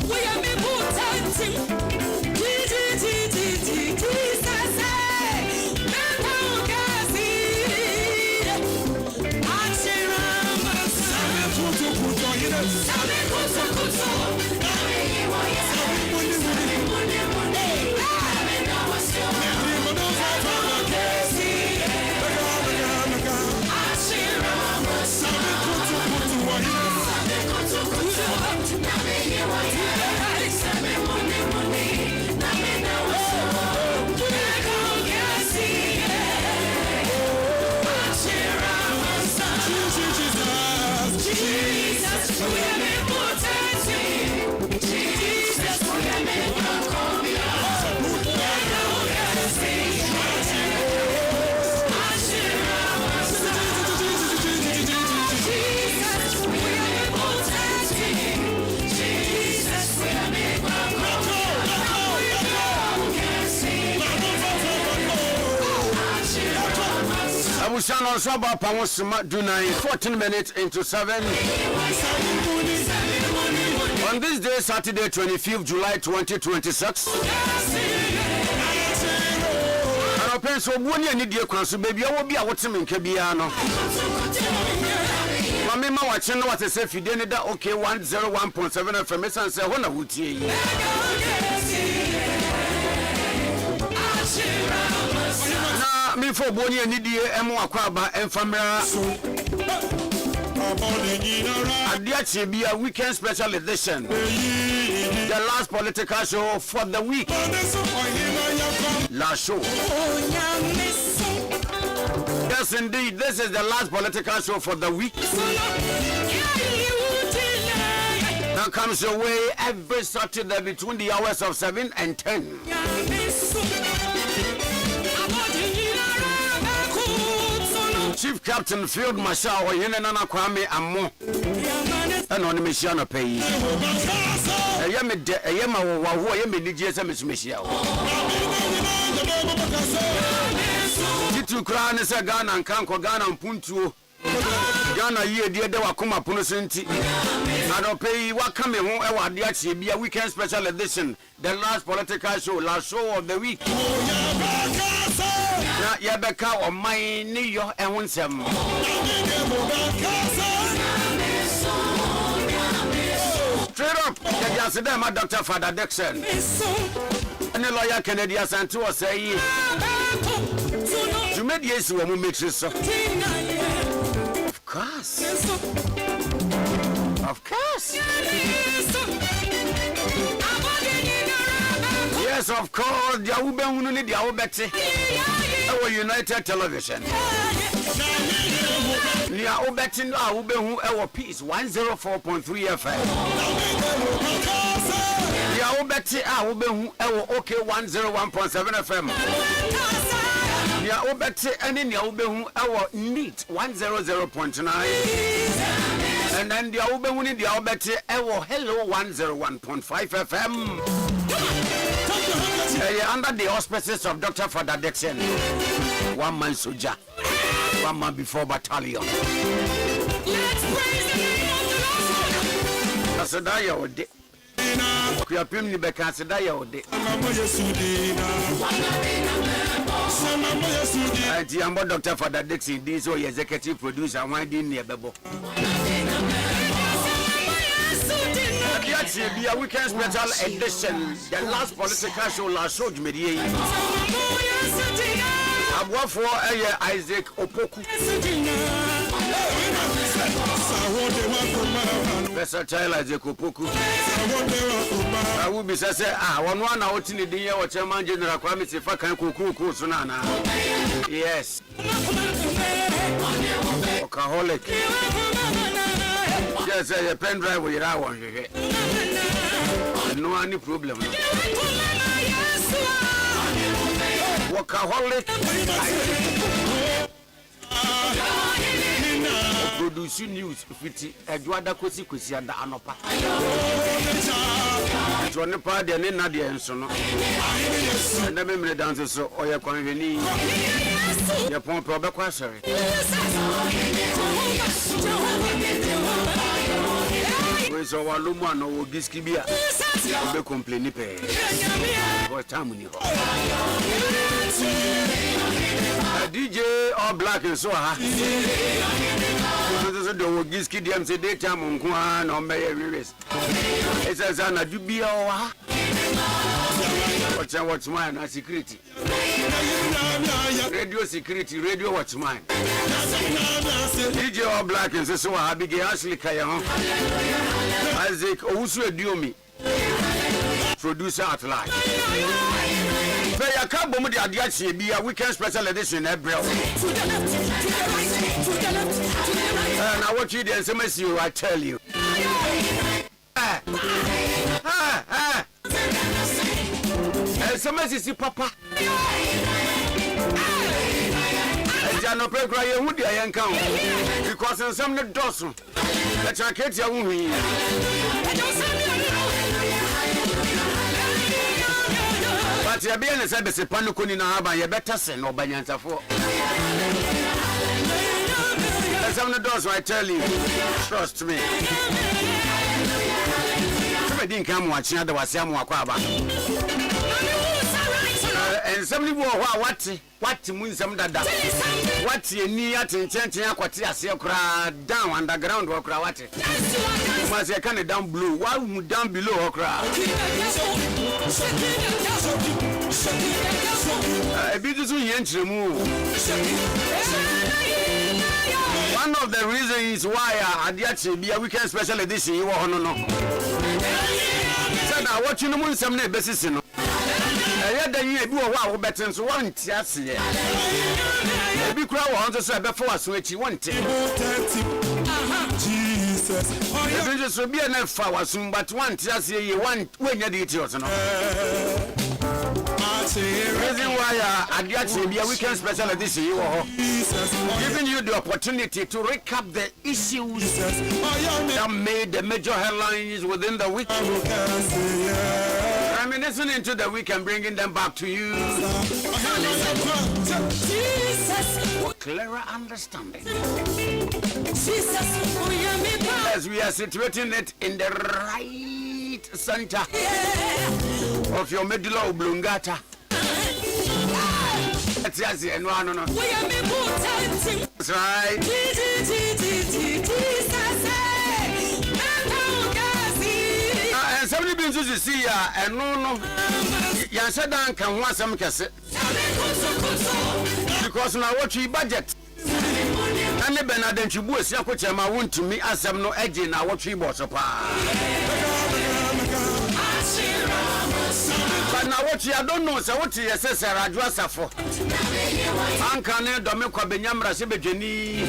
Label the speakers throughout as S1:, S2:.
S1: we are me mutanting.
S2: Shano Saba Pawosma Dunai 14 minutes into 7 on this day, Saturday 25th July 2026. And I pense so one year need your council baby. I will be a watching in Kabiano. Mamma watching what I say if you didn't okay 101.7 FM and say when I would see. Me for Bonnie and Nidia Emo Aquaba and Famera Ade Akye Abia weekend special edition. The last political show for the week. Last show. Yes, indeed. This is the last political show for the week. That comes your way every Saturday between the hours of 7 and 10. Chief Captain Field Marshal Yenana Kwame Amo and on the mission of pay. I am a Yama who I am in the GSM Michelle. Titu Kran is a Ghana and Kanko Ghana and Puntu Ghana ye dear Dewakuma Punusinti. I don't pay what coming home. I Ade Akye Abia weekend special edition. The last political show, last show of the week. Na yabeka o mai ni yo ehunsem straight up the Jasidema Dr. Father Dixon and the lawyer Kennedy Asantu was say to make yes we make so of course yes of course the ube unu ni dia obete our United Television. Nia Obetin Ubehu our peace 104.3 FM. Nia Obeti Ubehu our OK 101.7 FM. Nia Obeti and Nia Ubehu our NEAT 100.9. And then the Ubehu the Obeti our Hello 101.5 FM. Under the auspices of Dr. Father Dixon, 1 man soldier, 1 man before battalion. Let's praise the name of the Lord. Kasadaya ode. Kuyapim ni be kasadaya ode. Ati ambo Dr. Father Dixon, this is executive producer, why didn't you bebo? Ade Akye Abia weekend special edition. The last political show last show Jumedie. Abwafo Isaac Opoku. Versatile Isaac Opoku. I will be say one out in the day or Chairman General Kwame Sefa kan kuku sunana. Yes. Alcoholic. Yes, a pen drive with that one. No any problem. Workaholic. Producing news with Edward Kosi and the Anopa. Johnny Pardy and Nadia and so on. And the memory dances so or your convenience. Your point probably sorry. We so walumu ano wo giski bia be complain pe go time ni ho DJ all black so ha so do wo giski dem say dey time nko a na o meye release esa na du bia o ha watchman na security radio security radio watchman DJ all black so ha big Ashley kaya ho Isaac owusu ediomi producer at large but ya ka bom de Ade Akye Abia weekend special edition April now what you did SMS you I tell you SMS is papa Jano Pekra ye hu dia yen kan because in some the dozen the jacket ya hu hi but ya be na say be sepanu koni na haba ye better sen obanyantafo some the dozen I tell you trust me we didn't come watch na da wasiamu akwa aba and somebody what mun some dada what you need attention akwati ase kra down underground wo kra what must you can down below why down below wo kra e bi dusu yen chiremu one of the reasons why Ade Akye Abia weekend special edition you wo no said na what you mun some na besisi no da yi ebi wo wa wo betin so won ti ase ye ebi kura wo honso so ebe fo aso echi won ti Jesus ebi je so bi na fa wasun but won ti ase ye won nya de ti oso no reason why Ade Akye Abia weekend special edition you ho giving you the opportunity to recap the issues that made the major headlines within the week. Reminiscing into the week and bringing them back to you for clearer understanding. As we are situating it in the right center of your medulla oblongata. That's right. And somebody been to see ya and no ya said dan kan ho asem kese because now what you budget and the Benadent you bo sia ko chema wontumi asem no age na what you boss pa but now what you don't know so what you say Raju Asafo anka ne do me kwa benyamra se bedwani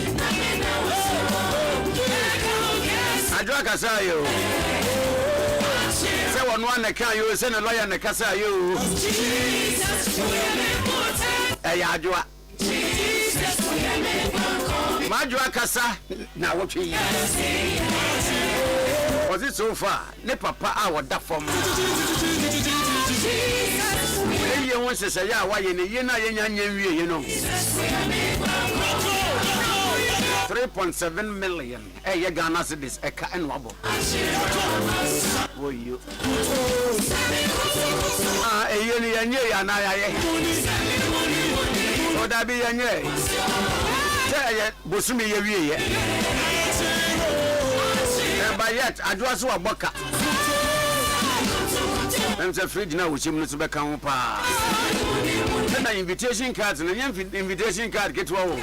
S2: Raju akasa yo say one na kan yo say na lawyer na kasa yo Ajua Majua kasa na what you was it so far ne papa a woda fom ye won se say ya wa ye ne ye na ye nya wie ye no 3.7 million ye Ghana cedis eka enwabo woyo ye ni ye ya na ya ye oda bi ye nye ye bosumi ye wie ye but yet adwa so aboka I'm say fridge na wuchim no so be kan ho pa na invitation card na invitation card ketwa wo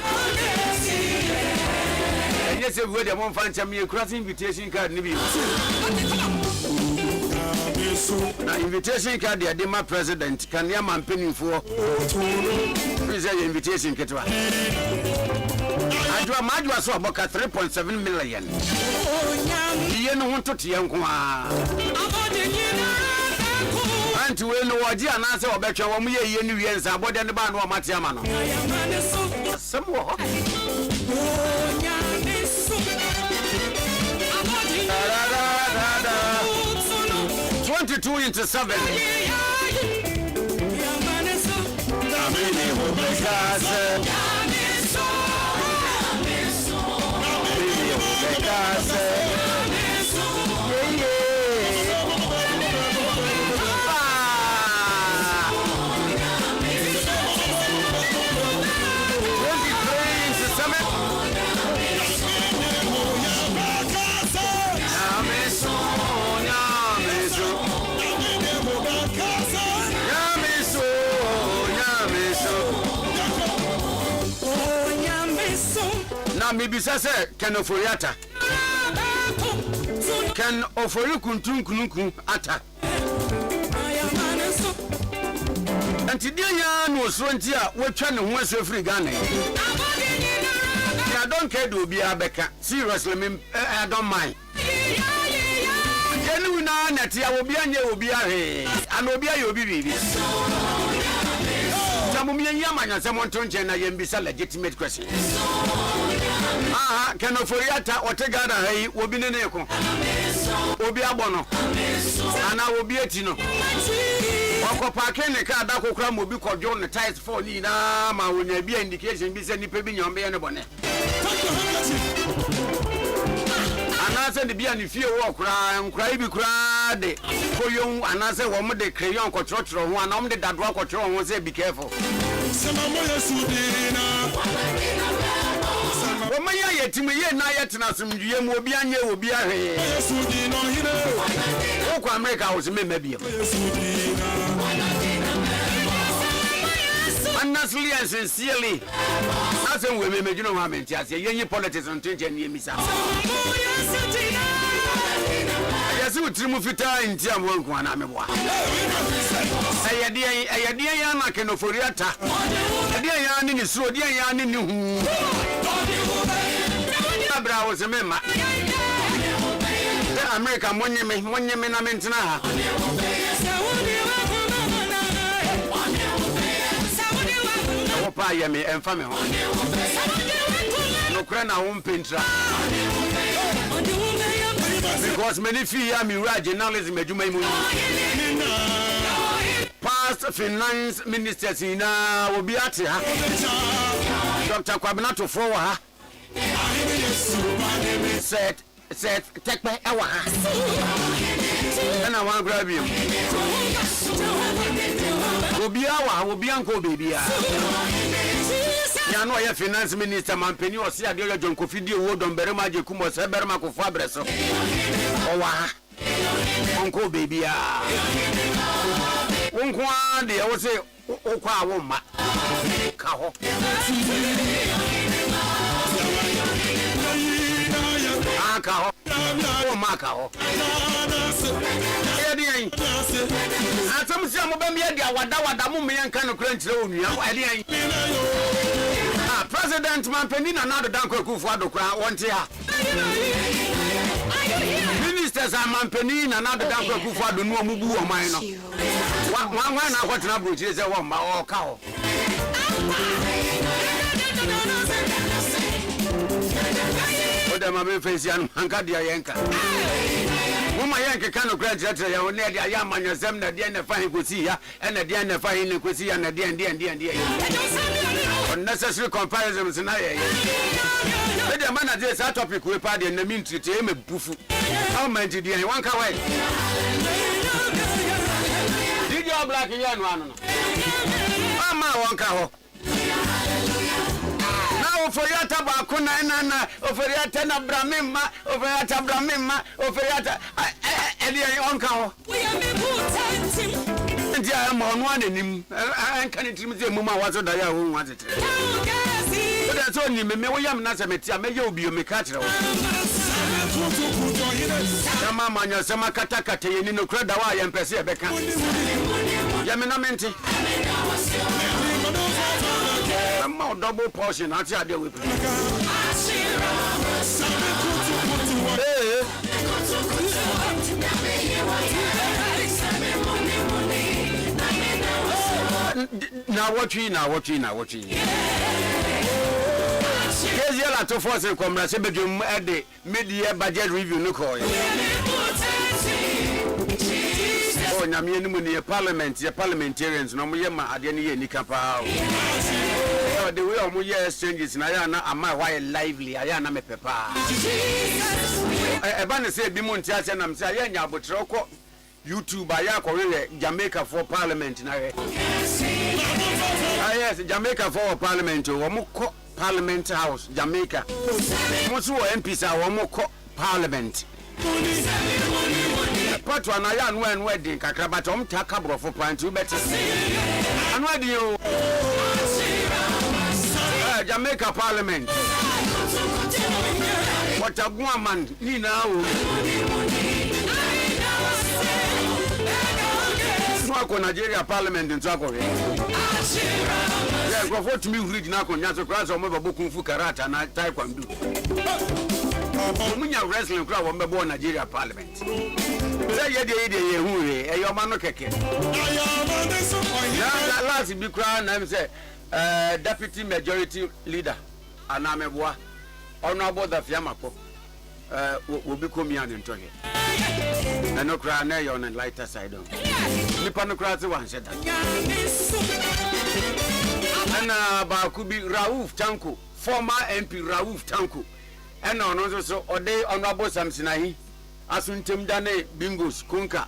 S2: enye se wo de mo fan cham ye cross invitation card ni bi na invitation card ya de ma president kan ya man penifo please your invitation ketwa Majwa so aboka 3.7 million ye no ho tote ye nko a anti we no waji anase obetwa wo mu ye ni wie nsa abode ne ba no mate ama no semwo 22 into 7 na mebisa se Ken Oforiata Ken Ofori kuntunkunu ata anti dia ya no so nti a wotwa ne ho aso free Ghana I don't care to be a Becca. Seriously, I don't mind. Genuine that I will be a new be a and will be a baby. Samumian Yaman and someone to and be a legitimate question. Ah, can Oforiata or Tegada will be in a echo. Will be a bono. And I will be a Tino. Wako pakene ka dako kra mo bi kodjo ne ties for ni na ma wonya bi indication bi se ni pe bi nyombe ye ne bone anase ne bi ani fie wo kra nkra bi kra de koyon anase wo mo de crayon ko trotro ho ana mo de dado ko trotro ho se be careful sema mo yesudina wo ma ya yetime ye na yetena sumdue mu obi anye obi ahwe yesudina hire wo ko America wo se me mabie honestly and sincerely that's when we make you know how many times you politics on change and misa yes we trimu fita nti am won kwa na meboa ayade ya na Ken Oforiata ayade ya ni so de ya ni hu abra wo se mema America monye me na mentina ha pa ye me emfa me ho no kra na ho mpentra because many fee ya me journalism adwuma imu past finance ministers na obi ate ha Dr. Kwabena for ha said tekpe ewa ha na wan grab him obi anko baby ya no ye finance minister mampeni o se ade yo John Kofi die wo don bere ma je kumo se bere ma kofo abreso o wa anko baby wonko ade wo se o kwa wo ma ka ho aka ho o ma ka ho atam si amobam ye dia wada mu me yanka no kra ntire onua ade an president mampeni na Ade Akye Abia wonte ha ministers mampeni na Ade Akye Abia no mu bu o man no wan na akwatena brochire se wo ma o ka ho oda ma be face an anka dia yanka Mama yanke kano kra tire ya one dia ya manyasem na dia na fahin kosi ya na dia na fahin ne kosi ya na dia unnecessary comparisons na ya dia mana dey sa topic we pa dia na min treat e me bufu how man di dia wan ka wai did you black ya no anu ama wan ka ho Oforiata ba kuna na Oforiata na Bramema Oforiata edi onka ho we am butantim ndi am onu anenim anka ne trim ze muma wazo da ya ho wazo tere o da so ni me wo yam na se meti a me ye obi o me ka kire wo sama manya sama kata ye ni no kra da wa ye mpese e beka ya me na menti a double portion ati ade we na what Kezi la to force komra se bedwum ade media budget review no call oh nyame enimu ne parliamentarians no mo ye ma ade ne ye nika pa the way omo ye exchanges na ya na ama why lively ya na me pepa eba ne se bi mo ntia se na me se ya nya abotre ko YouTube aya ko we Jamaica for parliament na we yes Jamaica for parliament o mo ko parliament house Jamaica mo so MPs a wo mo ko parliament patwa na ya no en wedding kakra but om ta kabro for plant you better anu adi o Jamaica parliament What a woman, Nina. Swako Nigeria Parliament in Swako. Yeah, go for to me read now on Yaso Class or Mother Book Fu Karata and I type and do. Munya wrestling crowd on the born Nigeria Parliament. Say ye your man keke. Last big crown, I'm say deputy majority leader, Anameboa, honorable the Fiamako, will become young and talking. And no crown on the lighter side. Nipanocracy one said that. And Bakubi Raouf Tanku, former MP Raouf Tanku, and on also Ade Honorable Samsinahi, Asun Timdane Bingos Kunka,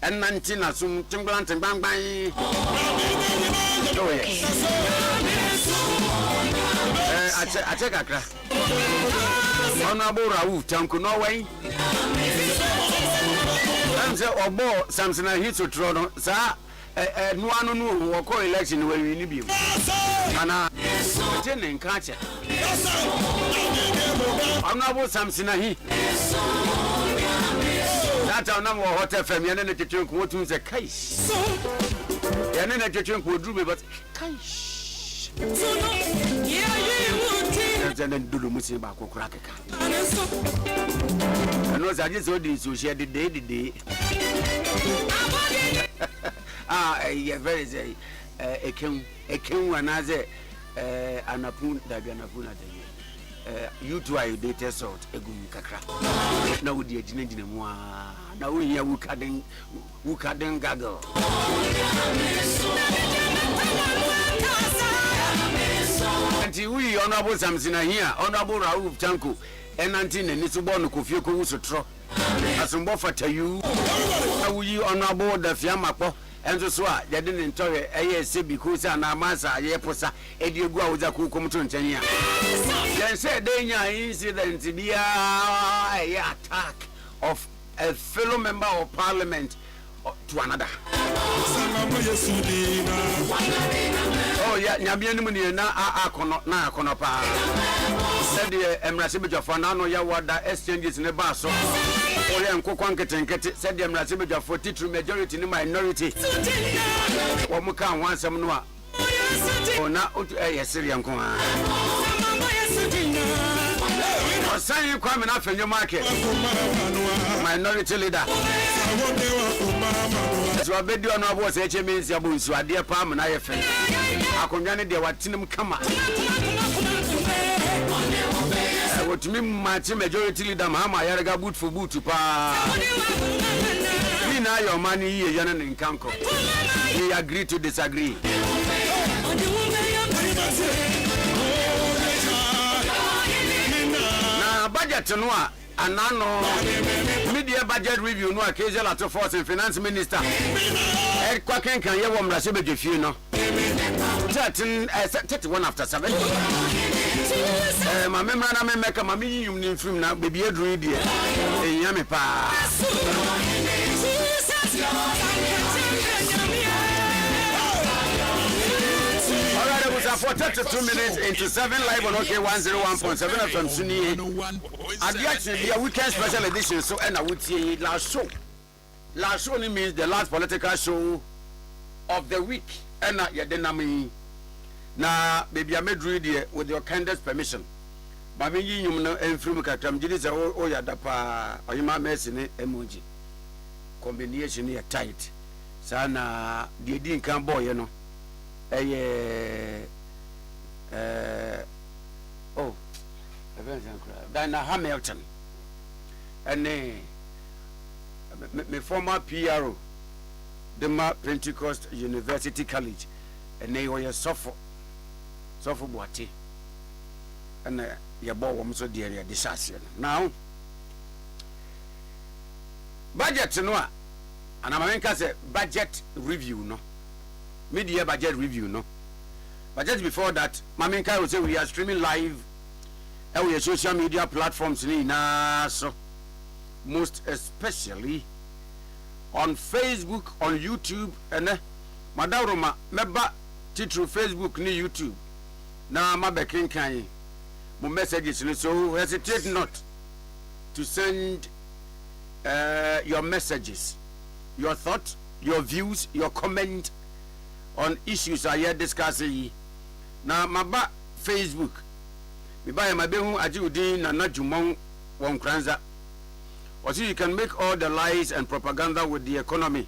S2: and Nantina Sum Timbalant and Bang Bang. Oh, yes. I check a crack. Honorable Raouf Tanku, no way. I'm say Obo Samsinahi to Trono, sir. No one who will call election where we need you. And I'm attending catcher. I'm not about Samsinahi. That's our number of hot FM. You're not a chunk who to the case. You're not a chunk who drew me, but case. And then do the Muslim back or crack a car. I know that is all this, so she had the day. Yeah, very say a king when I say Anapun Daganapuna. You two are data sort a good cacra. Now, with the agent now we hear who couldn't gaggle. Until we honorable Samsina here, honorable Raouf Tanku, and Antin and Nisubono Kufioku Sutro. As some buffer to you, how you honorable the Fiamapo. And so they didn't tell you, ASC because Anamasa, Yeposa, Ediogua was a cool commission. Then said, danger incident to be a attack of a fellow member of parliament to another. Oh, yeah, Nabian na Akonopa said the Emrasibija for Nano Yawada exchanges in the basso. Orian Kokwanket said the Emrasibija for teacher majority in the minority. Wamuka once some noa. Oh, now, a Syrian Koma. Sign you coming up in your market. Minority leader. So I bet you know what HMS Yabun, so I dear Palm and I friend. I can get it, what Tinum come up. What to me, my majority leader, Mama, Yaraga boot for boot to pa. We know your money here, Yanan in Kanko. We agree to disagree. Budget no anano media budget review no occasion at force and finance minister e kwaken kan ye wo mrase bedwefie no 31 after 7 ma memra na memeka ma minyum ni film na bebi edru die e nya me pa for 32 minutes into 7 live on OK 101.7 FM Suni. Ade Akye Abia weekend special edition. So and I would say last show. Last show means the last political show of the week. And ya denami na baby I made read with your kindest permission. Mami yum no enfrum kakram jidi say o ya dapa oyima mercy ne emoji. Combination ya tight. Sana die di nkan boy no. Oh, Dana Hamilton and my former PRO, the Pentecost University College, and they were suffer boati and your boy was so dear disaster. Now, budget no, and I'm going to budget review no. Media budget review, no. But just before that, Maminka will say we are streaming live and we are social media platforms so most especially on Facebook, on YouTube, and Madaroma, Meba, Titru, Facebook, ni YouTube. Na Mabekin Kanye. my messages. So hesitate not to send your messages, your thoughts, your views, your comment on issues I here discussing. Now, my Facebook, my behu ajiudin na najumong won kranza. Also, you can make all the lies and propaganda with the economy,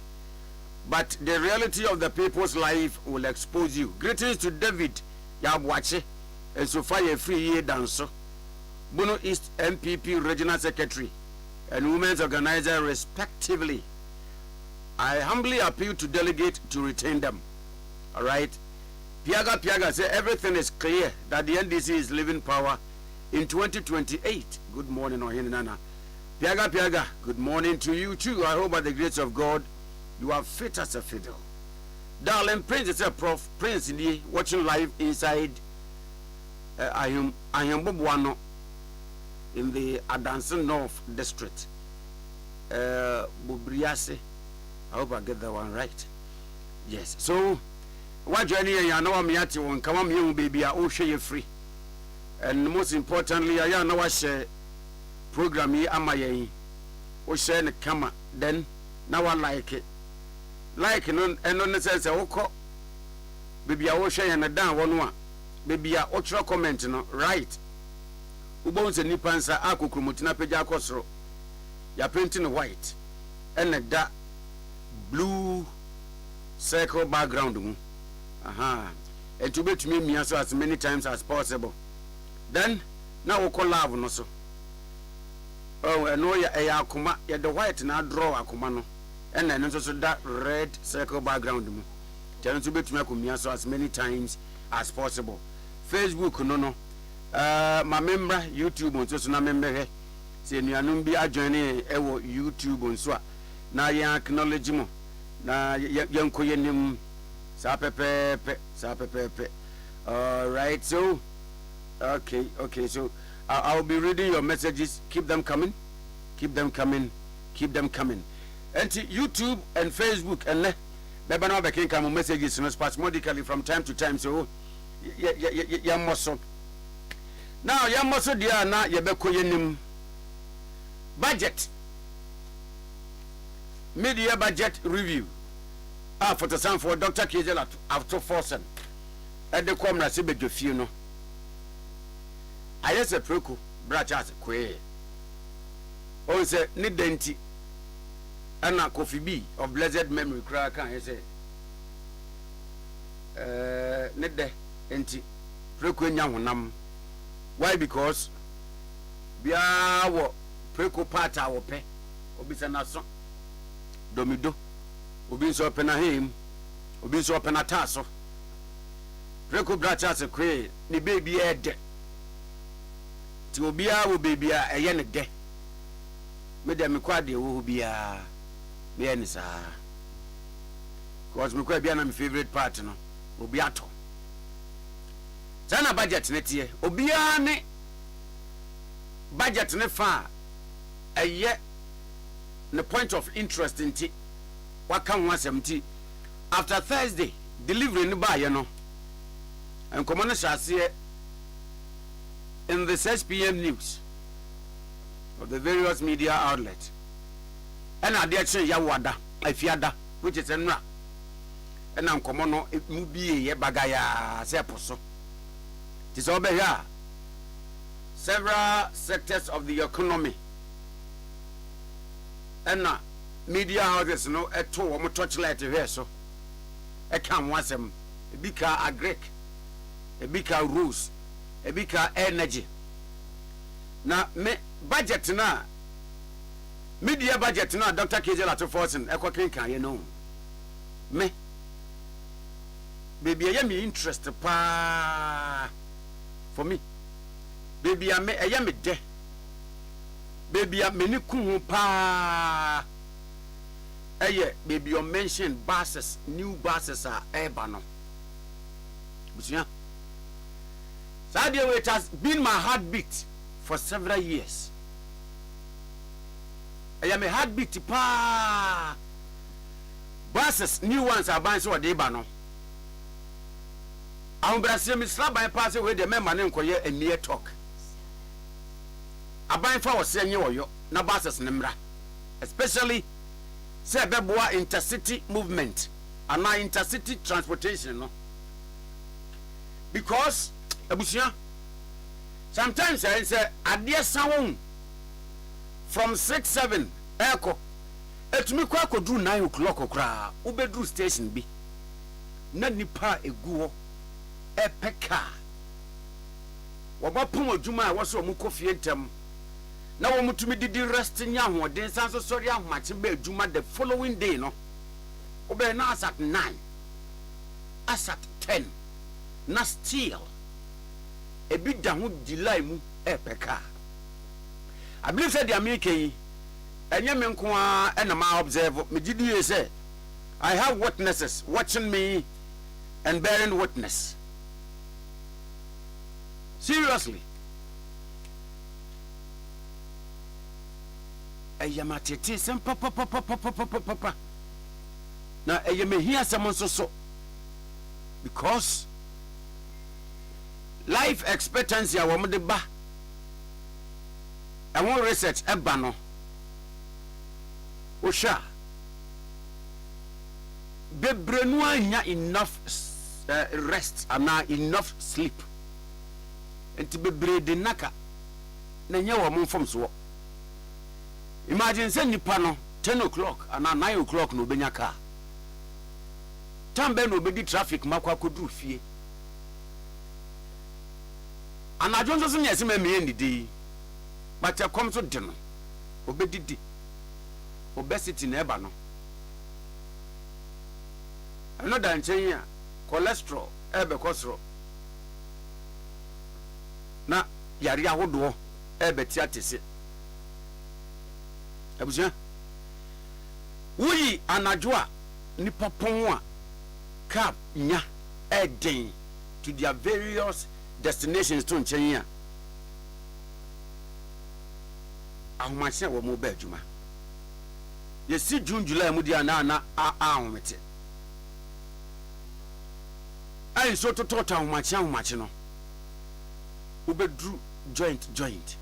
S2: but the reality of the people's life will expose you. Greetings to David Yabwache and Sophia Free Year Danso, Bono East MPP Regional Secretary and Women's Organizer respectively. I humbly appeal to delegate to retain them. All right. Piaga say everything is clear that the NDC is leaving power in 2028. Good morning, Ohinana. Piaga, good morning to you too. I hope by the grace of God you are fit as a fiddle. Darling Prince is a Prof. Prince in the watching live inside I am Bobuano in the Adanson North District. Bubriase. I hope I get that one right. Yes. So what journey I know I'm yet to come on young baby I share you free. And most importantly, I know I share program here am I o share the camera then now I like it. Like no and no sense oko baby I share and down one baby I ultra comment no right. Ubon se nipa nsa akokromotina page akosoro. Ya painting white and that blue circle background mu. And to be to me as many times as possible. Then now we call love no so. Oh, and no ya akuma ya the white na draw akuma no. And then also that red circle background mu. Then to be to me as many times as possible. Facebook no. My member YouTube on so na member he. Say nuanum bi adjoine ewo YouTube on so na ya acknowledge mo. Na yanko yenim sa pepe. All right, so okay, so I'll be reading your messages. Keep them coming. And YouTube and Facebook and never know the come messages spasmodically from time to time. So yeah, muscle. Now ya muscle dia na yebeko yenim budget. Media budget review. For the sound for Dr. Kizel after Forsen. At the comrade Sibet Funo. I just a preco, Brachas Quay. On say, Nidenti Anna Coffee B of blessed memory crack, I say. Nidde enti preco Yamunam. Why? Because we are preco part our pay, Obisanason Domido. Obi so open a him, obi so open a tasso. Preko brachas a quay, ni baby a de. To obia will be a yen de. Madame Quadi will be a Bianisa. Cause Mukabian, my favorite partner, Obiato. Sana budget net ye, Obiane budget ne far a yet the point of interest in tea. What can 170 after Thursday delivering by and commander shall see in the 6 p.m. news of the various media outlets and I dare say Yawada Ifiada which is enra and I'm commono it will be a bagaya seposo. It is over here several sectors of the economy and media houses no eto wo torchlight here so e kan wasem e bika agric e bika rules e bika energy na me budget na media budget na Dr. Kejela to forcing e kwa kan ye no me baby I me interest pa for me baby I me me de baby I me ni kun pa. Baby, you mentioned buses, new buses are urban. So it has been my heartbeat for several years. I am a heartbeat pa. Buses, new ones are buying so they ban. I'm Brazil, slap by passing with the member name a mere talk. aban fa wo se nye woyo na buses ne mra, especially say beboa intercity movement and intercity transportation no, because abusia sometimes I say adia sawon from 6-7 eko etumi kwa kodru 9 o'clock okra ubedru station bi na nipa eguo epeka wabapum adwuma a woso mu kofie ntem na wo mutumi didi rest nya hoden sanso sori ahomache ba adwuma the following day no obe na asat 9 asat 10 na still ebi da ho delay mu epeka. I believe said the American enye me nko a na ma observe me gidi say I have witnesses watching me and bearing witness. Seriously. Ayamatete sem papa. Na ayame hia sem so because life expectancy a wo de ba I want research ebano osha bebrenu anya enough rest and enough sleep enti bebre de naka na nya wo mfom so. Imagine say nipa no 10 o'clock and 9 o'clock no benya car tambe no bedi traffic makwa kodu fie ana jonso so nyese ma me ndidi but ya come to dinner obedidi obesity na eba no another nchen ya cholesterol ebe kosro na yari ahodo ebe ti atese abuja wuyi anadwoa nipa pon a cab nya eden to their various destinations to nchen ya ahomache wo mo ba adwuma yesi June July mu dia na ahomete ai so to ahomache no ubedru joint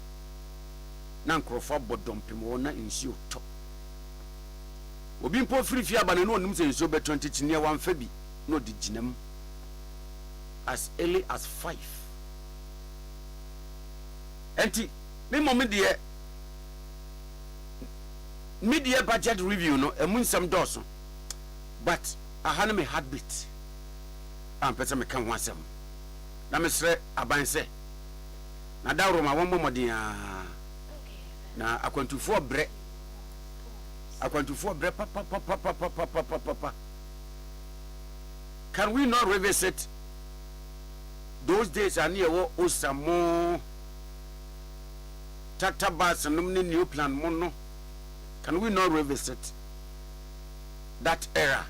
S2: na nkrofo bodompem wo na insio to obi mpo free fia ba no onum se insio be 20 chinie wan fa bi no di ginam as early as 5 enti me moment de media budget review no emun sam doso but ahana me heartbeat am pese me kan ho asem na me sre aban se na dawro ma won bomodin na akwantufo bre papa. Can we not revisit those days near wo osamo tata bus and new plan mono? Can we not revisit that era?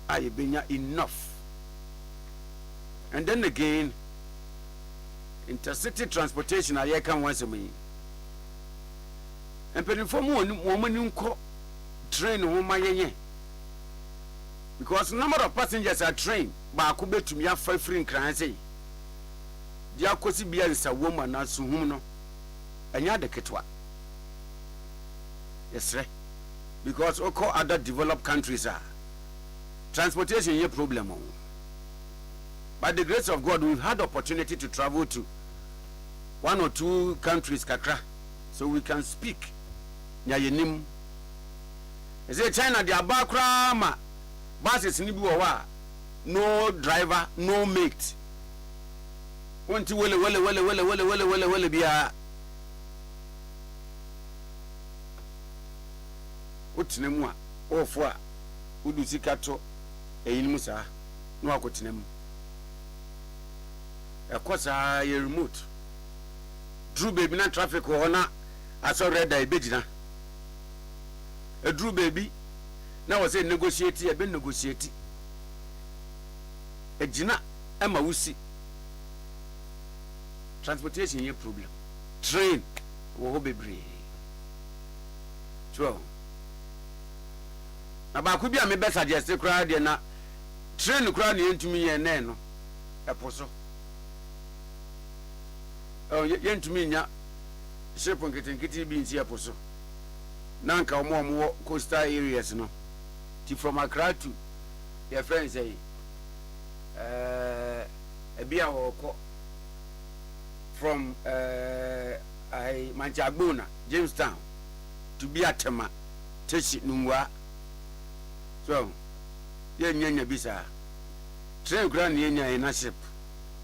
S2: I been enough. And then again, intercity transportation I can once a me. And penny for woman you call train home because number of passengers are trained by Akube to me a free in crancy. The Akosi Bia is a woman as whom and ya the ketwa. Yes, sir. Because all other developed countries are transportation is a problem. By the grace of God, we've had opportunity to travel to 1 or 2 countries, Kakra, so we can speak. Nyayenim. Is it China? The Abakrama buses nibuwa. No driver, no mate. Want to well be a. Utinemwa ofwa udusikato eyinmusa no akotinem ekosa ye remote drew baby na traffic ho na aso red eye begina drew baby na was say negotiate e be negotiate egina ema wusi transportation ye problem train wo ho bebre sure. Na ba ku bia me be suggest kra de na train kra na yentumi ye na no eposo oh yentumi nya ship nkiti bi nsi aposo na nka omo coastal areas no ti from Accra to your friends say Abia hoko from Manchagbona Jamestown to be Atema Teshi Numwa so ye nyanya bisa train grand nyanya in ship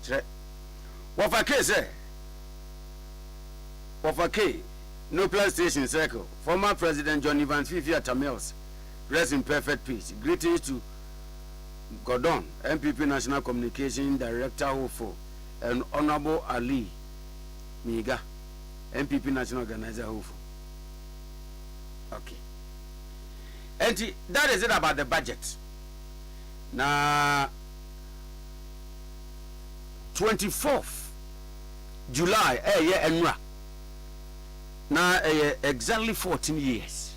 S2: tre wafake say wafake no place station circle former President John Evans Fifi Atamels rest in perfect peace. Greetings to Gordon MPP National Communication Director Hofo and Honorable Ali Miga MPP National Organizer Hofo. Okay. And that is it about the budget. Now 24th July enra. Now exactly 14 years.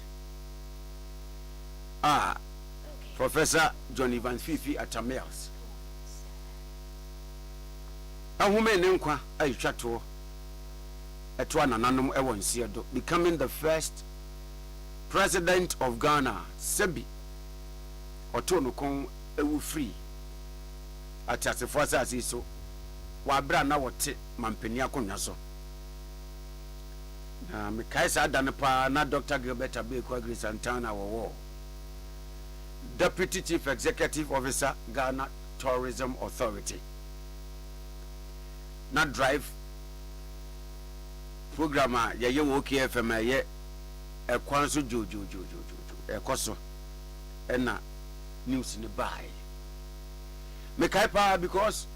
S2: Professor John Evans Fifi Atamels. A woman named Kwa Aishato Etwana Nanum Ewon Siedo, becoming the first president of Ghana, Sebi Otono Kong Ewu Free. At as a force as is so. Wabra na wote Mampenia Konyaso. Na Mikaisa Danepa na Dr. Gilbert Abekwa Grace Santana War. Deputy Chief Executive Officer, Ghana Tourism Authority. Na drive programmer ye woke FM ye ekwanso jojo ekoso ena news ni buy me kai pa because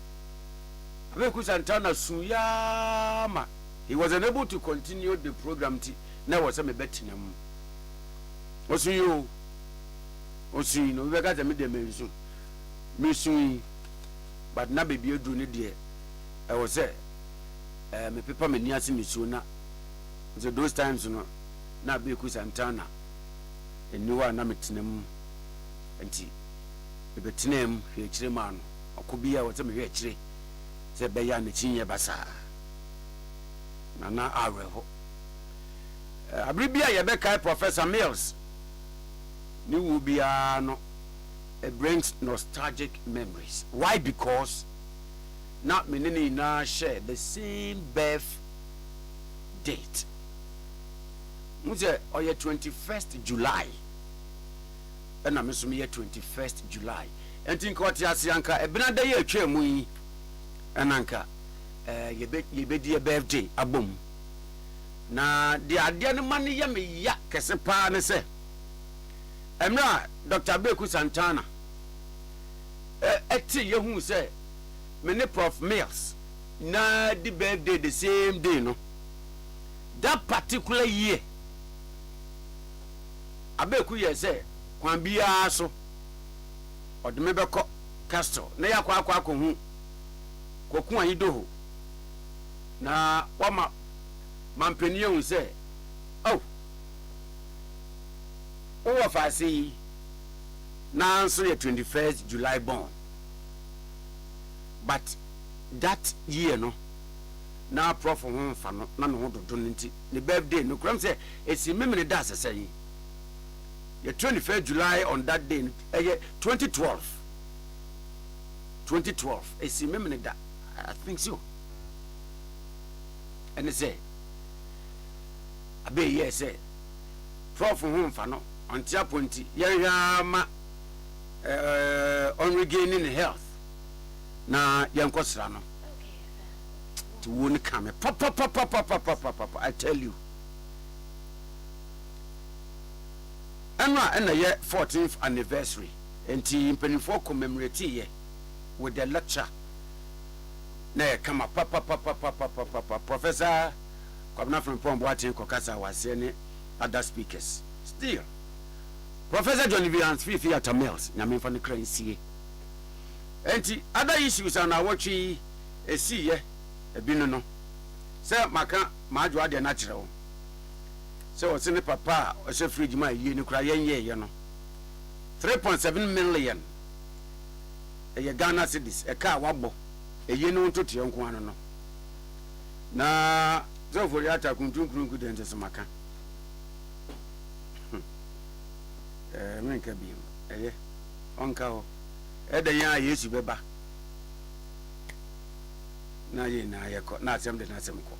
S2: Abeku Santana suyama he was unable to continue the program na was me betinam osuyo osuyi no we got me de mensu me suyi but na baby edu ne de I was say me paper me niase me su na so those times no na Abeku Santana eniwa na metinam enti e betinam hwe kire ma no okobia wo se me hwe kire se be ya ne chinye basa na aweho abribia ye be kai Professor Mills ni will be no it brings nostalgic memories. Why? Because not many now share the same birth date. Muse oye 21st July. And I'm assuming 21st July. And think what yasianka ebina day ye twa mu yi enanka ye be dia birthday abom. Na the ade no man ye me ya kese pa ne se Emra Dr. Abeku Santana eti yehu say many Prof Mills na the birthday the same day no that particular year Abeku ye say kwan bia so odme beko castle na yakwa akwa hu koku an yido na wama mampeni hu say oh over fasi now so 21st July born but that year no now Prof hon fa no na no do nti the birthday no kram say it's memory that say the 21st July on that day 2012 it's memory that I think so and they say abe yes say Prof hon fa no Antia Ponti, Yama on regaining health. Na Yankosrano to won't come. Papa, I tell you. And the year 14th anniversary, and team penny for commemorate with the lecture. Nay, come up, papa, Professor. Come not from Pomboatin Kokasa was saying other speakers. Still. Professor John Evans Fifi Atamels, Yamin from the Crane C. And other issues are now watching a sea, a binono. Sir Maka, Majua de natural. So, send papa, or so free my Unicrayan ye, you know. 3.7 million a Ghana cities, a car wabble, a yen to Tionquano. Na so for yata kuntunkuru kudente somaka menka bi onka ho eda yan Yesu beba na ye na yeko na asem de na asem ko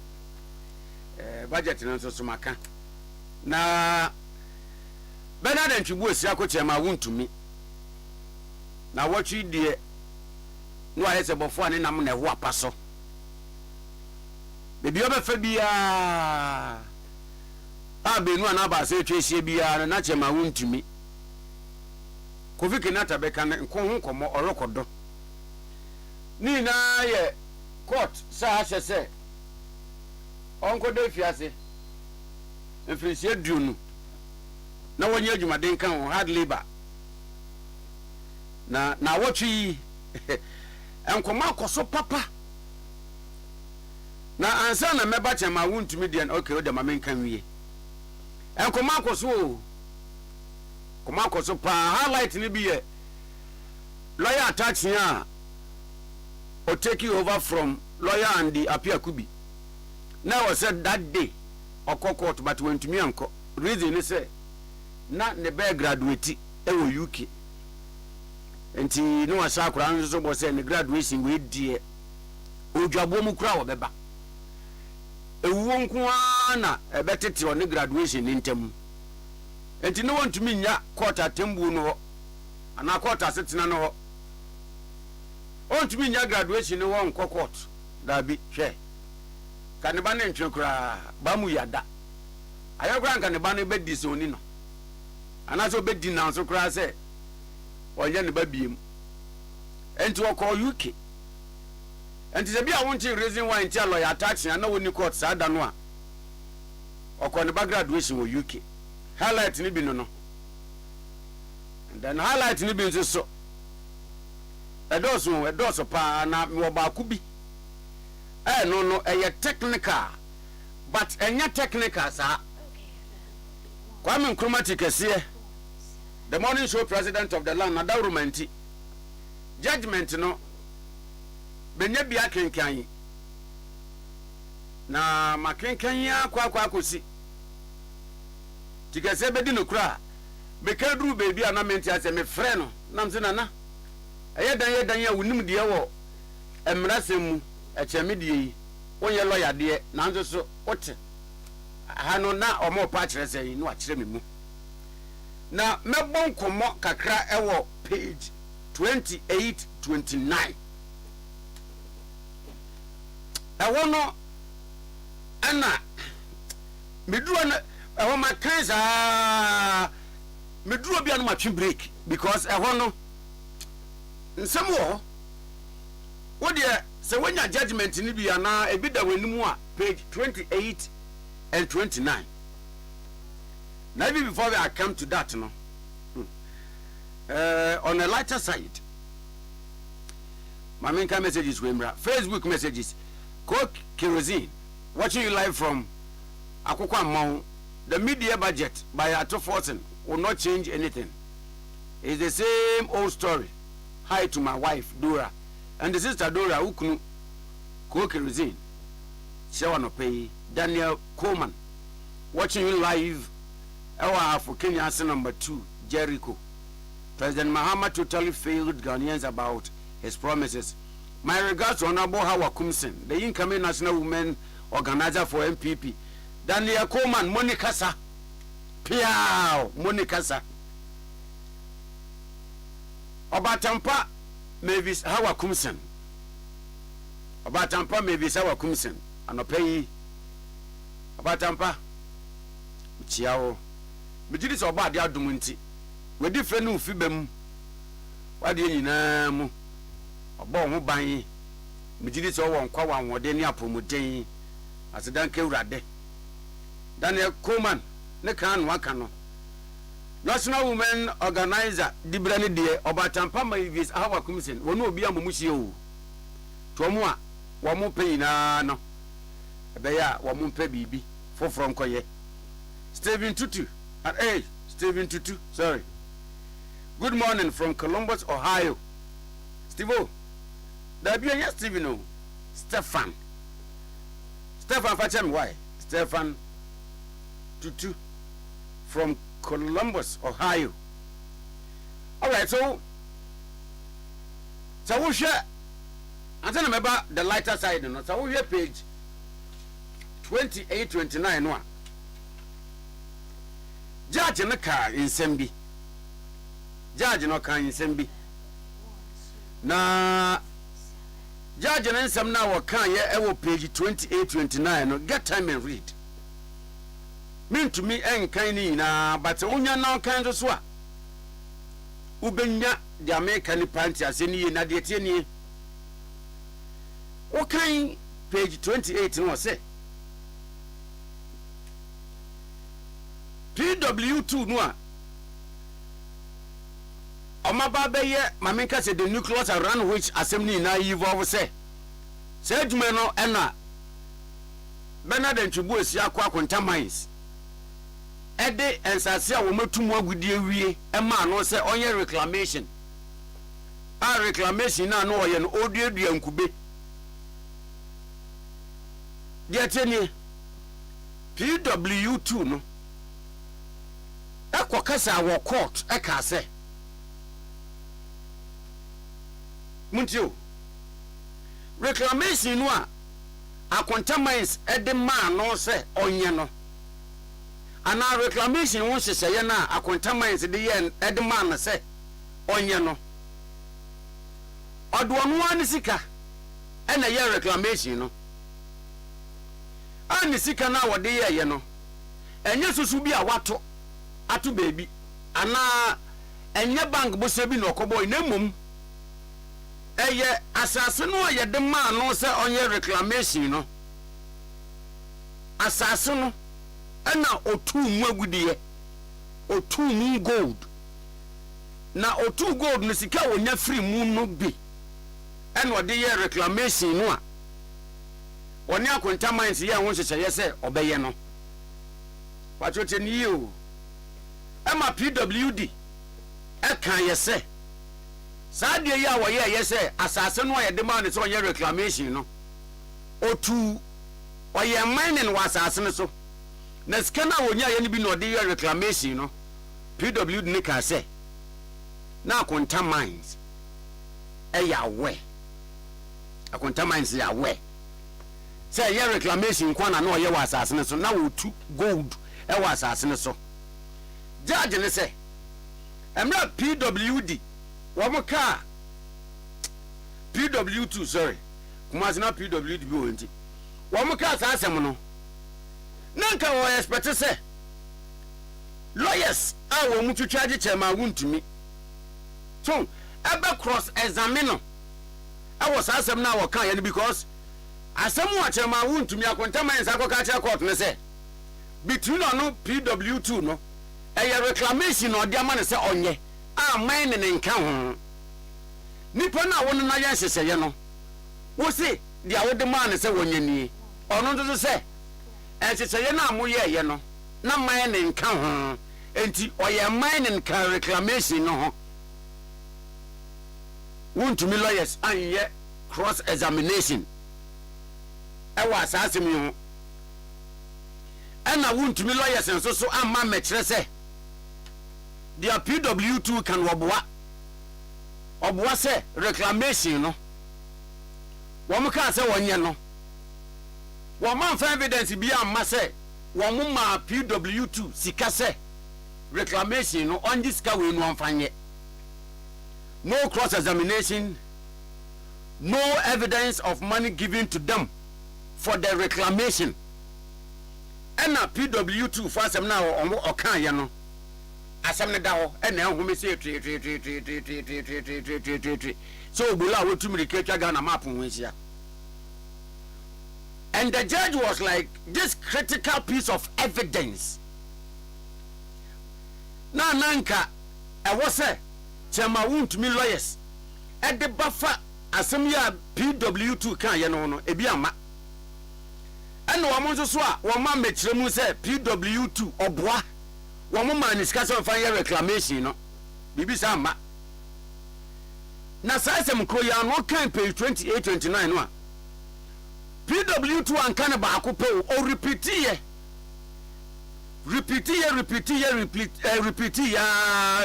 S2: budget no so somaka na Bernard ntwibu esi akoche ma wontumi na watchi die no ayese bofo ane nam na ho apaso bebi obefa bia benu ana ba se twehie bia na chema wontumi Kofi Kenyatta beka ne nko komo orokodo ni na ye court sa ahese onko de fiase mfirisie duonu na wonye adwumaden kan hard labor na watchi enkoma akoso papa na ansa na meba chema wontumi de okay o de ma menkan wie enkoma akoso koma akoso pa highlight ni bi ye lawyer attaching or taking over from lawyer and the Ade Akye Abia now was said that day or court but went to me anko reason is say na ne be graduate ewo UK enti no asa akura nso bo say ne graduation we die odwabo mu kura wo beba ewuwo nko na ebetete on graduation ntem enti no want me nya court atembu no ana court asetena no want me nya graduation no won court da bi hwe kaneba ne ntwe kura ba mu yada ayakura kaneba ne bedi so ni no ana so bedi na so kura se onye ne ba biem enti woko UK enti se bia wonche reason why enti lawyer attaching na woni court sa da no a okọ ne ba graduation wo UK highlight ni bi no and then highlight ni bi nso so edoso pa na me oba ku bi no technical but enya technical sa Kwame Nkrumah tikese the morning show president of the land na da romanti judgment no benya bia kenkan na makenkan ya kwa akosi tikese bedi no kura be kadru bebi anamenti ase me frɛ no nam se nana eyedan ya wunim de wo emrasem echeme de yi wonye lawyer de na nso so wote ha no na omo pa kire sɛ no akire me mu na mebon komo kakra ewo page 28-29 ewo no ana meduro na ewo ma kansa meduro bia no ma twi break because ewo no nsem wo de se wonya judgment ni bia na ebi da wanimu a page 28 and 29 now before I come to that no on a lighter side my main messages wemra Facebook messages Coke Kerosene watching you live from Akoko Amon. The media budget by Ato Fortin will not change anything. It's the same old story. Hi to my wife Dora and the sister Dora Ukunu Coke Kerosene Shawano Pay Daniel Coleman watching you live for Kenya number 2 Jericho. President Mahama totally failed Ghanaians about his promises. My regards to Honorable Hawa Kumsen, the incoming national women organizer for MPP. Daniel Coleman, Monikasa. Piao, Monikasa. Obatampa, Mavis Hawa Kumsen. Obatampa, Mavis Hawa Kumsen. Anopeyi. Obatampa. Chiao. Mijidi so oba dia dumunti. We different no fibem. Wade nyina mu. Oba ho ban. Mijidi so won kwa wan wode ni apomuden. Asedan ka urade. Daniel Coleman ne kan waka no. National Women Organizer Dibrani de Obatampa Mavis Hawa Kumsen. Wonu obi amomuhie o. To mu a wo mo pe nyina no. Ebe ya wo mo pe bibi foforo nkoye. Stephen Tutu. Stephen Tutu, sorry. Good morning from Columbus, Ohio. Steve-O. There be a Stephen O. Stefan. Stefan, why? Stefan Tutu from Columbus, Ohio. All right, so we share. I don't remember the lighter side, no. So we share page 28-29 one. Judge in the car in Sembi. Judge no car in Sembi. Na Judge and some now can ye page 28-29 no. Get time and read. Mean to me en kind na but onya now kind of swa. Ubenya the American panty as any na de tie okay, page 28 no say PW2 no a omaba be ye mamenka say the nucleus around which assembly na evolve say adwuma no ena Bernard Ntwibu esi akwa contamines ede ensase a wo matumu agudie wie ema no say onye reclamation a reclamation na no oye no oduedua nkube Diateni PW2 no ekokasa wo court eka se Muntio reclamation no a akontamines ede ma no se onye no ana reclamation won hyehyeye na akontamines de ye ede ma no se onye no odo no an sika ena ye reclamation no ani sika na wode ye no enye susu bi a wato ato baby ana enye bank bo se bi no okoboy na mum eye asase no ye de ma no se onye reclamation no asase no ena otu mu agudie otu mu gold na otu gold no sika wonya free mu no bi ena ode ye reclamation no a oni akontamines ye won hyehyeye se obeye no wachote ni yo ema PWD e kan ye se saade ye wo ye se asase no ye de ma ne so ye reclamation no otu oye mining wa asase ne so na skana wonya ye ne bi no de ye reclamation no PWD ne ka se na akontamines e ya we akontamines ya we say ye reclamation kwana na oye wa asase ne so na wotu gold e wa asase ne so judge ne say emra PWD wo mo ka PW2 sorry kuma na PWD bi wonti wo mo ka asasem no nanka wo expect say lawyers a wo mu twitwaje chairman wuntumi so ebe cross examine no e wo asasem na wo kan ye because asemu a chairman wuntumi akontamines akoka cha court ne say between no PW2 no eye reclamation no de amane say onye a mine ne nka ho nipa na won na ya hyehyeye no wo se dia wo de man say wonye ni ono ndo say hyehyeye na amoye ye no na mine ne nka ho enti oye mine nka reclamation no ho wuntumi lawyers anye cross examination ewa asase mi ho ena wuntumi lawyers nso so amma mekire se dia PW2 kan oboa se reclamation no wo mo ka se wonye no wo man fa evidence bi amma se wo mo ma PW2 sika se reclamation no on this ka we no amfanye no cross examination, no evidence of money given to them for the reclamation. And now PW2 for some now or can you know? As some now and now who may say so below to me the Ghana map and the judge was like this critical piece of evidence. Now Nanka I was say Chama won't me lawyers at the buffer as some year PW2 can you know ebi ama. And one so one man met Remu say PW2 or bois. One man is castle fire reclamation, no. Bibi Sama. Na Sasam Koyan, what kind page 28-29 one? PW2 anka ba akopɛ o repeat ye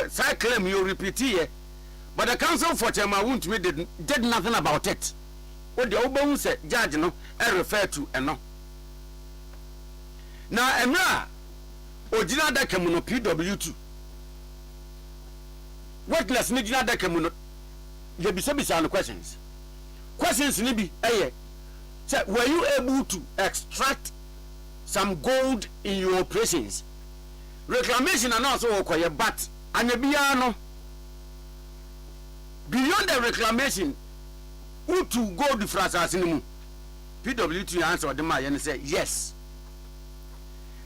S2: say claim you repeat ye, but the council for Chairman Wontumi did nothing about it. What the obehu say judge no refer to eno na emra ojina da kamu no PW2 witness ni jina da kamu no ye bisa no questions ni bi eye say were you able to extract some gold in your operations? Reclamation and also okoye, but anebia no beyond the reclamation utu gold frasas ni PW2 answer the man and say yes.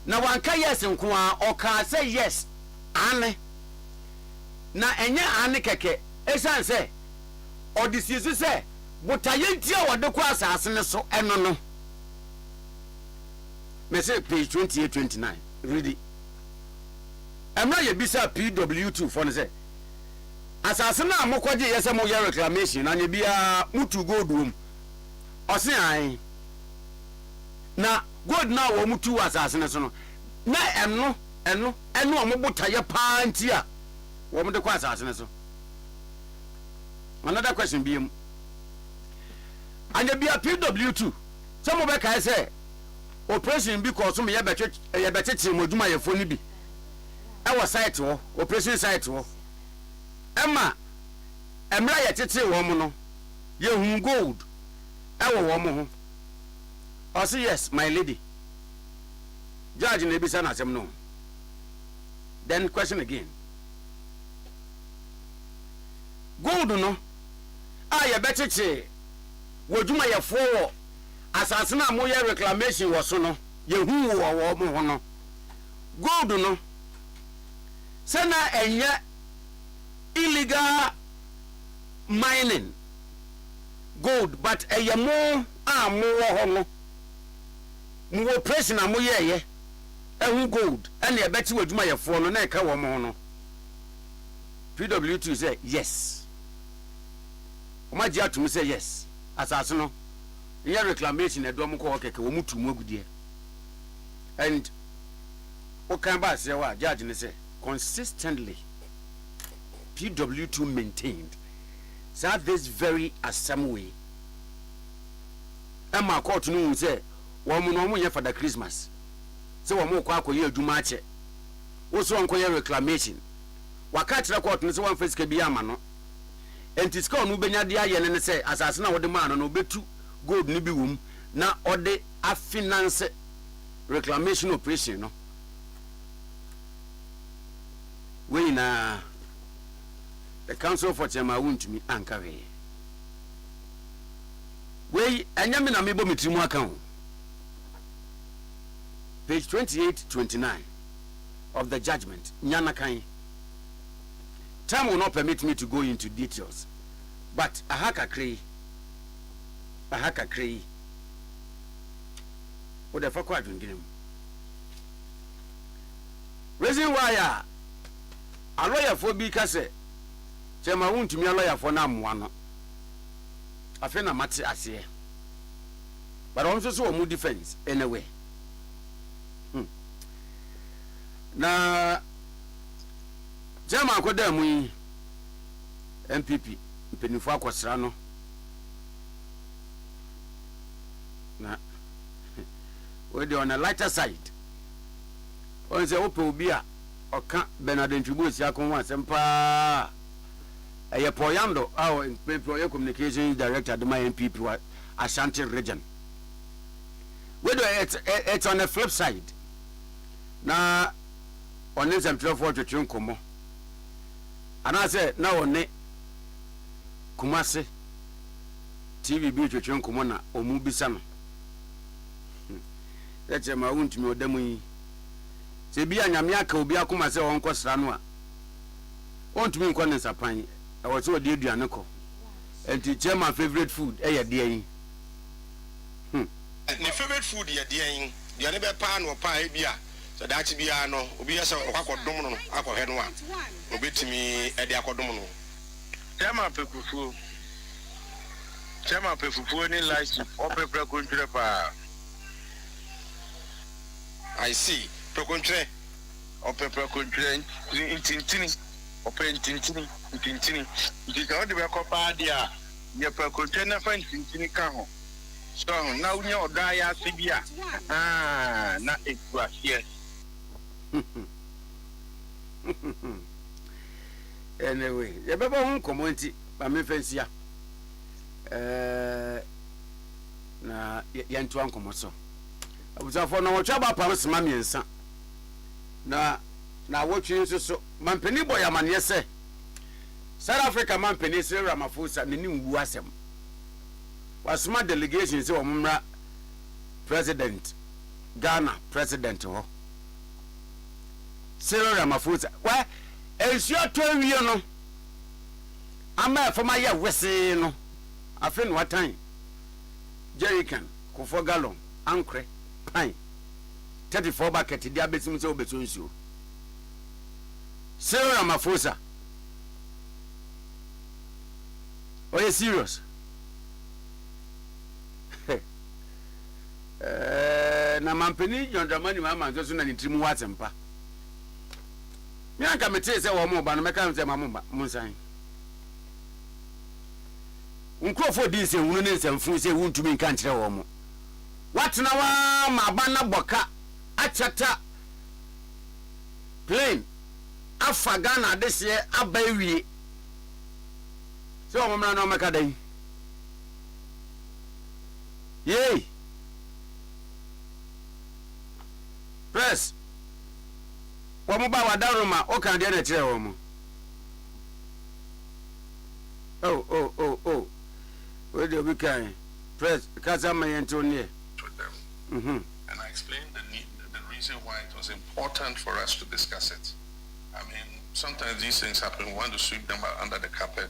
S2: Na wanka yes nko a oka say yes ane na enye ane keke esan say odisisu say botaye ntia wode kwa asase ne so eno no. Message page 28-29 read it. Emra ye bisa PW2 for say asase na amokwaje yese mo ye reclamation na nye bia mutu gold wom ose an na gold na wo mutu asase ne so no na eno omobotaye pa ntia wo mo de kwa asase ne so. Another question bi em anya bia PW2 so mo be kai say operation bi ko so me ye betete mo dwuma ye fo ni bi e wo site wo operation site wo emra ye tete wo mo no ye hu gold e wo mo ho. I say yes my lady. Judge na ebisa na asem no. Then question again. Gold no ye betete wo dwuma ye fo wo asase na mo ye reclamation wo so no ye hu wo mo ho no. Gold no se na enye illegal mining gold, but mo wo ho no mo operation na mo ye ehu gold ene e beti wadwuma ye fo no na e ka wo mo no. PW2 say yes. Omaji atum say yes. Asase no ye reclamation edom ko okeke wo mutu mu agudie. And o kan ba se wa judge ne say consistently PW2 maintained that this very assembly Emma court no say woman no mo for the Christmas say wo mo kwa akoye adwuma ache wo so onkoye reclamation wakati court no say one face ka bi ama no entiska no benya de aye ne say asase na wode ma no betu gold ni bi wum na ode a finance reclamation operation no we na the council for Chairman Wontumi ankawe we anyame na mebo metrimu aka page 28-29 of the judgment nyana kan. Time will not permit me to go into details, but ahaka krei what the fuck adwendinem reason why a lawyer for bi ka say Chairman Wontumi a lawyer for na amwa no afi na mate ase but on so mu defense anyway. Na Chairman akoda mu yi MPP mpenifo akwosra no na we dey on a lighter side on say open obi a oka Bernard Ntwibo si akon asempa eye poyando our communication director the my MPP wa Ashanti region. We do it's on the flip side na on this employer for twetwe nkomo ana say na one Kumase TV bi twetwe nkomo na omu bisa no Chairman Wontumi odamu yi se bia nyame aka obi akoma se won kwosra no a ontumi nkɔ ne nsapan e wo se odi aduane kɔ enti Chairman favorite food e ye de yin
S3: ne favorite food ye de yin de ne be pa no pa e bia so dachi bia no obi yesa akɔdom no akɔhɛ no a obetimi e de akɔdom no Chairman pekufu
S4: Chama pefufu ni light opepre kontre pa.
S3: I see. Prokontre.
S4: Opepre kontre intintini. Ope intintini. Ndika odi be kopa dia. Ye pe kontre na fa intintini ka ho. So na unya oda ya sibia. Na ekwa yes.
S2: Anyway, ye beba hun komonti ba me fansia. Na yentu ankomo so. Abusafo na wotwa ba pam sema miensa. Na wotwe nso so mampeni boy amane se. South Africa mampeni se Ramaphosa ne ni nwu asem. Wasma delegation se omumra president Ghana president ho. Cyril Ramaphosa wa ensuo to awie no ama fama ye wese no afi no watan jerrycan kofo gallon ankre pine 34 bucket dia besim se obeso nsuo Cyril Ramaphosa oye serious na mampeni John Dramani mama nso so na ntrimu watempa Mianka mete se wo mo ba no meka se mamomba munsan Nkrofo di se hunu ne nsamfu se wuntumi nka nkyere wo mo watena wa maba na boka achata plane afa Ghana dese aba ewie se wo mra na meka dan yey press Wamu ba wadaruma o kan de na kire wo mu oh we dey be kind press kaza mayento ne
S5: with them and I explained the reason why it was important for us to discuss it. I mean, sometimes these things happen, we want to sweep them under the carpet,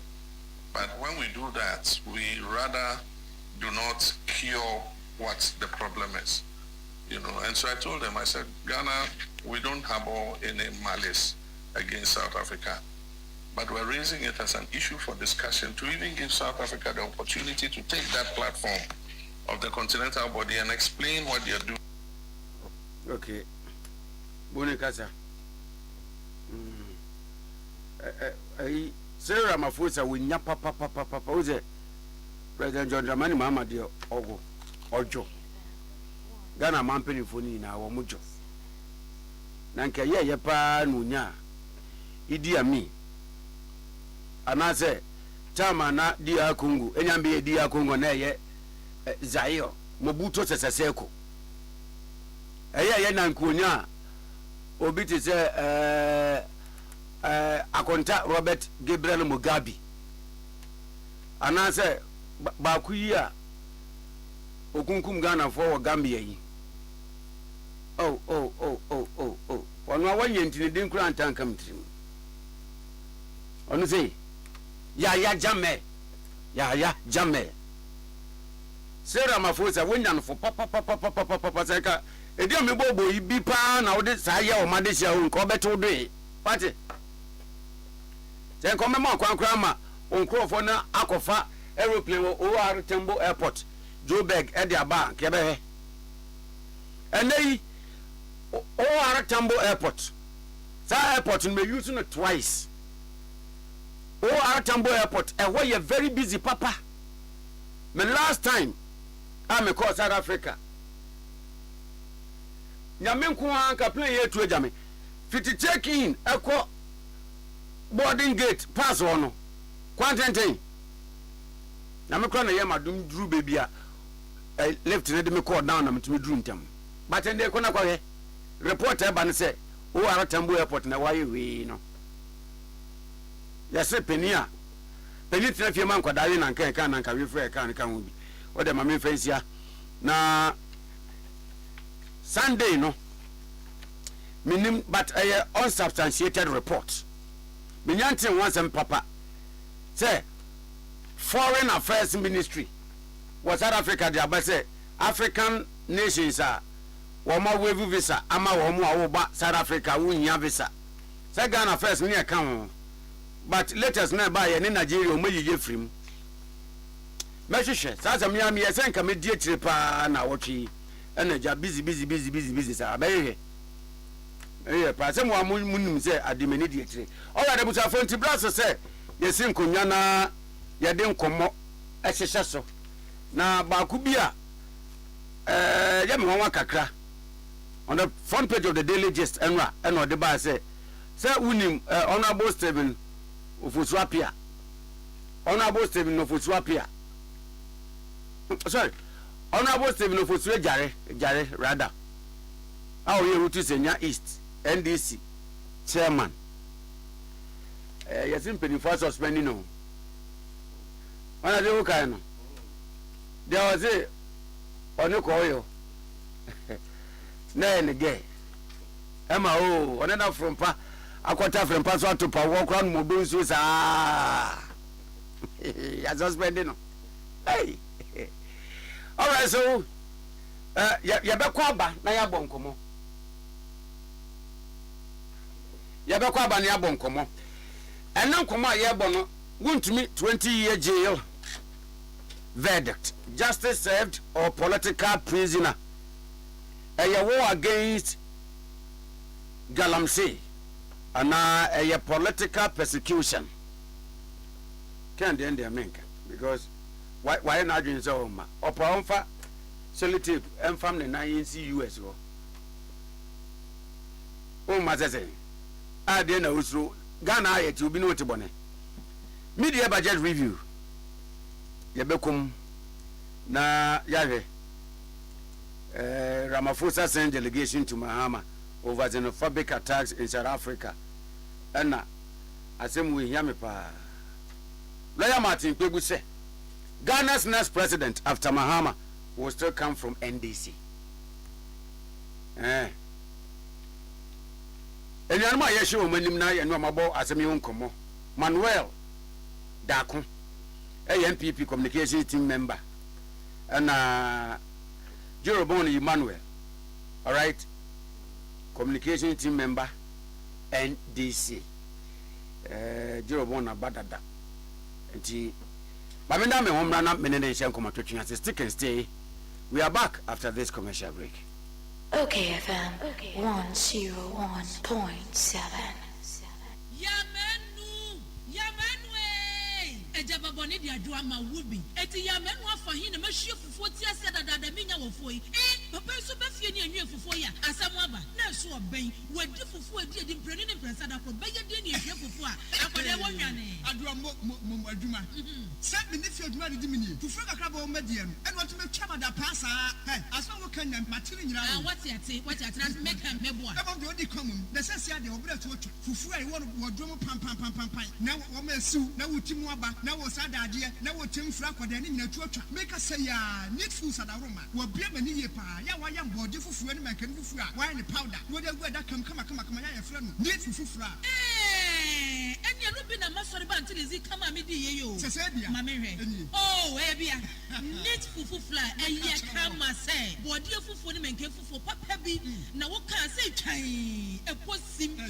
S5: but when we do that, we rather do not cure what the problem is. And so I told them, I said, Ghana, we don't harbor any malice against South Africa, but we're raising it as an issue for discussion to even give South Africa the opportunity to take that platform of the continental body and explain what they're doing.
S2: Okay. Bone kasa. Cyril Ramaphosa we nya papa oze President John Dramani Mahama de ojo Ghana mampeni foni na wo mujo na nke ye pa no nya Idi Ami anase chama na dia Kongo enyambe dia Kongo na ye Zaire Mobutu Seseseko ye na nkonya obi te se akonta Robert Gabriel Mugabe anase ba ku yi a okunkum Ghana for Gambia yi oh ono awanye ntini din kura ntanka mtrim ono say ya jame Cyril Ramaphosa wonya no fo papa seka edi me bobo yi bi pa na wo de sa ya o made sia o nko beto do e pati se nko mema kwankura ma onkrofo na akofa aeroplane OR Tambo Airport Joburg edi aba ke be he enei OR Tambo Airport sa airport me use no twice OR Tambo Airport e were very busy papa me last time I'm a call South Africa nyamenku anka plane ye tu ejame fiti check in eko boarding gate pass ono quantenten nyamekro na ye madum duru baby a left ne de me call down na metumi duru ntam but ende ko na kwa report e ba ne se o ara Tambo Airport na waye we no yase penia tina fie man kwadare na nka na nka we frɛ ka nka ho bi o de ma me fansia na Sunday no minim but unsubstantiated report minyantin once and papa say Foreign Affairs Ministry was South Africa the abase African nations are woma wave visa ama womo awoba South Africa wunya visa say Ghana first ne account but latest na ba ye ne Nigeria o mayiye frim mehwehwe saa sɛ me yɛsɛ nka medie tire paa na wɔtwe ɛna gya busy saa bɛyɛ pa sɛ mo amunim sɛ ademani die tire ɔyɛ de busafo nti braso sɛ yɛsi nkonya na yɛde nkɔmmɔ ɛhyehyɛ so na baako bi a yɛ me wanwa kakra on the front page of the Daily Gist ɛno ɔde baa sɛ wonim Honorable Stephen Ofosuapia Honorable Stephen Ofosuapia sorry Honorable Stephen Ofosu Jare rather how you to Senya East NDC chairman yasin penny for suspending no one of the okay no there was a onu ko yo na en ge ema o onena from pa akota from pa so to pa wo kra no mo do so sa ya suspending no hey all right so ya be kwa ba na ya bonkomo ya be kwa ba na ya bonkomo ena nkomo a ya bo no wontumi 20-year jail verdict justice served or political prisoner a war against Galamsey and a political persecution can't end the America because why not doing so ma opa solitaire and family 9 US o ma say ade na usru Ghana ayet obi no tibone media budget review yebekum na yahwe Ramaphosa sent delegation to Mahama over xenophobic attacks in South Africa and asem we hear me pa Lawyer Martin Kpebu say Ghana's next president after Mahama will still come from NDC Enyanuma yeshe o manim na ye no mabo asem ye nkomo Manuel Dako NPP communication team member and Jerobon Emmanuel, all right, communication team member, NDC. Jerobon Abadada. And Bamina me home run up menenation come to chance stick and stay. We are back after this commercial break.
S6: Okay, FM 101.7.
S1: Ejaba boni dia drama wubi eti ya menu afa hin na mahwie fufuo ti ase dada minya wofo yi papa so ba fie ni anwe fufuo ya asam aba na so oben wadi fufuo edi mpreni ne mpresa da ko beye de ni ehwe fufuo a akode wonwane adura mo aduma se me ne fie aduma de mini fufuo kakra ba o medie no eno to me twa da pasa asam wo kan na matiri nyira what ate na make am mebo a ebo de odi komum na sese ade obra to fufuo ai wo wodrum pam na wo ma siu na wotimu aba na wo sadade na wo timfra kwada ni nyina tuatwa make say ya need food sadaroma wo bia mani ye pa ya wa ya mbode fufuo ni make ni fufuo a wa ni powder wo de gu da kama ya fra no need fufuo enya no bi na masori ba until is kama me di ye yo sese bia ma me hwe oh e bia need fufuo eye kama say bode fufuo ni menke fufuo papa bi na wo kan say twan e posim na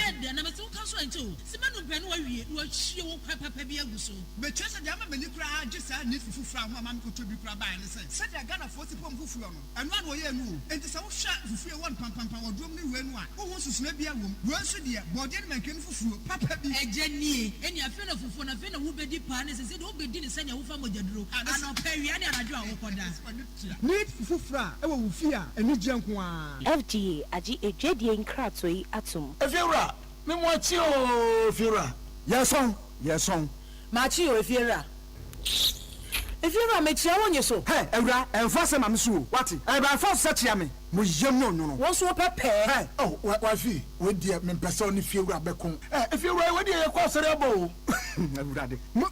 S1: ede na me so kan so anto simanu be no wa wie no ahie wo papa bi aguso be chese de ama mani kura just need fufuo ho ama me ko tobi kura ba ne say de Ghana for tipom fufuo no eno na wo ye nu enti se wo hwa fufuo won pam wodrom ni we nu a wo ho susuna bia wom wo nso de bode ni menke ni fufuo papa bi ejenie eni afi na fufuo na afi na wo bedi pa ne se de wo bedi ni sanya wo fa mojaduro ana pawia ne anadwo a wo koda need fufuo e wo fi a eni gye nko a
S6: FGA agi ejwedie nkrato yi atom
S7: efiura me mo achi o fiura yeson machi o efiura me chia wonye so
S8: hey ewura enfase mam so what e ba fa so chia me mo yem no
S7: won so pepe
S8: hey oh wa fi we die me pesa oni fiura bekon efiura we die ye kwa sore abo ewura de mo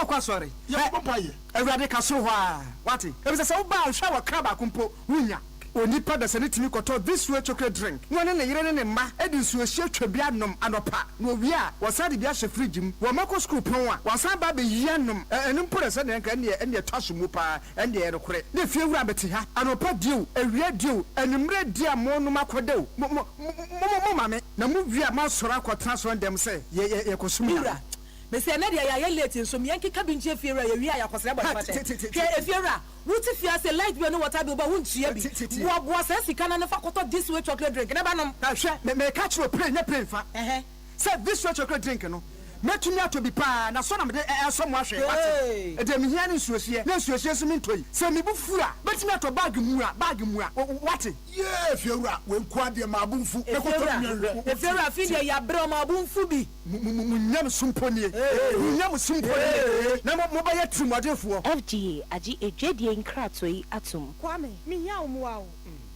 S8: kwa sore ye ko paye ewura de ka so ho a what e be se wo ba hwa wa kra ba kompo wunya onipa da sane timi koto this way chocolate drink wona ne yire ne mma edi nsuo hye twabia nom anopa no wi a wasade bia hye fridge mu wo mako school pon a wasan ba be yia nom enu mpore se ne nka ene twaso mu pa ene ye rekore ne fie wura bete ha anopa diu ewia diu enumre dia mo no makodeu mo mame na mu wi a ma soro akotena so ndem se ye kosumira
S9: me say na dia ya late so me yanki kabinche fiera ya wi ya kwasra ba fata ke fiera wuti fia say light bi no water bi ba wuntua bi bo say sika na fa koto this way chocolate drink na ba no
S8: hwe me catch you play fa say this way chocolate drink no metumi ato bi pa na so na me so mo ahwe wate e de me hia ne nsuosie na nsuosie so me ntoi se me bufu a betumi ato bag mu a wate ye fiewura we nku ade ma abunfu e ko to mi
S9: e fiewura fi de ya bre ma abunfu bi
S8: munyam sumponie munyam sumponie na mo ba ye trimodefo
S6: FGA agi ejwedie nkrato yi atum
S10: kwame me hia wo mo awo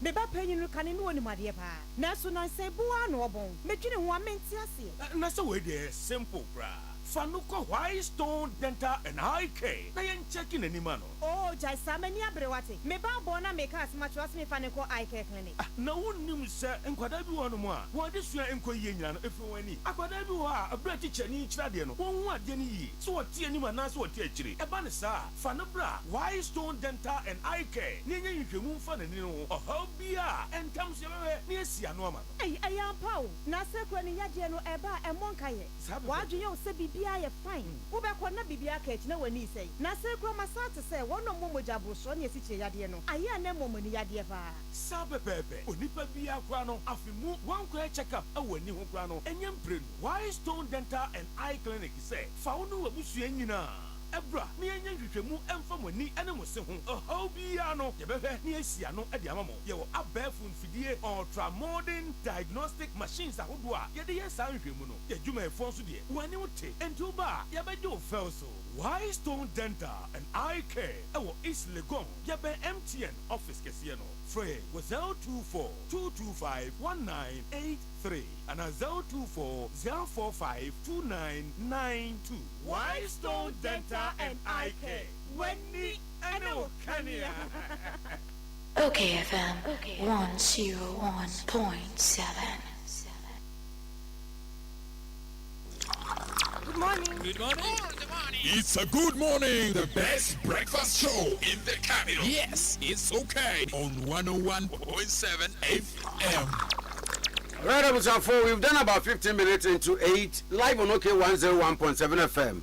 S10: me ba panyin kane no ni made pa na so na se bua no obon medwene ho amenti ase
S11: na so we dey simple bra Fanuko White Stone Dental and Eye Care. Na yen checking any man.
S10: Oh, jai samani abrewate. Me ba bona me ka asma trust me Fanuko Eye Care clinic.
S11: Na wonnim se enkwada bi wonu mo a. Wo de sua enko ye nyina no efi wani. Akwada bi wo a abra teacher ni kira de no. Won hu ade ni yi. So wo tie anim na so wo tie akire. E ba ne sa. Fanubra White Stone Dental and Eye Care. Ni nya nhwemu mfa na ni no. Oho bia entam se bebe ni asia no ama.
S10: Ayam pawo. Na se kro ni yade no e ba e monka ye. Wa adweye wo se bibi are fine. Wo be ko na bibia ka na wani sei. Na se kro masate se wono momoja bro ne esi che yade no. Aya na momoni yade fa.
S11: Sabe bebe. Onipa bia kwa no afimu wan kwa check up awani ho kwa no. Enyem pre no. White Stone Dental and Eye Clinic say fa wono wabusu anyina. Ebra me enya hwehwemu emfa moni ene mo se ho oho bia no ye bebe ne asia no e de amamo ye wo abafu mfidie ultra modern diagnostic machines ahodo a ye de ye san hwehwemu no ye dwuma e fon so de wani wote enti ba ye be do fel so White Stone Dental and Eye Care e wo East Legon ye be MTN office kese no free with 024 225 1983 and 024 045 2992 White Stone Dental and Eye Care. Wendy Kania.
S6: Okay, FM 101.7.
S10: Good morning.
S12: Good morning.
S13: It's a good morning, the best breakfast show in the capital.
S12: Yes, it's okay.
S13: On 101.7 FM.
S2: Right, Abusa, we've done about 15 minutes into 8, live on OK 101.7 FM.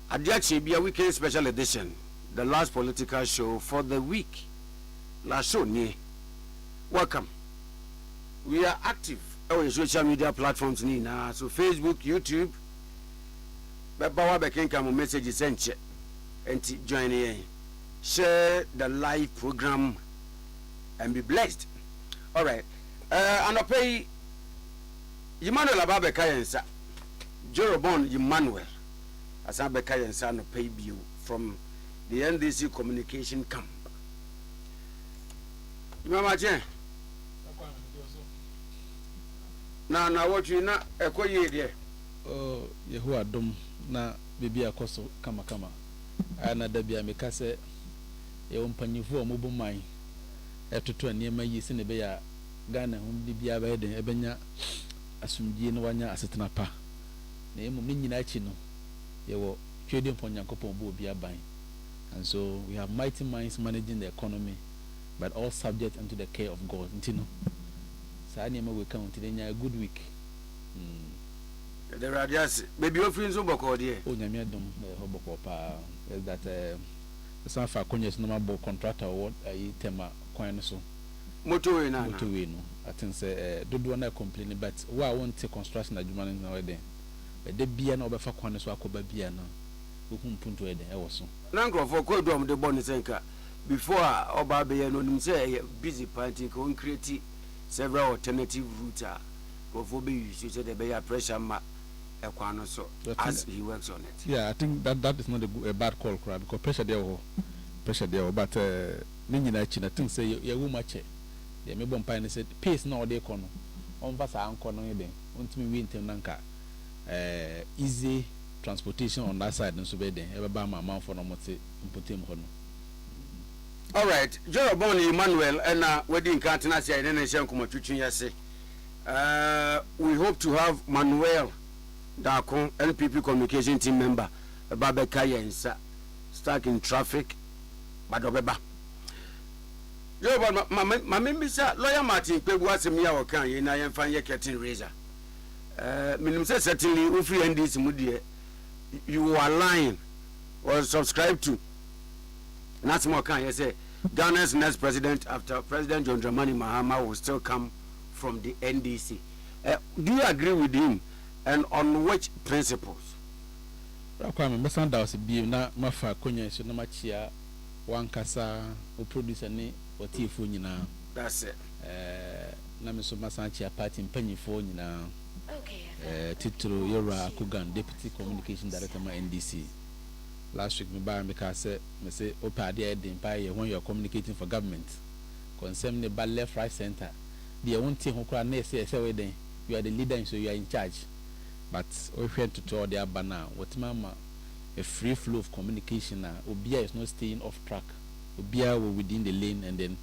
S2: Ade Akye Abia weekend special edition, the last political show for the week. Last show, welcome. We are active on social media platforms, Nina, so Facebook, YouTube. But Bawa Bekin come messages sent and join in. Share the live program and be blessed. All right. And I pay Emmanuel Ababekayensa, Jerobon Emmanuel, as Abekayensa no pay bill from the NDC communication camp. Mama Jen. Now, what you not a quay there?
S14: Oh, Yehua Dom, na baby a coso, kama. Ana Dabia Mekase, a company for mobile mine. After 2 near my years in the Bay. Ghana bibia ba de ebenya asumdie no wanya asetena pa na emu ni nyina chi no ye wo twede mponyankopon bo bia ban, and so we have mighty minds managing the economy but all subject unto the care of God ntino sa ni ma we count de nya a good week.
S2: The radias baby offering so boko de
S14: o nyame adom ho boko pa is that some fa konyes no ma bo contractor what ayi tema kwan so
S2: motorway no
S14: I think say dodo na complain but why won't take construction adwuma no na we de bia na obefa kwan so akoba bia na ohun punto e de e woso
S2: na nkrofo ko do am de bon senka before oba be no nim say busy party ko create several alternative routes for be use so the be pressure ma e kwan no so as he works on it.
S14: Yeah, I think that is not a bad call because pressure there but ni nyina chi na think say ya wo ma che de me bom pan said pace na ode kono on va sa anko no eden ontimi wi ntem nanka easy transportation on that side nso be den e ba ma manfo no mote mpotem ho no.
S2: All right, Jerobon Emmanuel and wedding cantina say na nhyɛ nkomatwitwi yase. We hope to have Manuel Dako, NPP communication team member, Babeka Yensa, stuck in traffic, but obeba. Yo, but my member, Lawyer Martin, Pegua Semia or Can, you know, and find your curtain razor. minimum say certainly we free NDC mu de you are lying or subscribe to. That's more can you say Ghana's next president after President John Dramani Mahama will still come from the NDC. Do you agree with him, and on which principles?
S14: Kwame mbesanda osibi na mafa konya so na machia wankasa o producer ni otifo nyina.
S2: That's it.
S14: Na me so masanchia party mpanyifo nyina. Titro Yora Kugan, Deputy Communication Director my NDC. Last week, me say, Opa de Empire when you are communicating for government. Concern the left, right, center. The one thing who can say, you are the leader, so you are in charge. But we went to tour the banner. What mama, a free flow of communication now. Obia is not staying off track. Obia were within the lane, and then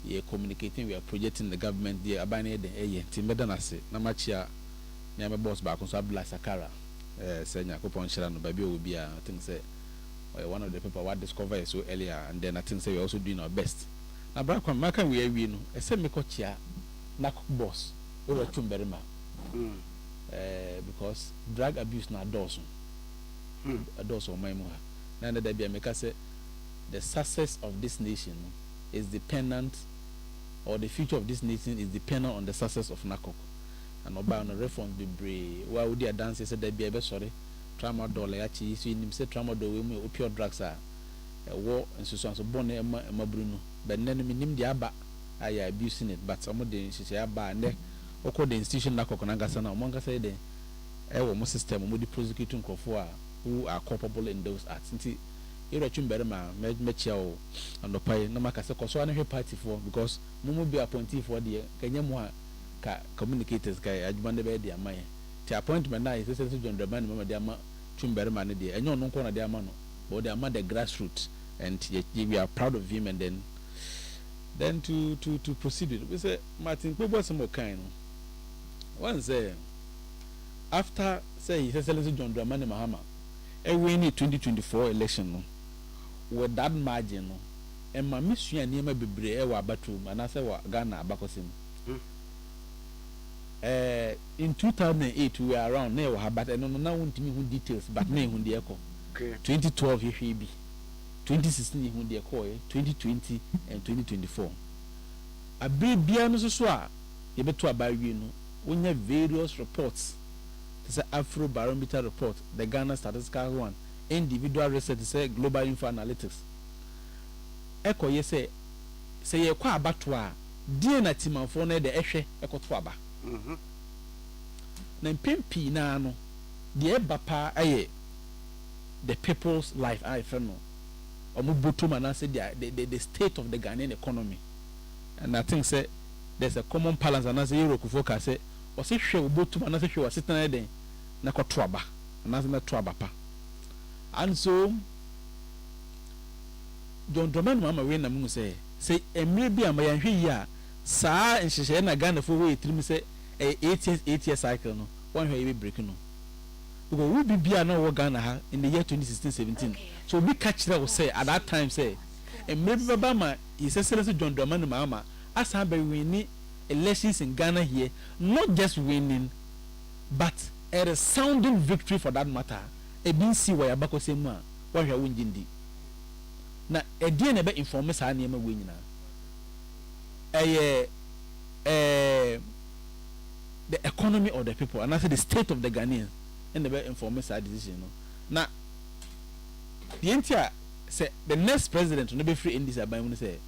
S14: we are communicating. We are projecting the government. The abane the Timbedana say, Namachia. My boss back on Abdullah Sakara, Senya Kopon Shirano, Baby will be, I think, say, one of the people what discovered so earlier, and then I think, say, we're also doing our best. Now, Brackman, Macan, we are, a semi coachia, Nak boss, over Tumberima, because drug abuse na Dawson, a Dawson, my moha. None of the America say, the success of this nation is dependent, or the future of this nation is dependent on the success of Nakok. And about the reform be brave. Why would you dance? Said they be a sorry. Tramadol, actually, so you say tramadol, we pure drugs are a war and so on. So born a Bruno, but then we name the Abba. I abusing it, but some of the say Abba and then, okay, the institution like Okonagasana, among us, say, our system would be prosecuting Kofoa who are culpable in those acts. You're a chumberma, Mechao, and the pie, no Macasa, so I know party for because no be appointee for the Kanyamwa. Communicators guy adwande be dia man ti appointment na is say John Dramani mama dia ma Chumbere man dia enyo no nko na dia ma no but dia ma the grassroots and we are proud of him. And then to proceed with, we say Martin Kpobo some kind one say after say he says John Dramani Mahama e win 2024 election no with that margin no e ma misua niam bebre e wa batum anase wa Ghana abakosim. In 2008 we were around now, but I don't know who details, but me who the echo. 2012 he be 2016 who the echo, 2020 and 2024. A big piano so you better buy you know when you have various reports. There's an Afro Barometer report, the Ghana Statistical one, individual research, say Global Info Analytics. Echo ye say ye kwa abatwa die na timafo na de ehwe ekoto aba. Na mpempi na no de bapa aye the people's life I friend no omubutu manase the state of the Ghanaian economy. And I think say there's a common balance and as Europe focus say o se hwe obutu manase hwe wasitana den na koto aba na na to aba pa. And so John Dramani Mahama we na mu say emre bi amayanhwe yi a saa nhyehyɛ na Ghana fo we tirim say 8 year cycle no one hwe be break no because we be bia na wo Ghana ha in the year 2016-17. So we catch that say at that time say emre bi baba ma his excellency John Dramani Mahama as ha be winning elections in Ghana here, not just winning but a resounding victory for that matter. E bin si wa yabako semu a one hwe won jindi na edie na be inform sa na ema we nyina the economy of the people and I say the state of the Ghanaians and the be inform sa decision no na the entire say the next president no be free in this aban no say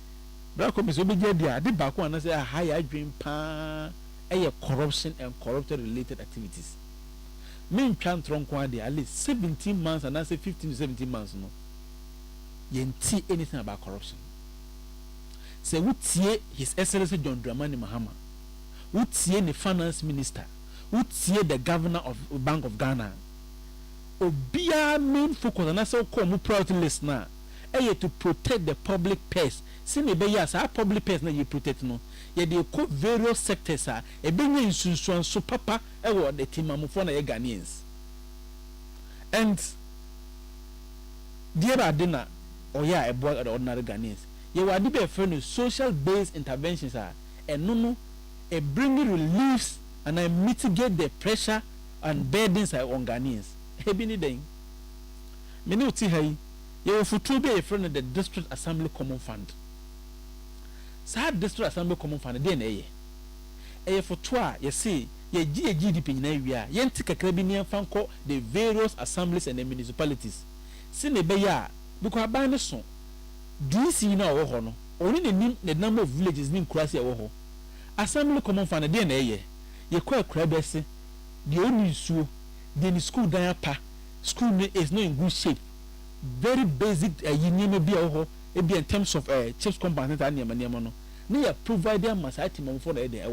S14: bra komis obi je dia de ba ko na say high dream pa corruption and corrupted related activities. Men twan tronko ade at least 17 months and I say 15 to 17 months no yenti anything about corruption. Say we tie his excellency John Dramani Mahama, we tie the finance minister, we tie the governor of Bank of Ghana. Obia main focus and I say come priority list na to protect the public purse. See me be yes our public purse na you protect no ye dey co various sectors a e be nya nsunsuan so papa e wo the team amufo na ye Ghanaians. And dear adina oya e boy the ordinary Ghanaians ye wa de be friend social based interventions and no e bring reliefs and I mitigate the pressure and burdens on Ghanaians. Hebini den. Many uti hai. You will futu be a friend of the District Assembly Common Fund. Sad District Assembly Common Fund den eye. Eye futwa ye see ye GDP na area. Yen tika krabini fanko the various assemblies and the municipalities. Sine be ya because abane so. DC na wo ho no. Oni the number of villages ni nkurase wo ho. Assembly Common Fund den eye. Ye kwa krabese. The only issue the school dan pa. School is not in good shape. Very basic union be in terms of chips component and no. They are providing massage for the day.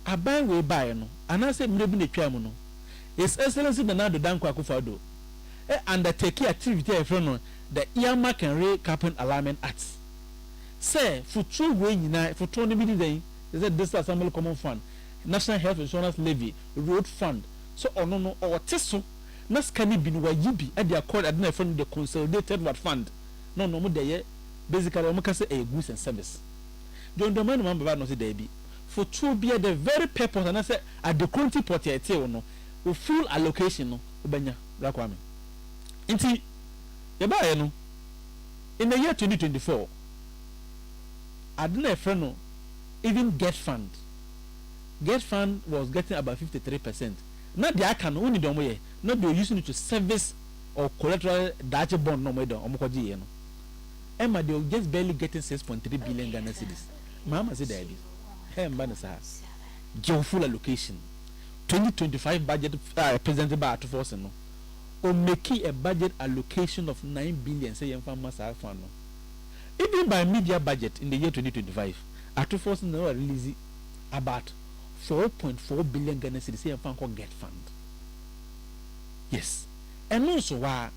S14: I buy way by no, and I say maybe the chairman. His Excellency the Nado Danko Akufado undertake activity from the earmark and ray capping alignment acts. Say for true way for 20 million is that this Assembly Common Fund, National Health Insurance Levy, Road Fund. So no or teso na skani bi no wayibi e dey accord adna from the consolidated what fund no mo dey basically o maka say a goods and service don do man baba no say dey bi for two be the very purpose and say at the county portier no o full allocation no obanya rakwame nti ye ba ye no in the year 2024 adna friend no even get fund was getting about 53%. Not the account only don't we not be using it to service or collateral Dutch bond no more omokoji no. Emma they just barely getting 6.3 billion Ghana cedis. Mama said that. Hey mbana sa. Give full allocation. 2025 budget presented by Atuforce no. Or making a budget allocation of 9 billion say yem farmer sa fund no. Even by media budget in the year 2025, Atuforce no release about 4.4 billion Ghana cedis say fan ko get fund. Yes. And also why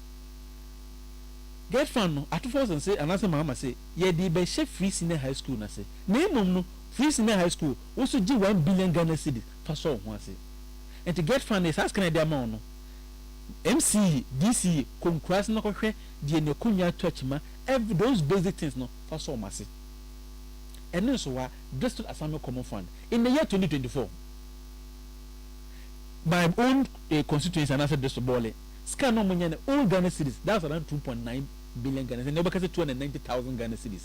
S14: get fund no Atuforce and say and answer mama say ye di be chef free senior high school na say. Na mum no free senior high school also give 1 billion Ghana cedis for so ho say. And to get fund is asking the amount no. MC DC concras no kohwe die ne kunya touchma every those basic things no for so massive. And also why District Assembly Common Fund in the year 2024 my own constituency and answer District Bole scan no money all Ghana cedis that's around 2.9 billion Ghana cedis and nobody 290,000 Ghana cedis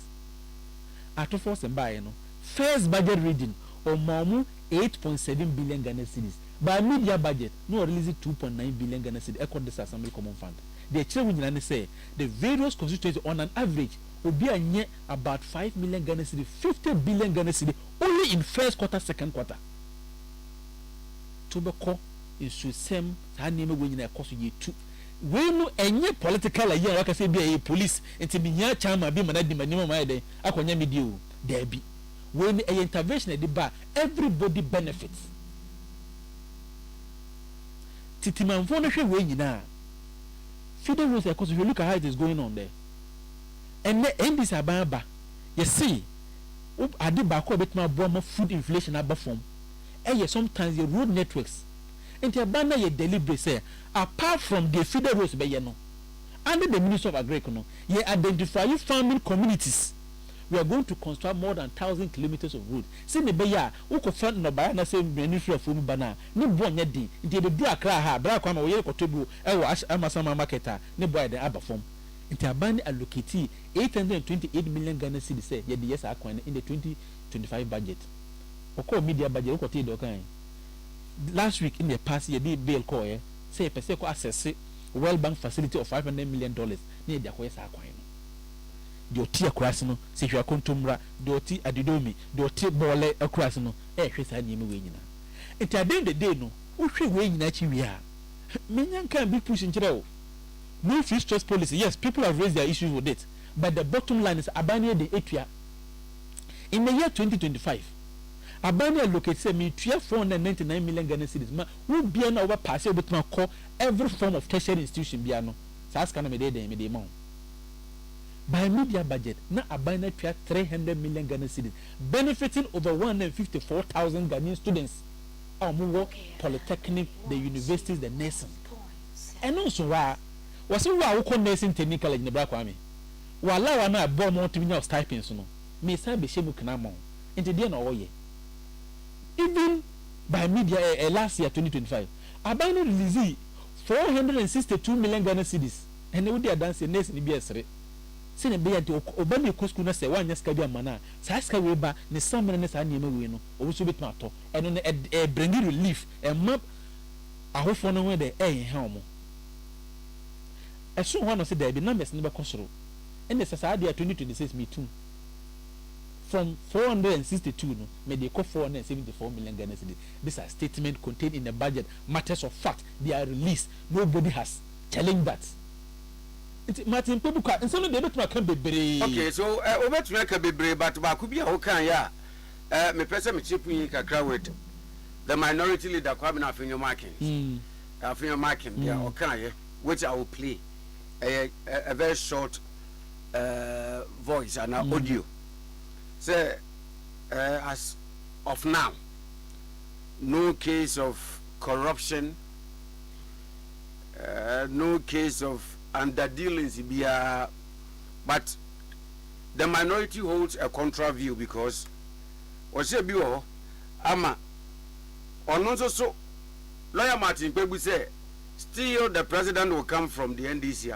S14: at force and buy no first budget reading or more 8.7 billion Ghana cedis by media budget no release 2.9 billion Ghana cedis echo this Assembly Common Fund the chairman say the various constituencies on an average will be about 5 million Ghana cedis, 50 billion Ghana cedis only in first quarter, second quarter. To be called in Susem, her name when you cost you two. We know any political year, like I say, be a police, and to be near Chama, be my minimum my day. I can name you, there be. When a intervention at the bar, everybody benefits. Titiman Foundation way now. Federal rules, because if you look at how it is going on there. And the end is about you see, I did back a bit more bomb food inflation about form. And yes, sometimes your road networks and the banner ye deliberate say, apart from the federal rules by no, under the Minister of Agriculture, ye identify farming communities. We are going to construct more than 1,000 kilometers of road. See the Baya, who could find no by na say ministry of food banana, no born yet di, the do a cry, black one or yellow tobu, Amasama marketer, no boy the abba form. It abandoned allocate 828 million Ghana cedis say ye the yes acquire in the 2025 budget. Oko media budget oko te dokan. Last week in the past year did bail call say a person access World Bank facility of $500 million near the acquire acquire. The oti across no say you are contumra, the oti adidomi, the oti bole across no hwesa nyime we nyina. It at the end of the day no, we we nyina chi we a. Menyan can be pushing chiro. No free stress policy. Yes, people have raised their issues with it. But the bottom line is Abania de Etua. In the year 2025, Abania allocates me 499 million Ghana cedis. Ma, who be an over pass with my call every form of tertiary institution biano. That's kind of a day de amount. By media budget, na Abania 300 million Ghana cedis, benefiting over 154,000 Ghanaian students. Our more polytechnic, the universities, the nursing. And also why was it why we nursing technical in the black army? While I am a bomb on to me now stipends no. Me say be shemu kana mo. Into the no ye. Even by media last year 2025 abano release 462 million Ghana cedis and they would dance in next be esre say be at obani ko school na say wanya ska bi amana sa ska we ba ne samene ne sa niam we no owo so betuma to eno ne bring relief e map ahofo no we de he omo eso ho no say there be numbers ne be kosoro and the society 2026 me too from 462 no me dey call 474 million Ghana cedis. These are statements contained in the budget. Matters of fact, they are released. Nobody has challenged that. It Martin Pebuka and some of the better can be brave.
S2: Okay, so over to make a be brave, but Bakubia Okan ya me person me chip in kakra with the minority leader Kwame Afinyo Markin. Afinyo Markin, yeah, Okan, which I will play a very short voice and audio. Say, as of now, no case of corruption, no case of underdealings, but the minority holds a contra view because, ama, so lawyer Martin Pebu say, still the president will come from the NDC,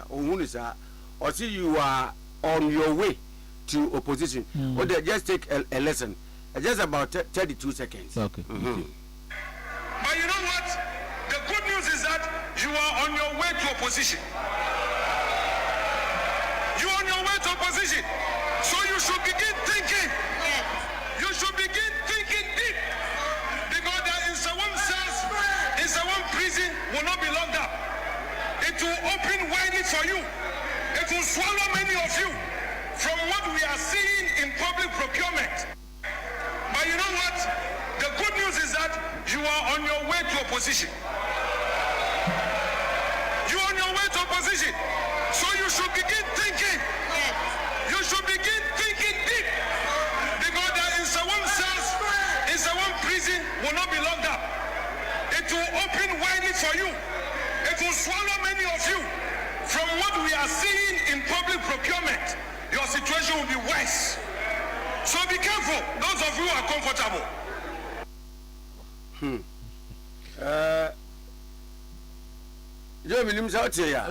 S2: or see you are on your way to opposition. Or they just take a lesson. Just about 32 seconds.
S14: Okay.
S3: But you know what? The good news is that you are on your way to opposition. You are on your way to opposition. So you should begin thinking. You should begin thinking deep. Because there is one cells, is one prison will not be locked up. It will open widely for you. It will swallow many of you. From what we are seeing in public procurement. But you know what? The good news is that you are on your way to opposition. You are on your way to opposition. So you should begin thinking. You should begin thinking deep. Because there is one cells, is one prison will not be locked up. It will open widely for you. It will swallow many of you. From what we are seeing in public procurement, your situation will be worse. So be careful, those of you who are comfortable.
S2: You mean out here?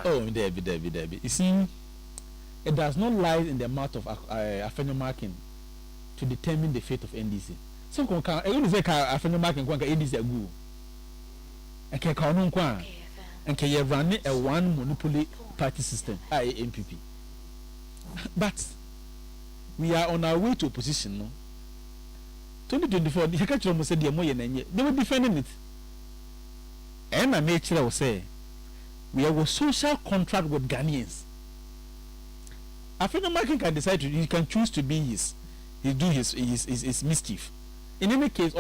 S14: Oh, Debbie. You see, it does not lie in the mouth of Afenyo Markin to determine the fate of NDC. Some can you say Afenyo Markin can NDC a good. And can call no one. And can you run a one monopoly party system, MPP? But we are on our way to opposition. No? 2024, the Hakacho said, they were defending it. And my nature will say, we have a social contract with Ghanaians. After Markin can decide he can choose to be his mischief. In any case,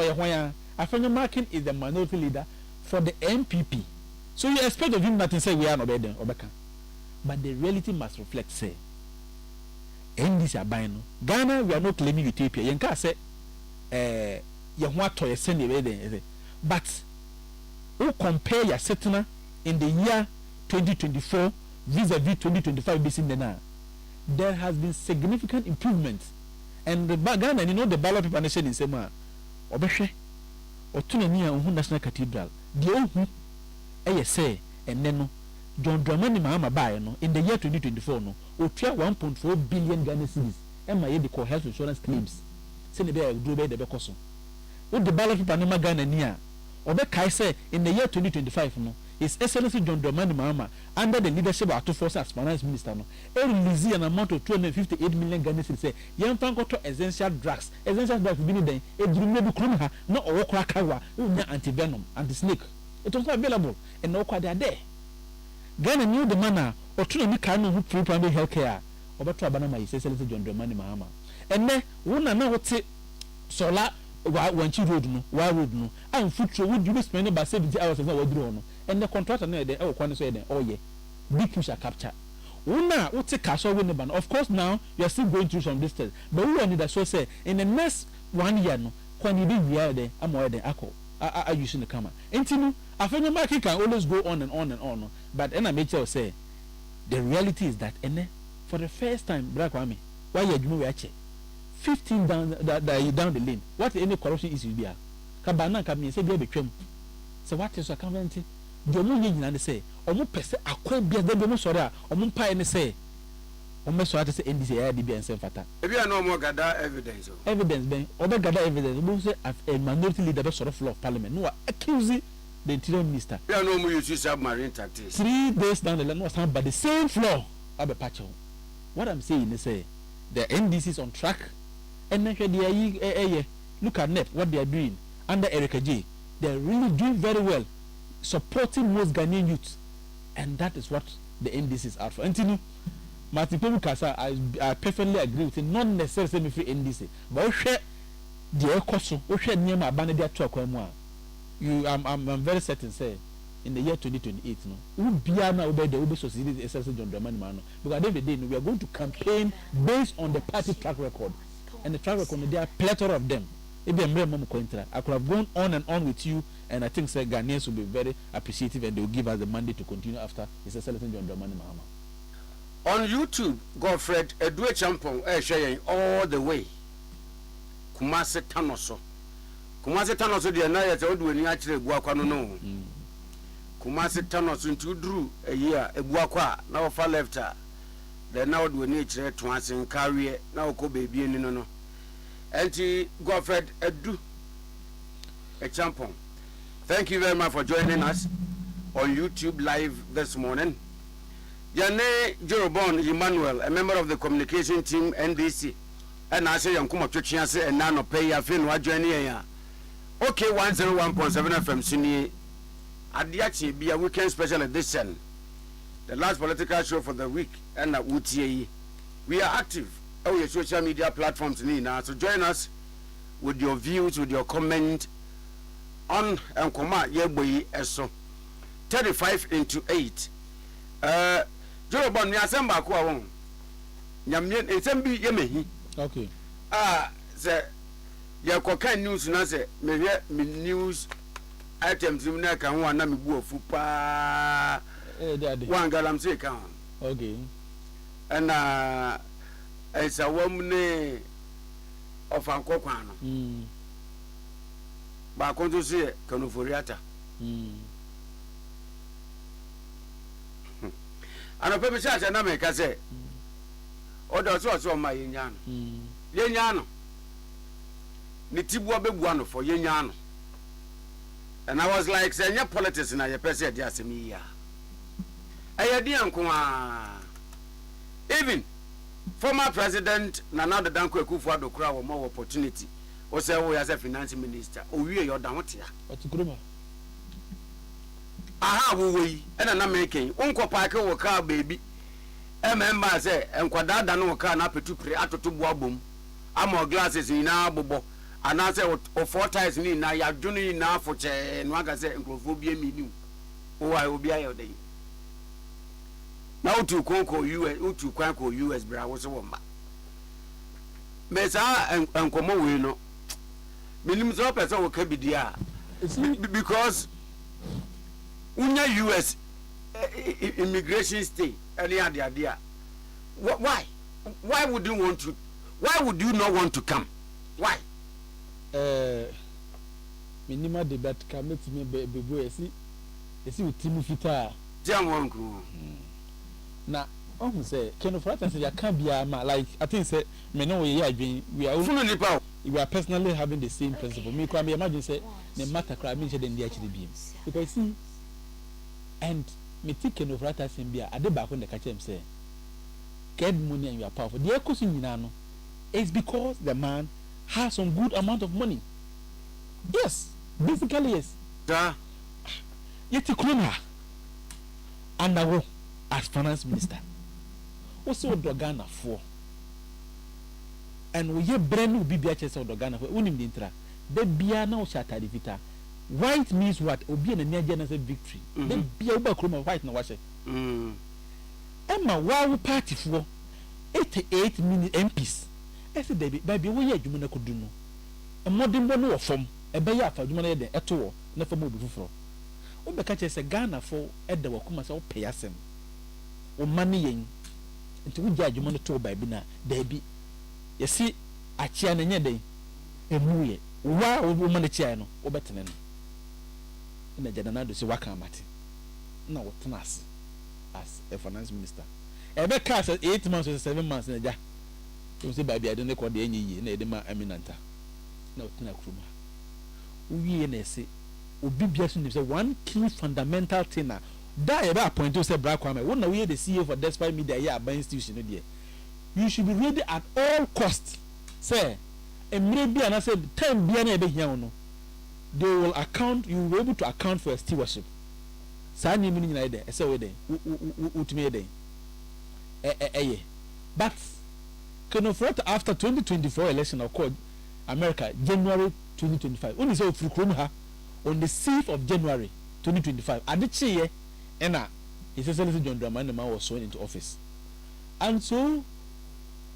S14: After Markin is the minority leader for the MPP. So you expect of him that he say we are not better or better. But the reality must reflect, say, NDC are buying. Ghana, we are not claiming Ethiopia. You can say, you want to send it. But who compare your settlement in the year 2024 vis-a-vis 2025 BC, there has been significant improvement. And the Ghana, you know, the ballot paper nation in Sema, Obeshe, or Tunania, National Cathedral, the old say, and then John Dramani Mahama buy in the year 2024 no or 1.4 billion Ghana cedis and my call health insurance claims. Send the bear do the Becoso. What the ballot Panama Ghana near or the Kai say in the year 2025 no His Excellency John Dramani Mahama under the leadership of Atu Force as finance minister no release an amount of 258 million Ghana cedis say young fanko to essential drugs be then a dream maybe krumha no or krakawa anti-venom anti-snake. It was not available and no quite there. Ghana knew the manner or to me kind of free primary health care or better Banama is Excellency John Dramani Mahama. And then one now what say solar when she road no, why road no, and food would you be spending about 70 hours of no no, and the contractor no there oh one say oh yeah, big fish are captured. Una what take cash over the ban. Of course now you are still going through some distance, but we need that so say in the next 1 year no, when you be here there, I'm more than alcohol. Are using the camera. Intinu, I think the market can always go on and on and on. But then I make sure say the reality is that for the first time, Black Army, why you do 15 down the lane. What any corruption is will be a kabana ka me say be betwam. So what is account the mo nyina ne say omo pese akwa bia da be mo sori a omo pa ne say omo so ate say NDC ya de bia nsem fata.
S2: E bia no mo gada evidence.
S14: Evidence ben obe gada evidence mo say a minority leader be sort floor of parliament no accuse the interior minister.
S2: Bia no mo use submarine tactics.
S14: 3 days down the line no stand by the same floor abe patch. What I'm saying is say the NDC is on track and then they look at NEP what they are doing under Erica J. They're really doing very well, supporting most Ghanaian youth, and that is what the NDC is out for. And you know, Martin Pemukasa, I perfectly agree with him. Not necessarily free NDC, but we share the cost. We share near my banner there to you. I'm very certain say in the year 2028, no, we be now obey the Uber Society SSC John Dramani man. Because at the end of the day, we are going to campaign based on the party track record, and the track record there are plethora of them. I could have gone on and on with you, and I think say Ghanaians will be very appreciative and they will give us the mandate to continue after Mr. Seleton John Dramani Mahama.
S2: On YouTube, Godfred Edwe Champon sharing all the way. Kumase Tanoso. Kumase Tanoso the na yete odu ani akire ebuakwa no. Kumase Tanoso into drew a year ebuakwa na ofa left her. Then now odu ani akire to asin carry na okọ baby ni no. Auntie Godfred Edu Champon. Thank you very much for joining us on YouTube live this morning. Yane Jerobon Emmanuel, a member of the communication team NDC, and I say Yankuma Chuchiase and Nano Pay Afin wa joining here. Okay, 101.7 FM Suni Ade Akye Abia weekend special edition. The last political show for the week and at UTA. We are active. Oh, your social media platforms now. So join us with your views, with your comment on and command Yeboyi Eso 35 into 8. Jorobon, we are sent back. Yamien, it's MB Yemehi.
S14: Okay.
S2: Sir, your cocaine news, and I say, me news items in there can one name go fupa. One galam say can.
S14: Okay.
S2: And it's a woman of Ankokwano. But I want to see Kanufuriata. And a paper church and America say, oh, that's also my Yano. Yano. Nitibwa Beguano for Yano. And I was like, saying, your politics and I said, yes, me. I had even former president Nana Danko Akufo-Addo crowd more opportunity. O say we as a finance minister. O wie your down here.
S14: What's gruma?
S2: Aha we and na making. Unko park wo car baby. Member say enkwada da no car na petu pre atoto boabom. Amo glasses ni na bobo. Ana say o four ties ni na ya dwunu na afo che no aka say enkrofo bi amini. O wa obi ayo dey. Na utu konko US utu kwanko US bra wo so womba mesa enkomo we no minim so person wo ka bidia because unya US immigration stay any ade why would you not want to come? Why?
S14: Minima debate commit me bebu esi utimu fita
S2: jam wonku.
S14: Na who say can of say you can't be like I think say me know we are personally having the same principle. Me can imagine say the matter cry me then dey actually be because see and me think can of rather say be ade back when the catch him say get money and you are powerful. The question you know is because the man has some good amount of money. Yes, basically yes. Yet krona and now as finance minister also Ghana for and we have brand new BBHS of Ghana for unim dintra the bia na o shatari vita white means what obi na near general victory the bia uba kroma white na washe Emma wow party for 88 minute MPs ese dey baby wo ye adwuma na kodu no e modern bo no form e be ya afa adwuma na de eto na fam obi fufuro o be ka che se Ghana for e de wakuma se o pay asem o mani yen nti wugya adwuma no to ba bi na da bi yesi achia na nyɛ den emuye wa wo ma ne chia no wo betene no na jana do si waka amate na wo tena ase as a finance minister ebe ka 8 months or 7 months na ja you say baby ade ne ko de enyi na ede ma eminenta na wo tena kuruma uwie na ese obi bia so say one key fundamental thing na da ebe appoint to say bra kwame wo na we the CEO for Despite Media here at institution no there you should be ready at all costs say emre bia na say time bia na ebe hia no they will account you will be able to account for a stewardship sa ni mini nyina ide ese we den utumi ide but after 2024 election occurred America January 2025 only say ofurukrom ha on the 6th of January 2025 adichiye ena his excellency John Dramani Man was sworn into office and so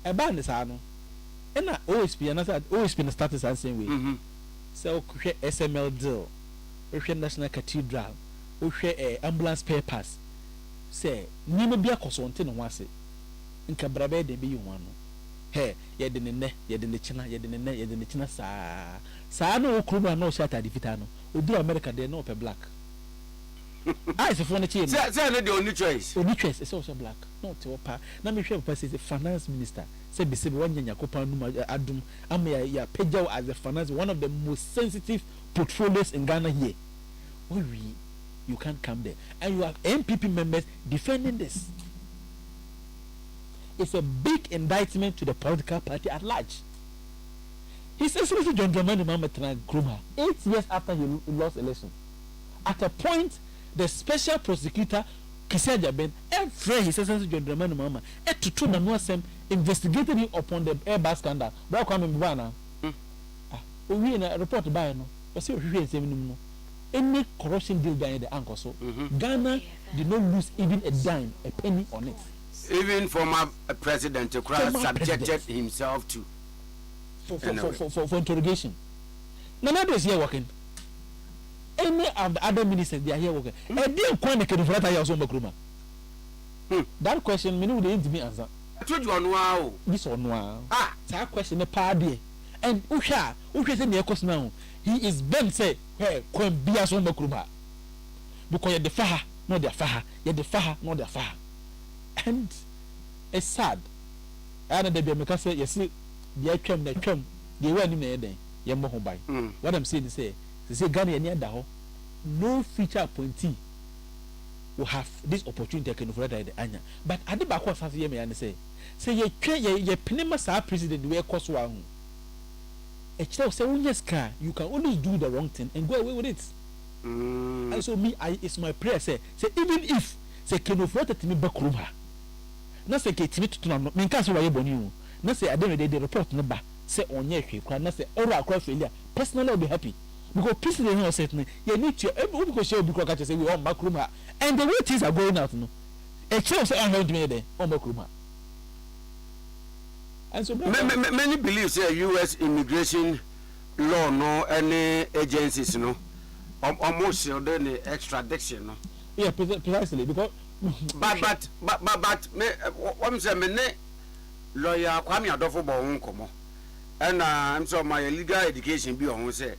S14: eba ne sa no ena OSP and OSP na status and same way so hwe SML deal hwe National Cathedral hwe ambulance papers say nima bia kosonte no ho ase nka brabe de bi yu ano he ye de ne china saa no okruma no shata di fita no odu America de no pe black I say for no chi
S2: say no the only choice
S14: is also black no te opa na me hwe papa say finance minister say be wanya nyakopa no adum am ya pejaw as the finance one of the most sensitive portfolios in Ghana here you can't come there and you have MPP members defending this. It's a big indictment to the political party at large. His Excellency John Dramani Mahama Nkrumah 8 years after he lost election. At a point, the special prosecutor Kisia Jaben every His Excellency John Dramani Mahama to two nanuasem investigated him upon the airbag scandal. Bra kwame mbana. We na report by no. We say we no. Any corruption deal by the anchor so Ghana did not lose even a dime, a penny on it.
S2: Even former President Okra subjected himself to
S14: for interrogation. None of is here working. Any of the other ministers they are here working. And they quite can for that that question me no dey me answer.
S2: I told you on wow.
S14: This on wow. That question the party. And Usha say near cost now. He is bent say hey kwan bia so makruma. Because you the faha, not the faha. You the faha, not the faha. And it's sad. And the Biamaka say, you see, the atwam, the way in the day, you mo by. What I'm saying is, they say Ghana near Daho, no feature appointee will have this opportunity to confront the Anya. But at the back of the year, and say ye Penema president, the way cost one. A child say, oh, yes, car, you can always do the wrong thing and go away with it. And so, it's my prayer, say, even if, say, can you float to me back room her? Na say ke timi tutu na no me nka so waye boni hu na say ade de report no ba say onye hwe kwa na say ora akwa failure personally I'll be happy because peace dey here set me you need to every because she be kwa ka say we on back room and the way things are going out no e show say I heard me there on back room and so
S2: many believe say US immigration law no any agencies no almost the extradition no
S14: yeah precisely because
S2: but me what say me ne lawyer Kwame Adofo bo nkomo and I'm so my legal education be on say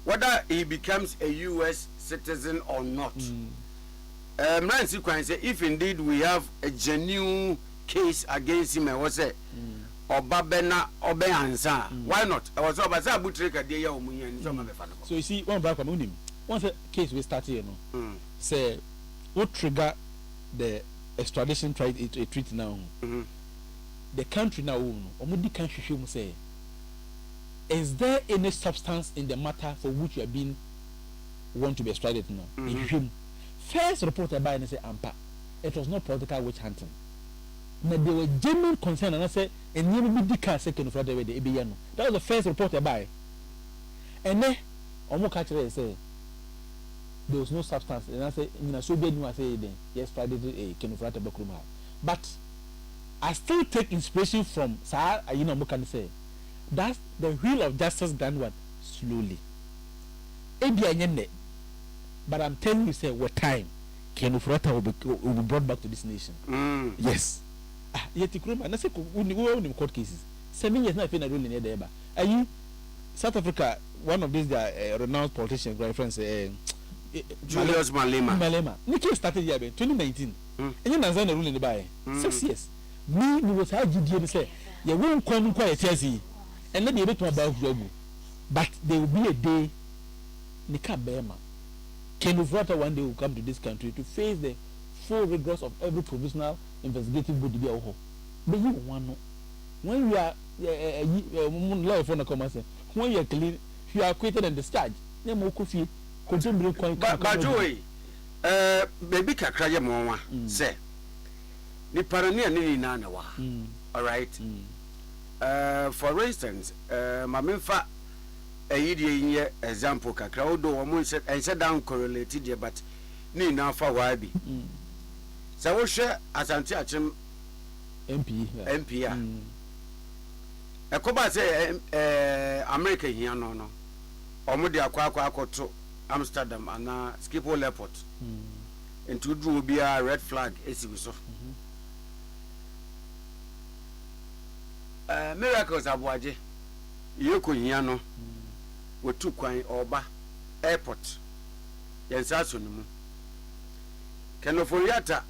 S2: whether he becomes a US citizen or not Nancy Kwan say if indeed we have a genuine case against him I was say Obabena Obeansa why not I was obasa butreka dey ya omunyan so ma be fa no
S14: so you see one back from him once a case we start here no say what trigger the extradition tried a treaty now. The country now, Omudi country say, is there any substance in the matter for which you are being want to be extradited now? First reported by and say Ampa, it was not political witch hunting. But there were genuine concern and I say, and you will be the second of the Ebiano. That was the first reported by. And then Omokachi say. There was no substance, and I say, in a Soviet Union, I say, yes, Friday, a Kenufrata Bakruma. But I still take inspiration from Sahar, you know, can say, that's the wheel of justice done what? Slowly. But I'm telling you, say, what time Kenufrata will be brought back to this nation. Yes. Yet, and I say, we only court cases. 7 years na fe na rule ni dey ba ayi South Africa one of these guy renowned politician great friends
S2: Julius Malema
S14: Nikki started here 2019 and you na rule ni ba 6 years me was how GDA say you won't come quite easy and let me be to about but there will be a day Nika Bema Ken Ufrata one day will come to this country to face the full rigors of every provisional investigative body be oho but you want when you are lawyer for the commerce when you are clean you are acquitted and discharged then mo kofi contemporary coin
S2: but joy baby kakra ye mo wa say ni parania ni na na wa all right for instance mamemfa ayidie example kakra odo wo mo ense down correlated there but ni na fa wa bi sa wo hwe asante achim MP a ekoba say America hia no omo de akwa akoto Amsterdam ana Schiphol airport into dru bia red flag esiwi so miracles abuaje yeko hia no wotu kwan oba airport yensa so no mu kenoforiata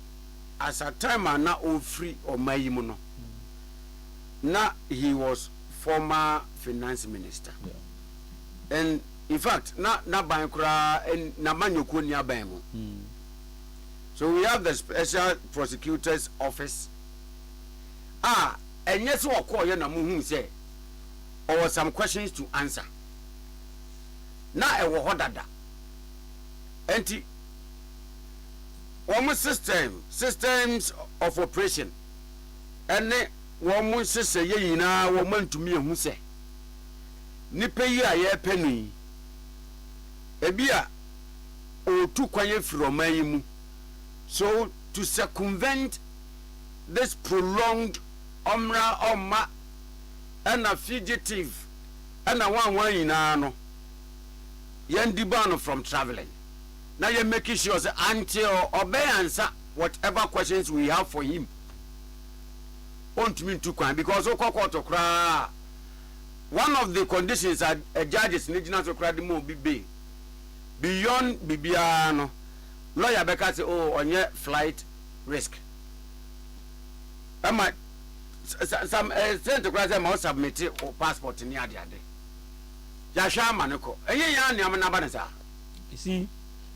S2: as a time na ofri omayimu no na he was former finance minister and in fact na bankura and na manyoko ni aban mu so we have the special prosecutor's office and yes what call you na mu say or some questions to answer na e wo hodada enti one systems of operation and one system ye yina wo mantumi ehu se nipa yi a ye penu ebia o tu kwanye from ayimu so to circumvent this prolonged omma and a fugitive and a one yina no yendi ban from traveling now you're making sure say until obey answer whatever questions we have for him on to me to crime because one of the conditions are a judges need to cry the more be beyond bibiano lawyer Becca say on your flight risk am I some sent to cry them must submit or passport in the other day Jasha Manoko
S14: you see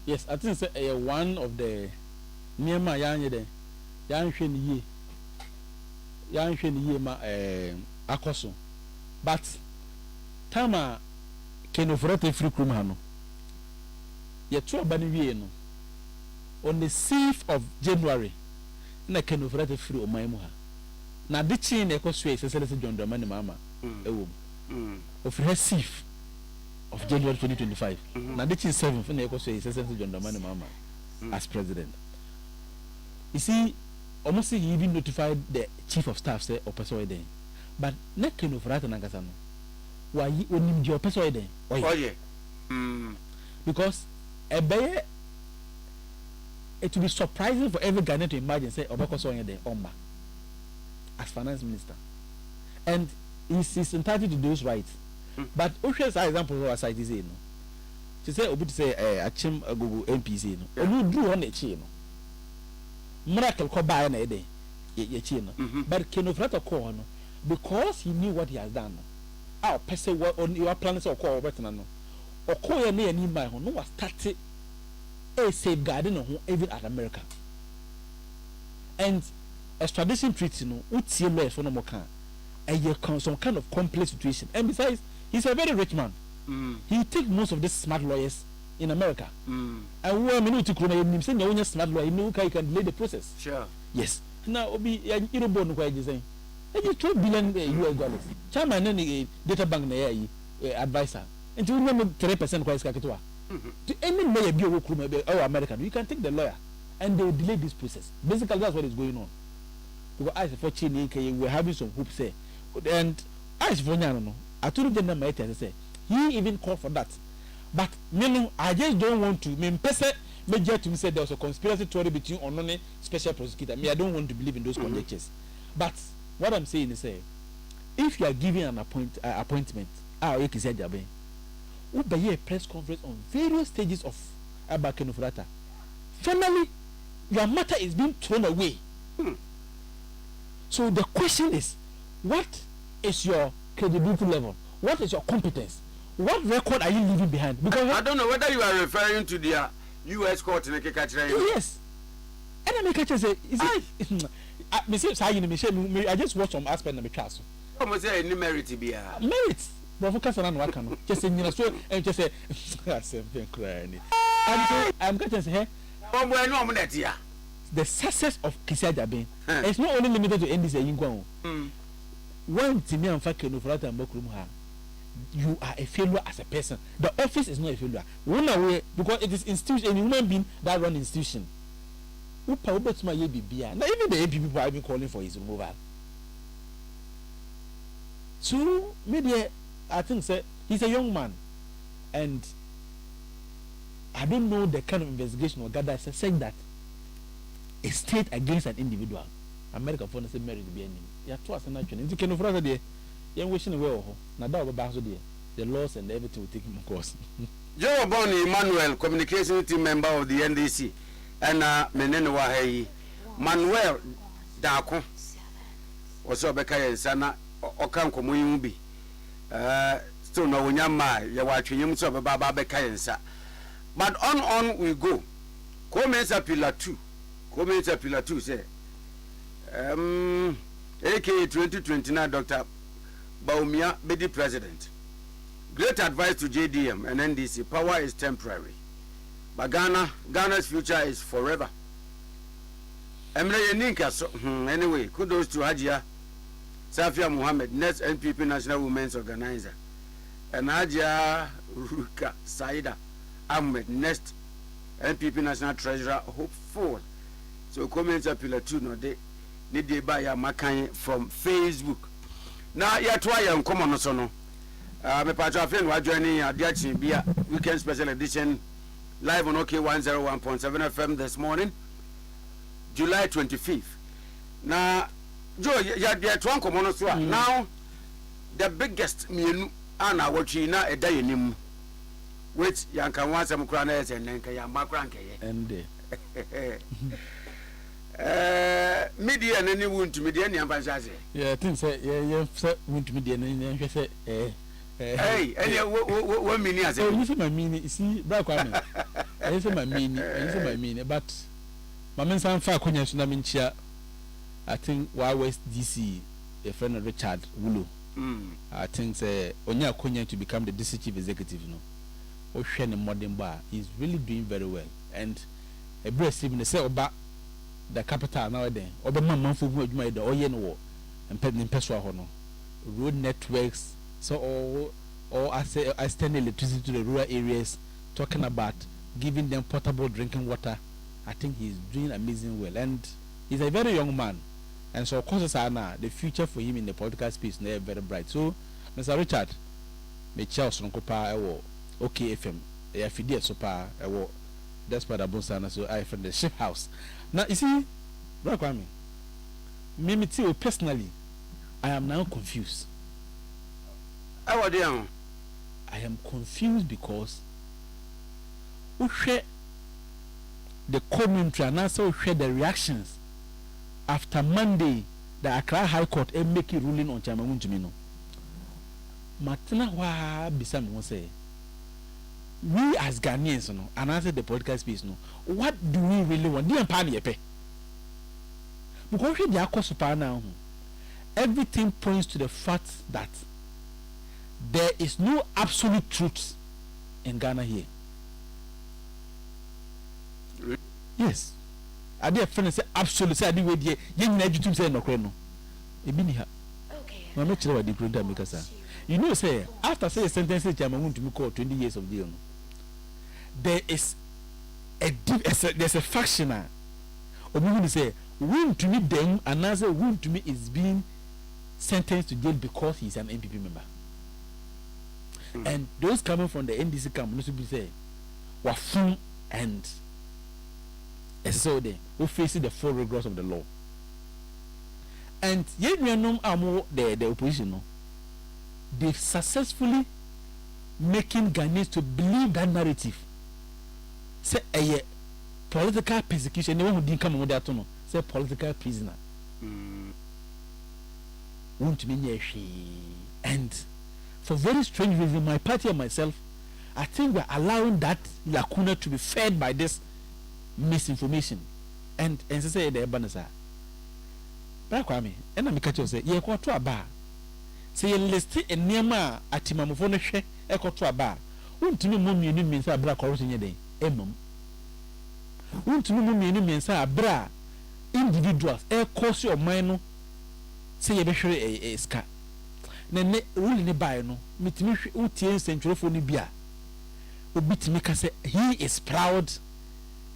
S14: yes I think say one of the Myanmar yanye de yanhwe ni ye ma akoso but tama kenofrate free krum ha no ye to obani wie no on the 6th of January na kenofrate free oman ha na de chi na ekoso e sese John Dramani mama ewo of receive of January 2025 na de chi 7th na ekoso e sese John Dramani mama as president. You see, almost he even notified the chief of staff say or person then. But not kind of right and no. Why you only your person then? Oh yeah. Because it will be surprising for every Ghanaian to imagine say Obako so then Omba as finance minister. And he's entitled to those rights. But Oshia's example was I say no. She said Obi to say Achim Google MPC no. Obi drew on the chain no. Miracle ko buy na ede ye chi no but kenofrata ko no because he knew what he has done our person what on your plans or call better no or call ye na ni mai ho no was start a safeguarding no even at America and extradition treaty no utie law for no more can some kind of complex situation and besides he's a very rich man he take most of these smart lawyers in America. And we are many to Krona, saying you're smart lawyer, you know, you can delay the process. Sure. Yes. Now, Obi, you don't know what you're saying. And you $2 billion US dollars. Chairman, any data bank, advisor. And you remember 3% quite capital. To any lawyer, be a American, you can take the lawyer and they will delay this process. Basically, that's what is going on. Because I for Chile, we're having some hopes there. And I for Nyano, I told them, my say, he even called for that. But meaning I just don't want to mean person major to say there was a conspiracy theory between Onone special prosecutor. Me, I don't want to believe in those conjectures. But what I'm saying is if you are giving an appointment, you can say Jabe. We buy a press conference on various stages of Abakenufrata. Finally, your matter is being thrown away. So the question is, what is your credibility level? What is your competence? What record are you leaving behind? Because
S2: I don't know whether you are referring to the U.S. court in Kekachira.
S14: Yes. And I make a say, I just watched some aspect of the class.
S2: Almost any merit to be
S14: merit. But focus on what can just say, you know, so and just say, I'm crying. I'm going to say, the success of Kisaja Bay is not only limited to NDC Yingwang. When Timmy and Fakino Frata and Bokrumha, you are a failure as a person. The office is not a failure. One away because it is institution, a human being that run institution. Now even the AP people have been calling for his removal. So maybe I think he's a young man, and I don't know the kind of investigation or gather saying that a state against an individual. America for say marriage be any. Ya to as an action. Into can for there. You wishing well. Now that will back the laws and everything will take him course.
S2: Joe Bonnie Emmanuel, communication team member of the NDC, and Meneno Wahi Manuel Dako was Obeka Sana Okanko Muyumbi. Still no Nyama, you watching him so Baba Bekayensa. But on we go. Comments Pillar 2. Comments Pillar 2 say AK 2029 Dr. Baumia Bedi President. Great advice to JDM and NDC. Power is temporary, but Ghana's future is forever. Anyway, kudos to Hajia Safia Muhammad, next NPP National Women's Organizer, and Hajia Ruka Saida Ahmed, next NPP National Treasurer, hopeful. So comments are pillar 2 no they need to buy a Makai from Facebook. Now you try and come on so no. My partner friend was joining Ade Akye Abia weekend special edition live on OK 101.7 FM this morning, July 25th. Now, Joe, you try come on so now the biggest menu ana watching na a day in which yanka want some cranes and then kaya makranke
S14: and
S2: media and any wound to media and Yambazazi.
S14: Yeah, I think say wound to media and say
S2: hey, any 1 minute as
S14: you see my meaning, you see, black woman. I say my meaning, but my man San Fa Konya Sunaminchia, I think West DC, a friend of Richard Wulu. I think say Onya Konya to become the DC chief executive, no. Ocean modern bar is really doing very well, and a breast even say about the capital nowadays. Obama Manfu made the Oyen war and pending Peswa Hono. Road networks, so all I send electricity to the rural areas, talking about giving them potable drinking water. I think he's doing amazing well, and he's a very young man, and so of course now the future for him in the political space is very bright. So Mr. Richard, me Charles Nkopa OK FM, I feel so far. I will. That's what I'm saying. So I from the ship house. Now you see, Black Kwame, me too personally, I am now confused.
S2: How are you?
S14: I am confused because we share the commentary and also share the reactions after Monday the Accra High Court make a ruling on Chamamun Jimino. Martina wa bisam won say we as Ghanaians no and answer the political space no what do we really want the empire yepe because we dey akọ super now everything points to the fact that there is no absolute truth in Ghana here. Yes. I did friend say absolute say I did we ye nyina jutum say no kre no ebi ni ha okay no me kire wa di grunda make say you know say after say a sentence chairman want to me call 20 years of jail no there is there's a factioner obi will say win to me them another win to me is being sentenced to jail because he's an MPP member. And those coming from the NDC camp must be say wafun and so they who facing the full rigors of the law. and yet we know the opposition no they've successfully making Ghanaians to believe that narrative say a political persecution no one who didn't come on that no say political prisoner won't mean and for very strange reason my party and myself I think we're allowing that lacuna to be fed by this misinformation and say the banasa but Kwame and I'm catch you say ye kwa to aba say you list en niema atimamofo no hwe e kwa to aba wontumi mo mienu miensa abra corruption ye den emom wontumi mo mienu miensa abra individuals e cause your mind no say ye be hwere ska na ne rule ne bae no mitimi utie nsentwerefo no bia obitimi ka say he is proud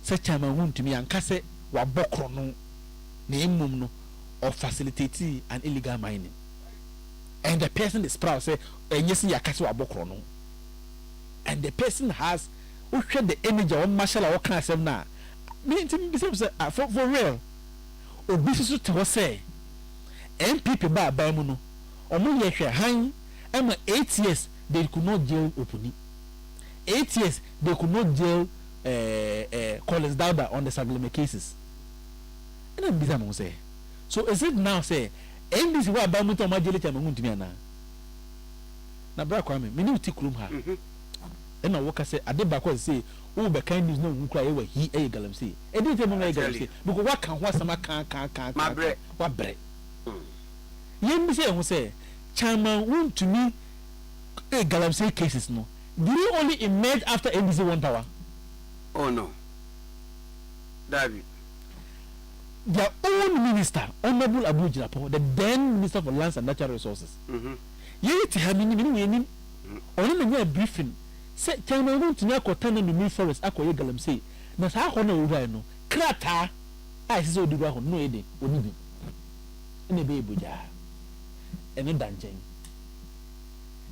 S14: such a man wontumi anka say wa bokro no na emom no or facilitating an illegal mining and the person is proud say yes yakase wa bokro no and the person has who share the energy of marshal or can say na me be say for real obi so to say MPP ba mu no omo ye hwe han ema 8 years they could not jail Opuni 8 years they could not jail Collins Dauda on the Sagleme cases and then bizarre say so is it now say NDC wa ba muto ma jele chama nguntumi ana na bra Kwame me ni uti kurum ha e na woka say ade ba ko say wo be kan news no nkura ye wa hi e galamsey e dey tell me na galamsey because what can ho asama kan ma bre wa bre yem bi say ho say chama wuntumi e galamsey cases no did it only emerge after NDC won power?
S2: Oh no David
S14: their own minister, Honorable Abu Jirapo, the then Minister for Lands and Natural Resources. Yet, having only a briefing, said, China won't near Cotana New Forest, Aqua Galam say, that's how honor no, Krata, I saw the Raho, no idea, wouldn't be. In a baby jar, and a dungeon.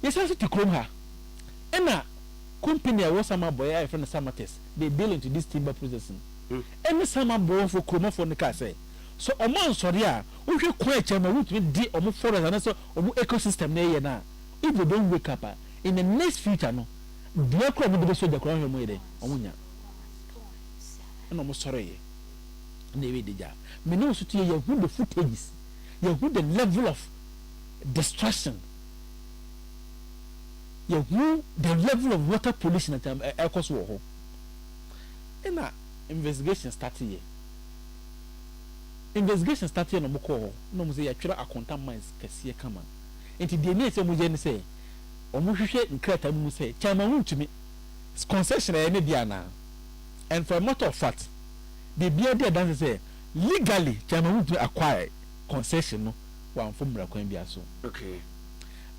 S14: Yes, I said to Chrome her. Enna, company was some boy from the Samates, they deal into this timber processing. Any summer born for Chroma for the Casse. So a man sorry, we should quite a root with the or forest and so ecosystem there now. If we don't wake up in the next future, no, the crop will be so the crown way. Omunya. And almost sorry. Never did ya. Me know to you who the footages, you who the level of destruction, you who the level of water pollution at Ecos war. And that investigation started here. Investigation started no moko no mo say ya twere akonta mines kese kama enti de ne se mo je ne say o mo hwehwe nkrata mu say chama wuntumi concession e ne dia na and for a matter of fact the beer there dance say legally chama wuntumi acquire concession no wan fo mra kwan bia so
S2: okay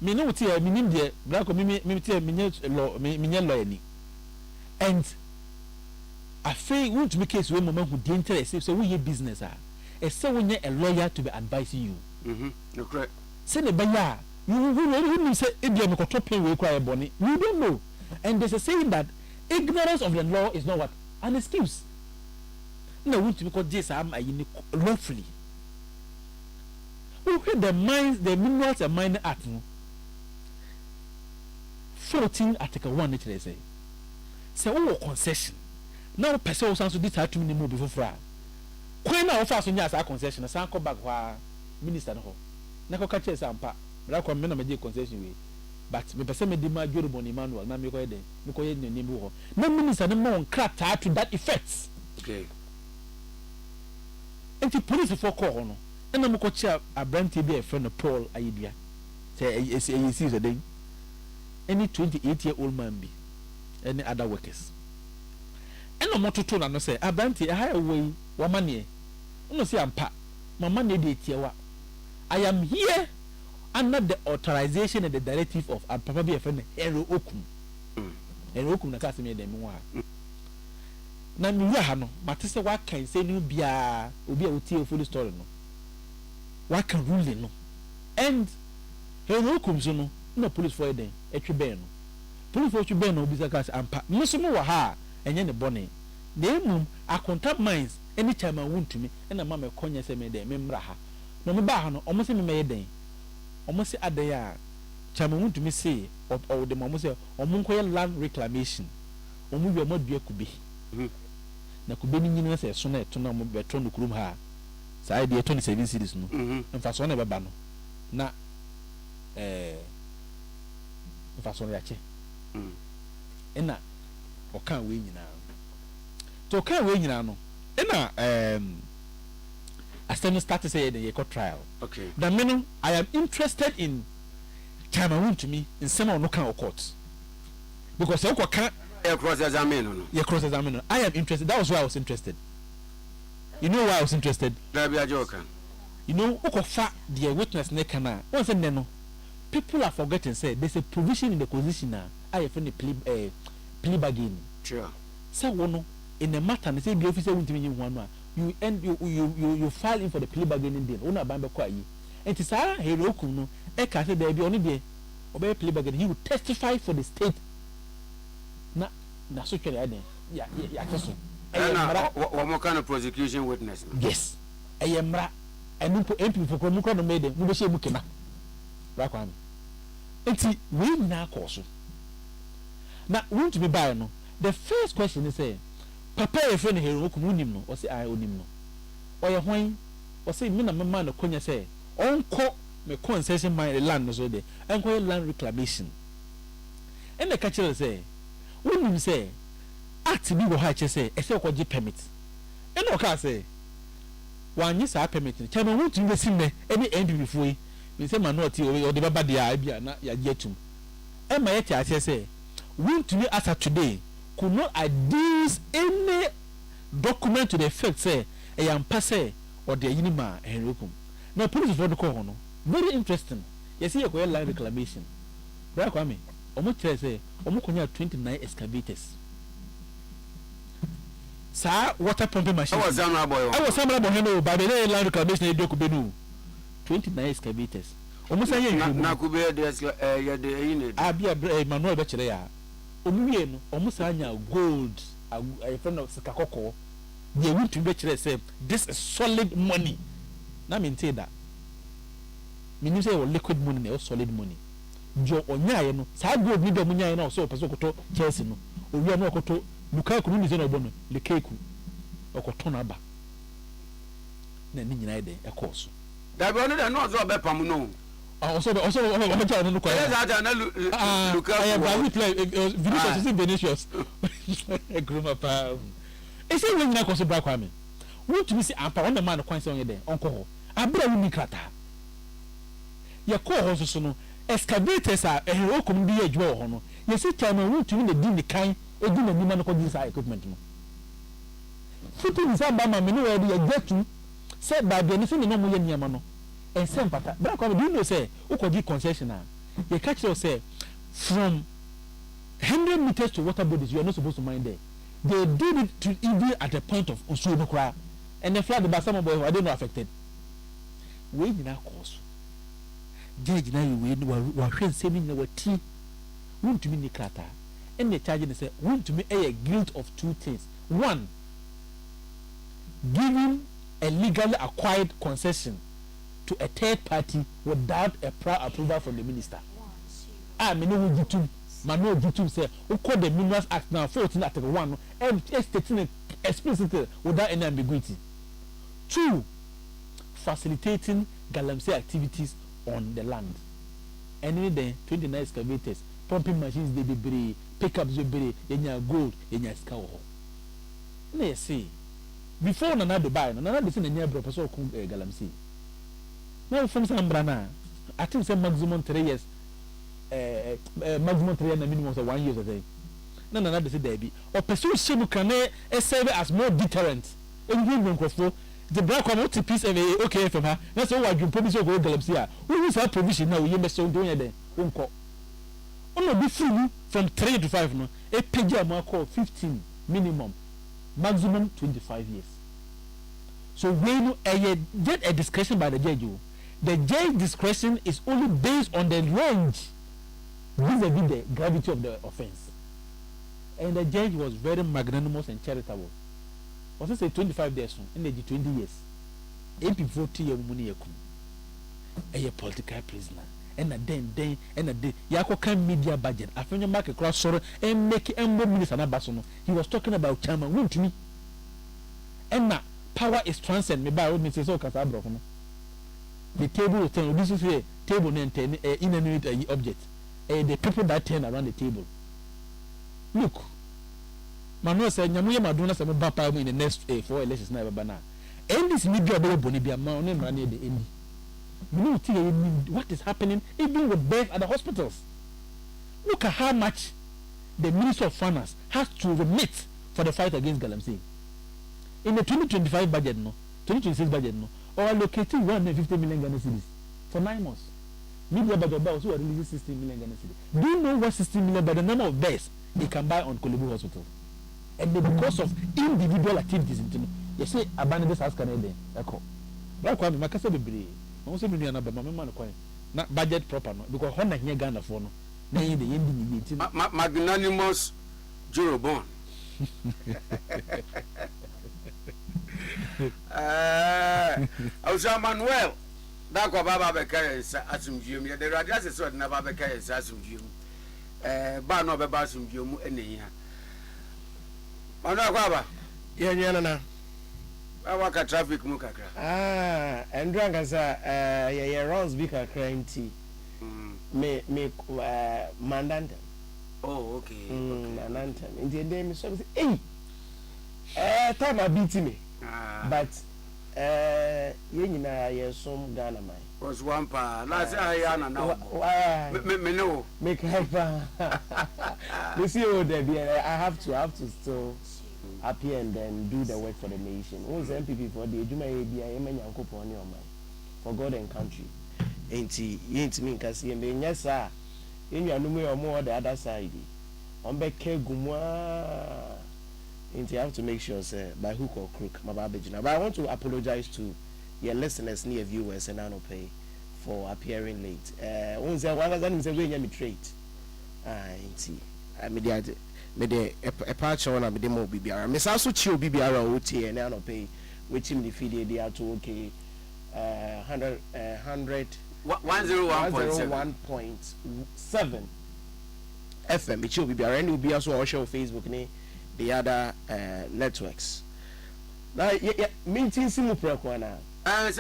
S14: me no ti e minim de bra ko me ti me law ni and I feel want to make case when mama who didn't tell us so we hear business a so when a lawyer to be advising you
S2: no correct
S14: say the baya you say if you make a pay we require money you don't know and there's a saying that ignorance of the law is not what an excuse no want to because this am a unique lawfully we hear the mines the minerals and mining act 14 article 1 it say oh concession now person also this had to minimum before fra when na offer so nya sa concession san ko back wa minister no ho na ko ka che sampa bra ko me na me concession we but me person me di ma joro boni manual na me ko yede me ko yede ni bu ho na minister no mo krata to that effect
S2: okay
S14: enti police for call no na me ko che abranti bi e friend Paul Ayibia say e see the day any 28-year-old man be any other workers and no mototo na no say abanti a highway wa mane no say ampa mama ne de tiewa I am here under the authorization and the directive of papa bi efene Ero Okum na kase me dem wa na mi ya ha no mate say wa kan say no bia obi a wotie full story no wa kan ruling no and Ero Okum so no police for den etwe ben no police for etwe ben no obi say kase ampa muso mo wa ha enye ne bone na emum akonta mines any time I want to me and a mama konya se me de me mra ha no me ba ha no omo se me meye den omo se adan ya chama won to me say o de mo se omo nkoye land reclamation omo wi omo dua kube na kube ni nyina se so na eto na omo beto no kurum ha sai de 27 series no mfa so na beba no na mfa so ya che ena okan we nyina to kan we nyina no ena astem start to say the trial.
S2: Okay.
S14: The meaning I am interested in time to me in some of no kind of court. Because I can't
S2: cross examine.
S14: Yeah, cross examine. I am interested. That was why I was interested. You know why I was interested?
S2: There be a joker.
S14: You know, the witness nekana. Once and then people are forgetting say there's a provision in the constitution now. I have the plea bargain.
S2: Sure.
S14: So one in the matter they say the officer won't mean one. You file in for the plea bargaining deal. Una bambe kwa yi. And Tisara Heroku no, Eka said there be only there. Obey plea bargaining. He will testify for the state. Na so chale ade. Ya keso.
S2: What kind of prosecution witness?
S14: Yes. Ayemra. Enu MP for komu no made mu be she mu kena. Ra kwa mi. Enti we na koso. Na want to be by no. The first question is say papa e friend here ko munim no o say I onim no o ye hwan o say me na me man konya say onko me concession mine land no so de enko land reclamation and the catcher say wonim say act bi go ha che say e say ko gi permit and o ka say wan yi sa permit che me want to be sim me any NPP fo yi me say man no ti o de baba de a bia na ya gi atum e ma ye ti ase say want to be as of today could not adduce any document to the effect say a young passe or the inima and rokum. Now police for the call no. Very interesting. You see a quiet line reclamation. Right Kwame, almost say almost 29 excavators. Sir, water pumping machine. I was some boy by the line reclamation they could be 29 excavators. Almost a year now could be the Abia Manuel Bachelor. Omuye no almost anya gold a friend of Sikakoko they want to bet say this is solid money na me say that me say liquid money or solid money jo onyaye no sa gold ni do munyaye na so person koto Chelsea no owi na koto Lukaku ni ze na obo no le keku okoto na ba na ni nyina ide e course
S2: da be ono da no zo be pam no
S14: also no kwa I am by play Vinicius is Vinicius groma pa e say when na koso bra kwa me want to be see ampa when the man kwan say on there onko ho abra wi krata ye ko ho so no excavators a ehero kom bi adwa ho no ye say chairman want to be the din kan edi na nima no ko din sa equipment no fitin sa ba ma me no we dey get to say ba be ni so no mo ye niam no and same pattern. But do you know say who could give concession now? You catch you say from 100 meters to water bodies you are not supposed to mind there. They did it to even at the point of Usuno and the flood by some boy who are not affected. We in our course. Judge now you were saying our tea. Want to be Nikrata. And the charging say want to be a guilt of two things. One, giving a legally acquired concession to a third party without a prior approval from the minister. I mean, no G2, Manuel G2 say, who call the Minerals Act now 14 Article 1 and stating explicitly without any ambiguity. 2, facilitating galamsey activities on the land. And then 29 excavators, pumping machines, they be pickups, they be gold, scour. Let's see. Before Nana Dubai, Nana is in the near professor galamsey. No, from some brana. I think say maximum 3 years. Maximum 3 years and minimum of 1 year a day. No, they say there be. Or pursue Shimu can serve as more deterrent. And you know, the black one to piece of okay from her. That's all I can promise you go Galapsia. We will have provision now. You must so doing it. Unko. Only be free from 3 to 5 no. A page amount called 15 minimum. Maximum 25 years. So when get a discretion by the judge. The judge's discretion is only based on the range vis-a-vis the gravity of the offense. And the judge was very magnanimous and charitable. Was it say 25 days and they 20 years? AP 40 years money. a political prisoner. And a then, and a day, Yako media budget. I found your market cross sorrow and make minister Nabasono. He was talking about chairman, won't me? And now, power is transcend me by Mrs. Okasabro. The table will turn, this is a table and inanimate object. The people that turn around the table. Look, Manuel said, Yamuya Madonna Sama Bapa in the next 4 elections, never banana. And this media Bonibia Mountain and money the end. You know what is happening even with birth at the hospitals. Look at how much the Minister of Finance has to remit for the fight against Galamsey. In the 2025 budget, 2026 budget, or allocating 150 million Ghana cedis for 9 months. Media budget also releasing 16 million Ghana cedis. Do you know what 16 million by the number of beds they can buy on Kolebu Hospital? And because of individual activities, you say abandon this house Canada. That's why I say be also be na budget proper no because when na Ghana for no na yin the ending
S2: magnanimous Jeroboam Ausa Manuel da kwa baba be kai asumdwum ye the radio say so na baba kai asumdwum ba no be ba asumdwum ene ha Manuel kwa ba
S12: ye nyana na
S2: waka traffic mu kakra
S12: and drangasa ye runs big kakra nti me mandant
S2: oh okay
S12: mandant nti dey me so say time a beat me but ye nyina ye som Ghana man
S2: was one pa last year na now me no
S12: make hyper you see oh there I have to still appear and then do the work for the nation. Who's MPP for the Juma for God and country? Ain't he mean kasi and yes sir. In your number or more the other side. On back gumwa ain't you have to make sure sir by hook or crook my babajina. But I want to apologize to your listeners, near viewers and Nano Pay for appearing late. One say me trait. Ain't he? I mean me de a patch on a me demo BBR. Miss also chill BBR OT and I pay which him the feed they are to okay 101.7 FM. It should be BBR and will be also show Facebook ne the other networks. Now meeting simu prekwana.
S2: And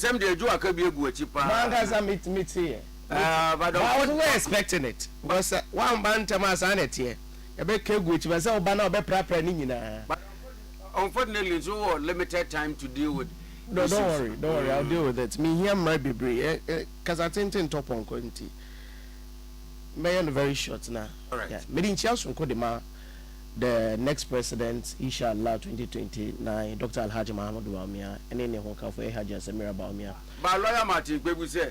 S2: some day do akabi egu achipa.
S12: Manga meet here. But I wasn't expecting it because one bantamas anet
S2: unfortunately, so limited time to deal with.
S12: No, don't worry, I'll deal with it. Me here might be brief because I think in top on quantity. May very short now.
S2: All right.
S12: Yeah, meeting Charles from Kodima, the next president, inshallah 2029, Dr. Alhaji Muhammad Bawumia, and then who come for Haji Samira Bawumia.
S2: But lawyer Martin, we say,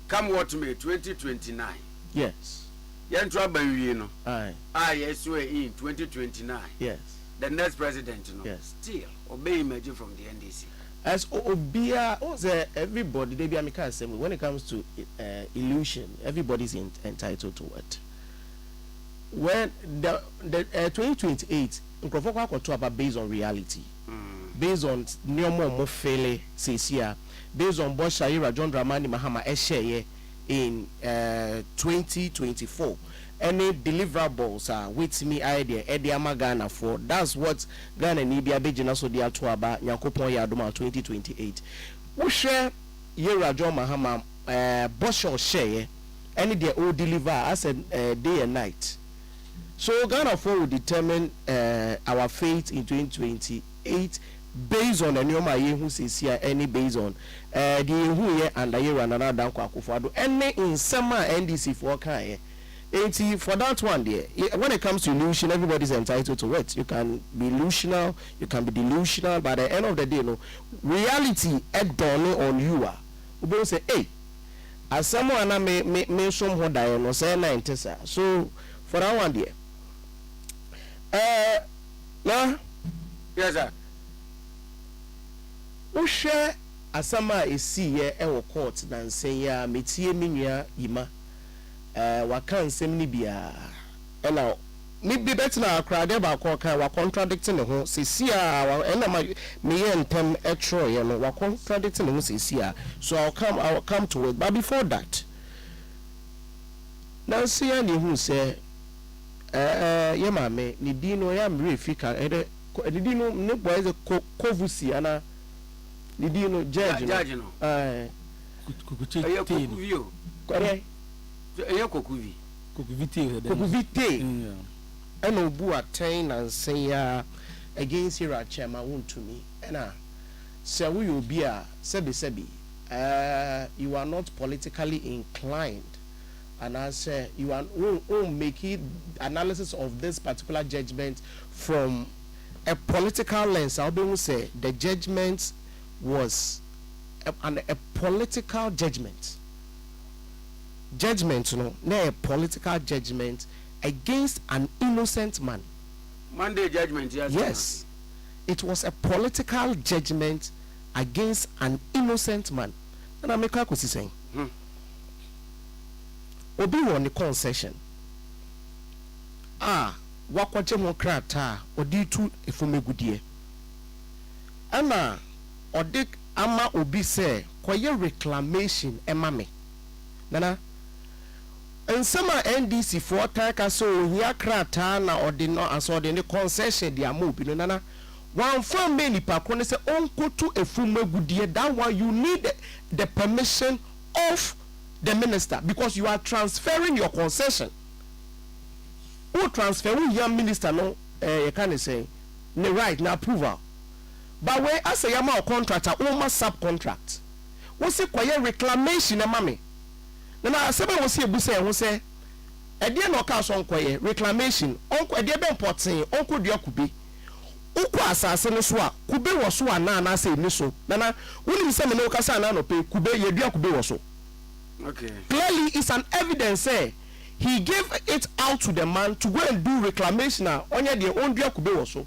S2: come what May 2029.
S12: Yes.
S2: Yentra Bayuino.
S12: Aye.
S2: Yes, we're in 2029.
S12: Yes.
S2: The next president, you know.
S12: Yes.
S2: Still, obey imagine from the NDC.
S12: As Obia, everybody, they be amical assembly. When it comes to illusion, everybody's entitled to it. When the 2028, Nkrofo kwa talk about based on reality, based on Nyomo Mofele Sesia, based on Boshaira John Dramani Mahama Esheye. In 2024, any deliverables are with me idea Ediama Ghana for that's what Ghana Nibia Bejina so dia to aba Yakopon Yadoma 2028. We share Yera John Mahama Bosho share any day will deliver as a day and night. So Ghana for will determine our fate in 2028 based on the Nyoma who says here any based on the who here and the year and another Kwakufado any in summer NDC for Kaya. For that one there, when it comes to illusion, everybody's entitled to it. You can be illusional, you can be delusional, but at the end of the day, no reality at dawning on you are. We don't say, hey, as someone I may someone die no say 90. So for that one there, now
S2: yes sir.
S12: We share asama esi ye ewo court na nsenya metie menua yima waka nsem ni bia ela me be better na akra de ba ko kan wa contradicting ne ho sesi a ena me ye ntem etro ye no wa contradicting ne ho sesi a so I'll come to it, but before that now see ya ni hu say ye ma me ni di no ya mre fika ede ni di no ne boy ze kovusi ana ni di no judge
S2: no
S14: kukuche
S2: kokuvio
S12: kore
S2: kokuvi
S12: kokuvite and obu attain and say against here chairman won to me and say we will be a sebi you are not politically inclined, and I say you are making analysis of this particular judgment from a political lens. I'll be say the judgment was a political judgment. Judgment, a political judgment against an innocent man.
S2: Monday judgment, yes.
S12: Yes, it was a political judgment against an innocent man. And I make a saying, Obi won the concession. Wakwache mokrata odi tu efume gudie. Ama odik ama obi say koye reclamation emame. Nana nsema NDC for taka so hia krata na odi no aso odi ne concession dia mo bi no nana one from many pakro ne say onkotu efume gudie. That one you need the permission of the minister because you are transferring your concession. Who transfer who young minister no you can say ne right na approval. But when I say yama contractor o ma subcontract. What's it kwaye reclamation na mame. Na sebe wo se ebusa ho se e de no ka so nkoye reclamation onko e de be important onko de akube. Ukwu asase no so a kube wo so ana na say ni so. Na woni se me no ka sa na no pe kube ye dua kube wo so.
S2: Okay.
S12: Clearly it's an evidence say he gave it out to the man to go and do reclamation onye de on dua kube wo so.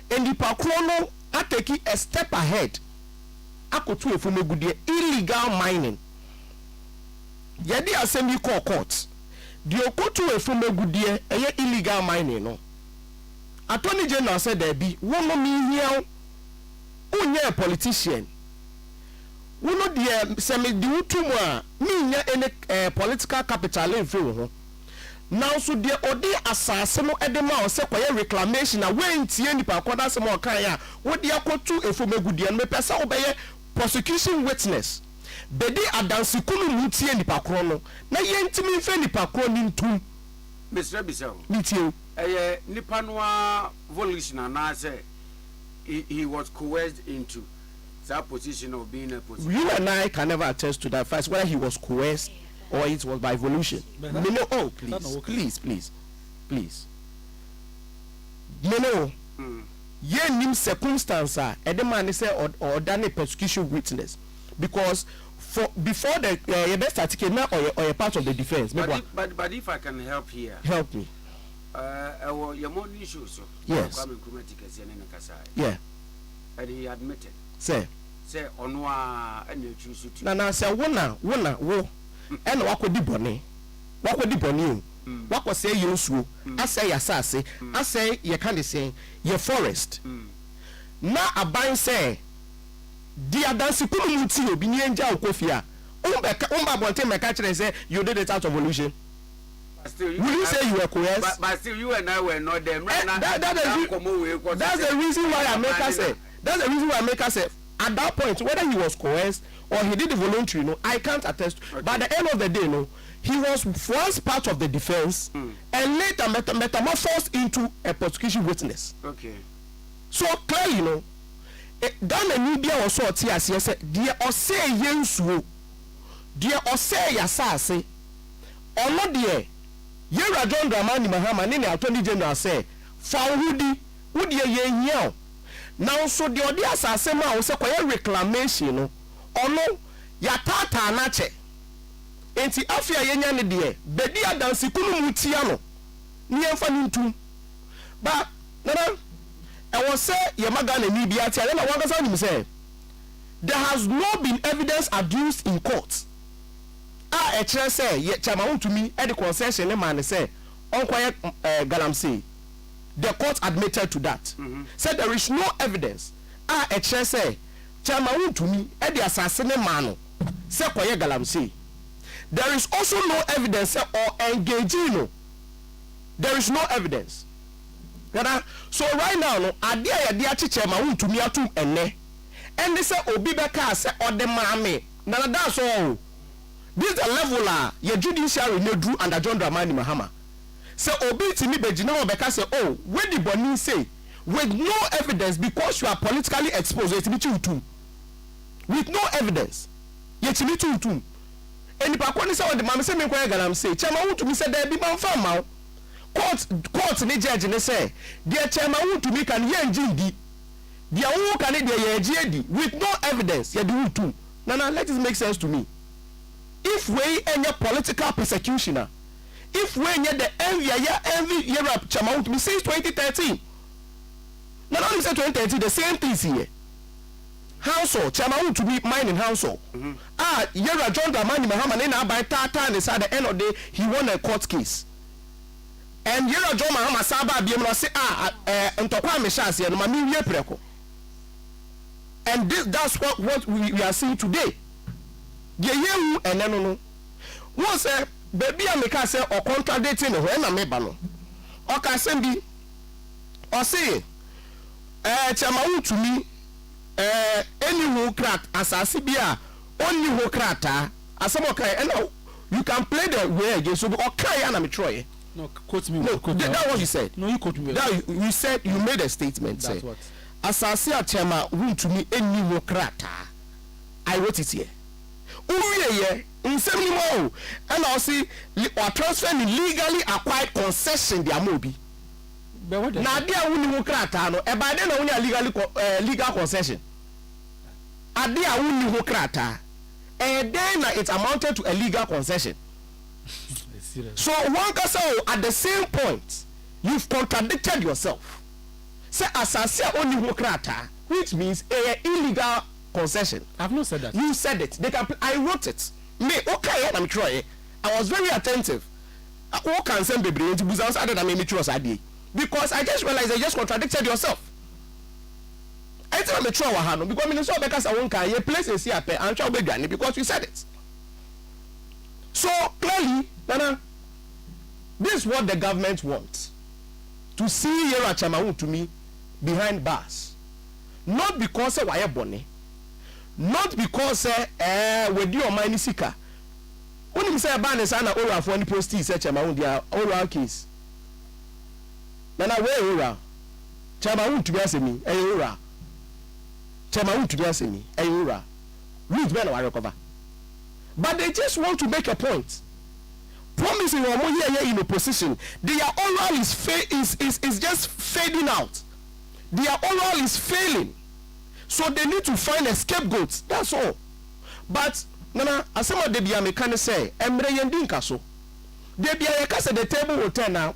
S12: And the pakro no ateki a step ahead. Akotu efumegudie illegal mining. Yedi assembly court. The okotu efumegudie eye illegal mining no. Attorney General said there be one no me here unye politician. Wono de semi di utumu a me nya any political capital in free ho. Now so de odi asase no edema o se kwaye reclamation na we ntie nipa akoda se mo kan ya wo de akotu efumegudie no me pesa obeye prosecution witness. Bedi adansi kunu mutie nipa kro no na yentimi mfe nipa kro ni ntum.
S2: Mr. Bisau.
S12: Nitie.
S2: Nipa no volition na say he was coerced into that position of being a position.
S12: You and I can never attest to that first whether he was coerced or it was by evolution. Oh, please. Ye nim circumstance the man say or done a persecution witness because before the best article now or a part of the defense.
S2: But if I can help here.
S12: Help me.
S2: Your money issues.
S12: Yes. Yeah.
S2: And he admitted.
S12: Say
S2: onwa and you choose to.
S12: Na say wona wo and wakodi bone o. Wako say yensuo asay yasase asay ye kan dey say ye forest. Na aban say dia dance kunu muti obi ni enja okofia. Umba bonte meka kire say you did it out of evolution. Will you say you were coerced?
S2: But still you and I were not them.
S12: That's the reason why I make us say. That's the reason why I make us say. At that point, whether he was coerced or he did the voluntary, I can't attest. Okay. But at the end of the day, he was once part of the defense and later metamorphosed into a prosecution witness.
S2: Okay.
S12: So clearly, Ghana media also said, "Dear Ose Yensu, dear Ose Yasase, or not dear, Yera John Dramani Mahama, Nini Attorney General say, Fawudi, would ye now so the audience asema o se kwaye reclamation no ono ya tata na che enti afia yenya ne de bedi adansi kunu mutia no ni emfa ni ntum ba nana e wo se ye magana ni bia tia na wanga sa nim say there has not been evidence adduced in court e kire say ye chama untumi e de concession ne man say Onkoye Galamsey. The court admitted to that. Said there is no evidence. A say Chairman to me at the assassin man. Say Koye Galamsey. There is also no evidence or engaging. There is no evidence. So right now, no, Ade Akye Chairman to me atum ene. And they say Obi Beka say or the mame. Now that's all. This is a level your judiciary no do under John Dramani Mahama. So Obi to me Bejina Beka say, oh, where the Boni say with no evidence because you are politically exposed. With no evidence, yet you need to. And if I want to say what the mama say, me Koye Galamsey, Chairman to me said there be man farm now. Court ni judge ne say, dear Chairman to me can hear GD. Dear who can it hear GD with no evidence, you do too. Now let it make sense to me. If we any political persecutioner, if we any the envy Europe Chairman to me since 2013. Not only say 2013, the same things here. Household, Chairman to be mining household. Yera John Dramani Mahama na by Tata and at the end of the day, he won a court case. And Yera John Mahama Saba Biemla say, Ntokwa Meshasi and Mami Yepreko. And that's what we are seeing today. The and no. Once a baby America say or contradicting when a mebano. Or can send be or say, Chairman to me. Any who crack as a CBA, only who cracker, as some okay, and you can play the way again. So, okay, and I'm Troy.
S14: No, quote me.
S12: No, that's what you said.
S14: No, you quote me.
S12: That you said you made a statement.
S14: That's what.
S12: As I say, Chairman, who to me any who cracker, I wrote it here. Oh, yeah, in 70 more, and I'll see or transfer legally acquired concession, the Amobi. Now, dear, who cracker, no, and by then, only a legal concession. Ade Akye Abia, and then it amounted to a legal concession. So one can say at the same point, you've contradicted yourself. Say Asase only Hokrata, which means a illegal concession.
S14: I've not said that.
S12: You said it. They can. I wrote it. Me okay, I'm trying. I was very attentive. Who can send baby into business other than me trust Ade? Because I just realized I just contradicted yourself. I tell me true wahano because me no so because I won't carry places here and try to because you said it. So clearly, Nana, this is what the government wants. To see Yera Chairman to me behind bars. Not because of why bonny. Not because we do your money seeker. When you say ban is an oral for any post such amount their oral case. Nana where oral. Chairman to be as me, oral. Chairman to be as me, oral. Read when I recover. But they just want to make a point. Promising or more here in opposition, their oral is just fading out. Their oral is failing. So they need to find a scapegoat. That's all. But Nana, as some of the Biamekane say, Emre Yendinka so. The Biameka said the table will turn now.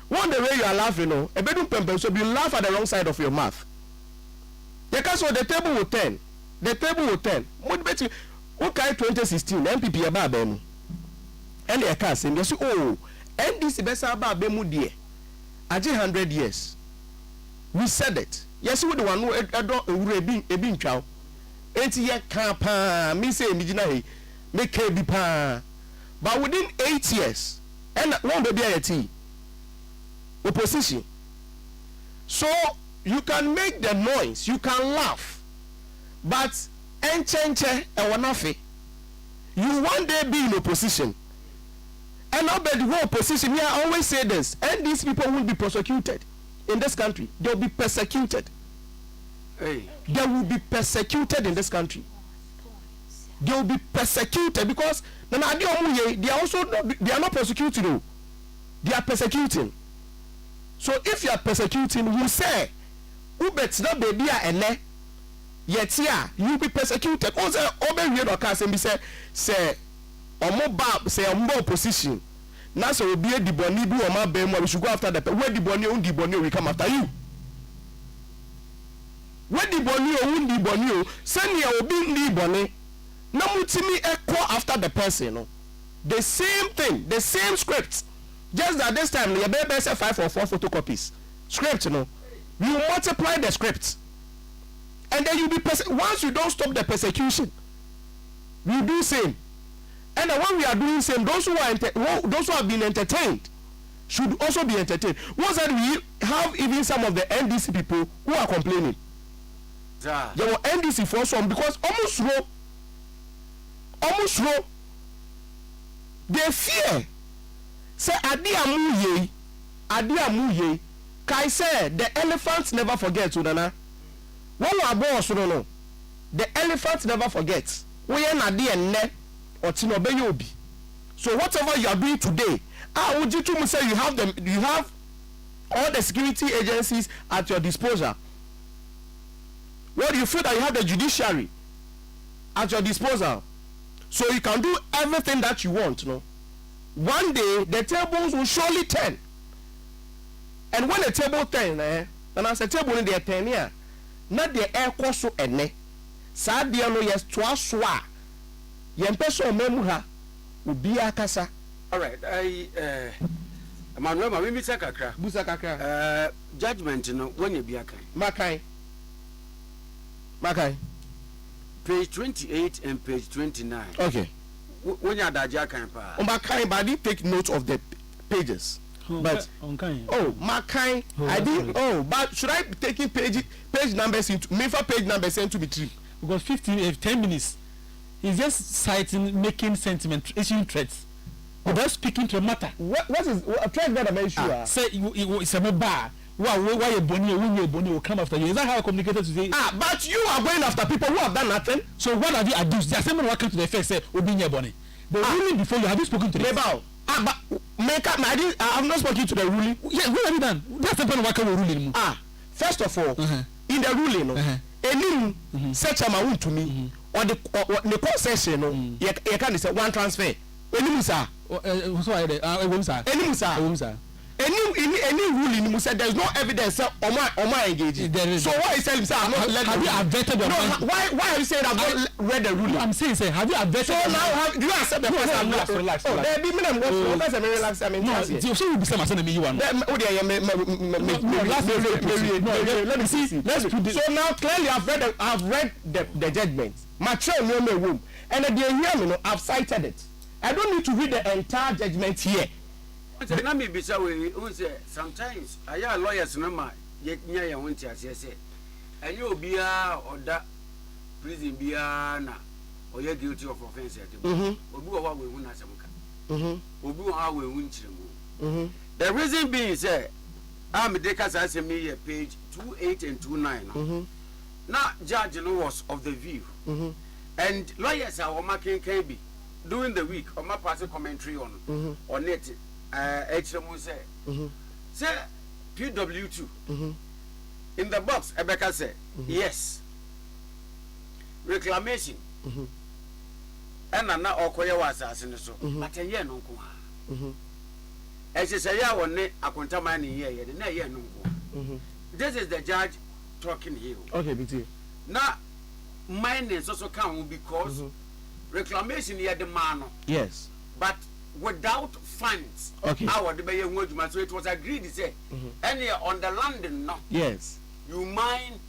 S12: One the way you are laughing, no, a bedroom pempe, so you laugh at the wrong side of your mouth. The table will turn. The table will turn. Okay, 2016, MPP about them. And they can't say, oh, and this is best about Bemu dear. Aje 100 years. We said it. Yes, we the one who a bin chow. Ain't ye can't me say Nijina, make a bipa. But within 8 years, and one baby a tea. Opposition. So you can make the noise, you can laugh, but enchenche and wanafe. You one day be in opposition. And not by the whole opposition, me I always say this, and these people will be prosecuted in this country. They will be persecuted. Hey. They will be persecuted in this country. They will be persecuted because they are also they are not persecuting. They are persecuting. So if you are persecuting, we say, "Ubet not baby and yet yeah, you will be persecuted." Also, obey we or can say omo say omo opposition. Now so we be a diboni bu omo bemo. We should go after the where diboni we come after you. Where diboni send your obi diboni. Now mutimi echo after the person. No? The same thing, the same script. Just that this time, you better say 5 or 4 photocopies. Script, you multiply the script. And then you'll be, once you don't stop the persecution, we do same. And then when we are doing same, those who have been entertained should also be entertained. Once that we have even some of the NDC people who are complaining. Yeah. There were NDC for some because almost slow. They fear. Say Ade Akye. Kai said the elephants never forget, Udana. One wa boss no. The elephants never forget. We are Ade and or Tinobe Yobi. So whatever you are doing today, would you to say you have all the security agencies at your disposal. Well, you feel that you have the judiciary at your disposal, so you can do everything that you want. No, one day the tables will surely turn, and when the table turn, and as a table in the turn here, not the air course so ene. Sad dear no yes twa yempeso memuha ubi akasa.
S2: All right, Emmanuel, we meet Busa judgment, when you be a Makai. Page 28 and page 29.
S12: Okay.
S2: When you are that Makai,
S12: but I did take note of the pages. Makai, I did. But should I be taking page numbers into page numbers into be 3?
S14: Because 10 minutes. He's just citing, making sentiment, issuing threats. Without speaking to a matter.
S12: What is a threat that I'm sure?
S14: Say it's a bar. Why a Bonnie will come after you? Is that how I communicated today?
S12: But you are going after people who have done nothing.
S14: So what have you adduced? The assembly welcome to the face said, Obinya Bonnie. The ruling before you have you spoken to them?
S12: But I have not spoken to the ruling.
S14: Yeah, what have you done? That's the welcome ruling.
S12: First of all, in the ruling, any such amount to me, or the concession, you can say one transfer. Any musa. Any ruling said there's no evidence of my engaging. So why is telling me have you vetted your why are you saying I've not read the ruling?
S14: I'm saying have you vetted?
S12: So now do you accept the person?
S14: Relax.
S12: There be minimum relax. I mean,
S14: so you be saying I'm you one.
S12: Let me see. Let's do this. So now clearly I've read the judgment. Mature no room. And at the hearing I've cited it. I don't need to read the entire judgment here.
S2: Sometimes I hear lawyers no yet near your winter, and you'll be or that prison be or you're guilty of offense at the what we win as a the reason being, sir, I'm a decas as a me page 28 and 29. Now, judge was of the view, and lawyers are marking KB during the week on my passing commentary on it. HMO say PW2 in the box. Rebecca said yes, reclamation and na okoye was asking so, but a year no go. As you say, I want a contaminating year, and a year no go. This is the judge talking here.
S12: Okay, BT.
S2: Now, mine is also come because reclamation here the man.
S12: Yes,
S2: but without funds.
S12: Okay.
S2: So it was agreed to say, any on the London no.
S12: Yes.
S2: You mind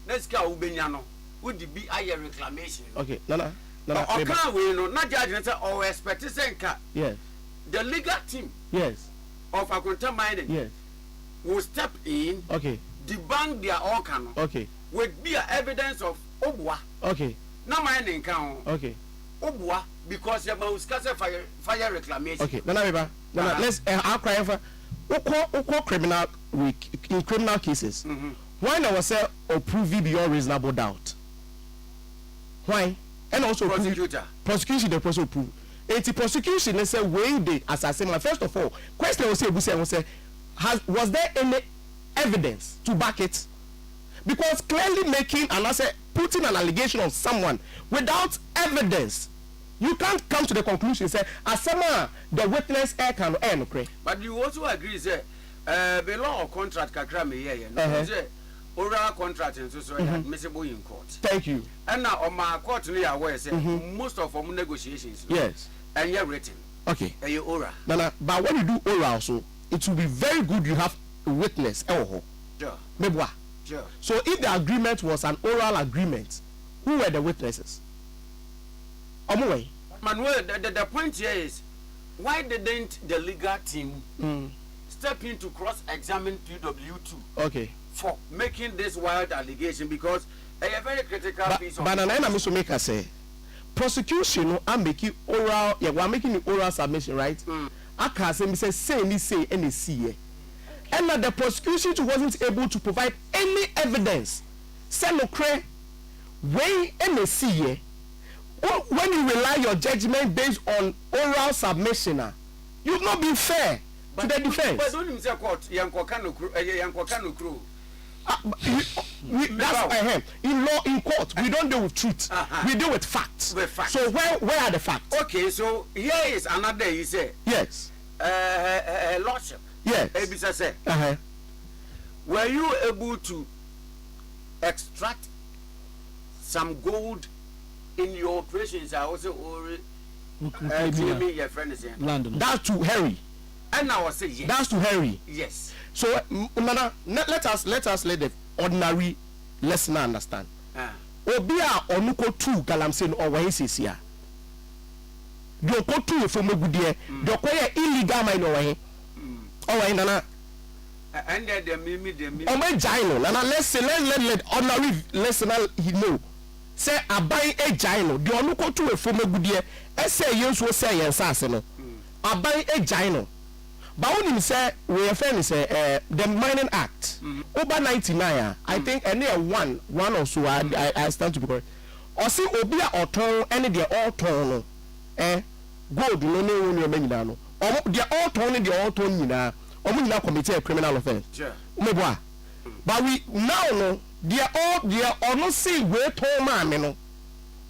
S2: let's go Ubenyano. Would it be a reclamation?
S12: Okay.
S2: No. Okay, we know not judgment or expect to say
S12: yes.
S2: The legal team.
S12: Yes.
S2: Of Akunta mining.
S12: Yes.
S2: Will step in.
S12: Okay.
S2: Debunk their organ.
S12: Okay.
S2: Would be evidence of Obwa.
S12: Okay.
S2: No mining count.
S12: Okay.
S2: Obwa because you must fire reclamation.
S12: Okay. Let's I'll cry for criminal in criminal cases. Why now was say or prove beyond reasonable doubt? Why? And also prosecution the person prove. It's prosecution they say way they assassin. First of all, question was say was there any evidence to back it? Because clearly making and I say putting an allegation on someone without evidence, you can't come to the conclusion say as someone the witness can earn.
S2: But you also agree say the law of contract kakra me here oral contract and so admissible in court.
S12: Thank you.
S2: And now on my court near where say most of our negotiations
S12: yes
S2: and you're written.
S12: Okay.
S2: Oral.
S12: Nana, but when you do oral, so it will be very good you have a witness.
S2: Sure.
S12: Mebwa.
S2: Sure.
S12: So if the agreement was an oral agreement, who were the witnesses? Omuwe.
S2: Manuel, the point here is, why didn't the legal team step in to cross-examine PW2?
S12: Okay.
S2: For making this wild allegation, because a very critical piece of...
S12: But Nana, I'm also make say, prosecution, I'm making oral, yeah, we're making the oral submission, right? I can't say any see. And that the prosecution wasn't able to provide any evidence. Say no cre, when any see. When you rely your judgment based on oral submission, you've not been fair to the defense.
S2: But don't you say court? Yankokano crew.
S12: That's what I heard. In law, in court, we don't deal with truth. We deal with facts. So where are the facts?
S2: Okay, so here is another. You say
S12: yes.
S2: Lordship.
S12: Yes.
S2: Ebisa say. Were you able to extract some gold in your operations? I also your friend is
S12: London. That's too hairy.
S2: And I was saying yes.
S12: That's too hairy.
S2: Yes.
S12: So Nana, let us let the ordinary listener understand. Obia onuko tu galamse no owa hesisia. Do ko tu from agudie. Do ko ye illegal mine owa he. Owa Nana.
S2: And the mimi
S12: Omo jailo. Nana let's say let ordinary listener he know. Say abai e jailo. Do onuko tu from agudie. E say yenso say yensase no. Abai e jailo. But when you say we are friends, the Mining Act, over 99, I think any one or so I stand to be correct. Or see Obia or turn any the all turn, gold no no, or the all turn the all turn or we now commit a criminal offense.
S2: Sure.
S12: But we now know they are all not see way tall mammy no,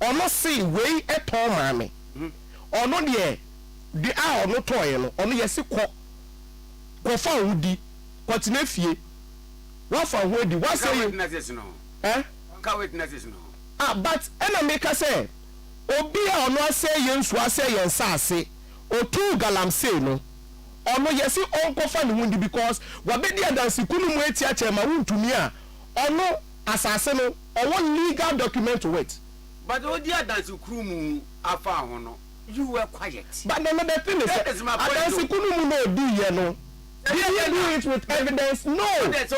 S12: or not see way at tall mammy, or not the they are no toy or no yes. Kofa wudi kwatine fie wafa hodi what say
S2: witnesses no ka witnesses no
S12: but ena make say obi a ono ase yensu ase yensase otu galamse no ono yesi onkofa ne hundi because wabedi adansi kunu mu etia chema wuntumi a ono asase no owo legal document to it
S2: but odi adansi kunu mu afa ho no you were quiet
S12: but the thing is adansi kunu mu no odi ye no. Did you do it with evidence? No.
S2: So,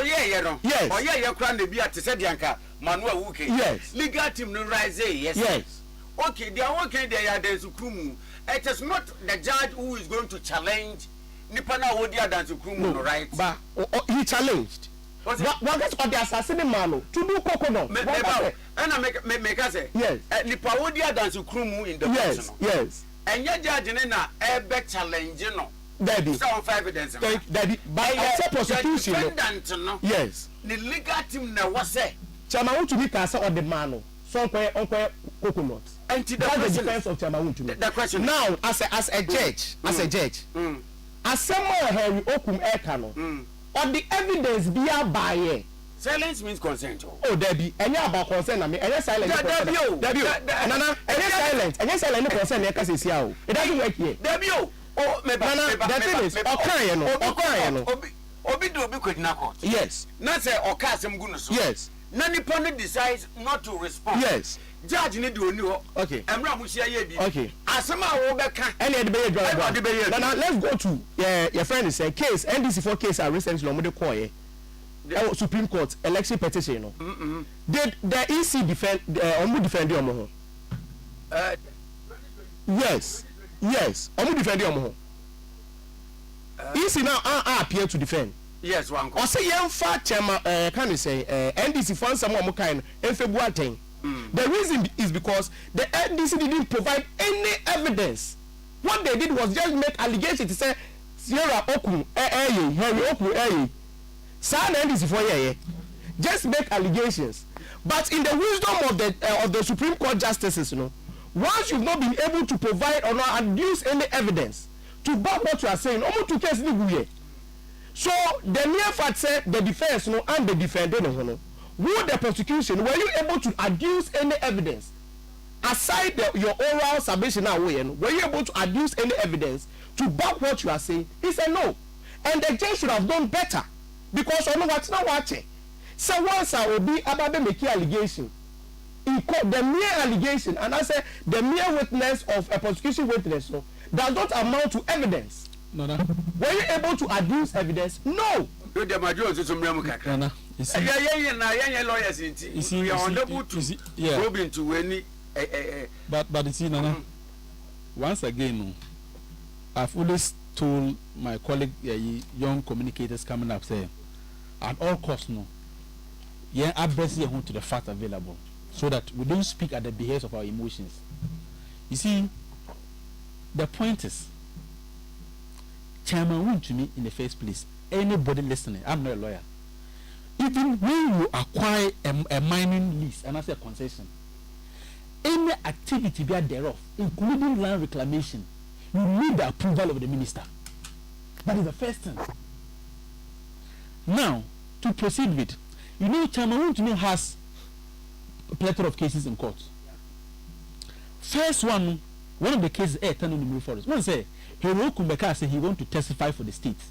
S2: yeah.
S12: Yes.
S2: Oh, yeah, you're crying the beer to say Bianca, Manuel Wuke.
S12: Yes.
S2: Legal team no rise, yes.
S12: Yes.
S2: Okay, they are working there, there's Ukumu. It is not the judge who is going to challenge Nipana Wodia than Ukumu, no, right?
S12: But he challenged. What is what the assassin man to do coconut?
S2: And I make us say, yes. Nipa Wodia than Ukumu in the
S12: yes, yes.
S2: And your judge in a better challenge, you know.
S12: Daddy,
S2: some evidence.
S12: Daddy, by a prosecution.
S2: No.
S12: Yes.
S2: The legal team now was say.
S12: Chama to be cast on the man. So unquare coconut.
S2: And
S12: that's the defense of Chama to me.
S2: The question
S12: now, as a judge, as someone Harry Okum Ekano, or the evidence be a buyer.
S2: Silence means consent.
S12: Oh, Debbie, and you about consent. I mean, and silent. Debbie, Nana, and silent, and silent consent. It doesn't work here.
S2: Debbie. Oh,
S12: the thing is,
S2: Obi do Obi could knock.
S12: Yes.
S2: Not say or cast him goodness.
S12: Yes.
S2: Nani Pony decides not to respond.
S12: Yes.
S2: Judge need to know.
S12: Okay.
S2: I'm Ramusia Yebi.
S12: Okay.
S2: Asama Obeka.
S12: Any debate. Now let's go to your friend is a case. NDC4 case are recently on the court. Supreme Court election petition. Did the EC defend the yes. Yes, I'm defending Omo. EC now appear to defend.
S2: Yes, one.
S12: Or say young fat chairman can you say NDC found some more kind in February 10. The reason is because the NDC didn't provide any evidence. What they did was just make allegations to say Sierra Oku Harry Oku San NDC for just make allegations. But in the wisdom of the Supreme Court justices, you know, once you've not been able to provide or not adduce any evidence to back what you are saying, almost two cases here. So the mere fact said the defense and the defendant, who the prosecution, were you able to adduce any evidence aside your oral submission now, were you able to adduce any evidence to back what you are saying? He said no. And the judge should have done better. Because I know what's not watching. So once I will be about the making allegation, in court, the mere allegation, and I say the mere witness of a prosecution witness does not amount to evidence.
S14: No.
S12: Were you able to adduce evidence? No.
S2: You the majority to Mramukaka.
S14: No.
S2: Yeah, lawyers in we are unable to probe into any.
S14: But you see, Nana, once again, I've always told my colleague, young communicators coming up, say, at all costs, no, address here to the fact available, so that we don't speak at the behest of our emotions. You see, the point is, Chairman went to me in the first place. Anybody listening, I'm not a lawyer. Even when you acquire a mining lease and as a concession, any activity thereof, including land reclamation, you need the approval of the minister. That is the first thing. Now, to proceed with, Chairman Wontumi has a plethora of cases in court. First one of the cases, Tanu Forest. One say, Hero Kumbeka said he want to testify for the state.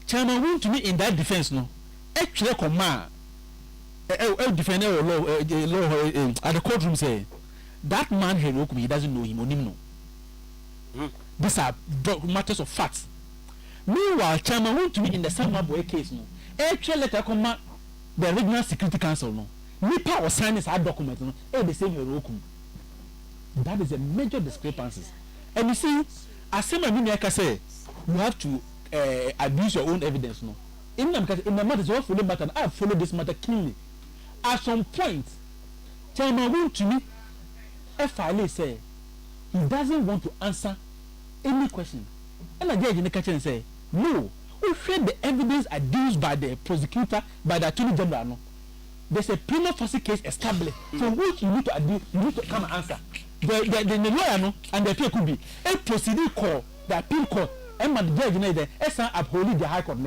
S14: Chairman Wontumi in that defense, no, actually command. Defender law at the courtroom say that man he doesn't know him or him no. These are matters of facts. Meanwhile, Chairman went to me in the Sama Boy case no. Actually, letter command the Regional Security Council no. Nipa was signing that document no. The same Herokum. That is a major discrepancy. And you see, as some of say, you have to abuse your own evidence no. In the matter, you follow matter. I follow this matter cleanly. At some point, Chairman went to me. FIA say he doesn't want to answer any question. And I judge in the kitchen and say, no, we share the evidence adduced by the prosecutor, by the Attorney General. No. There's a prima facie case established from which you need to adduce, you need to come and answer. The lawyer no, and the appeal could be a proceeding call, the appeal court, and the judge in there, upholding the High Court.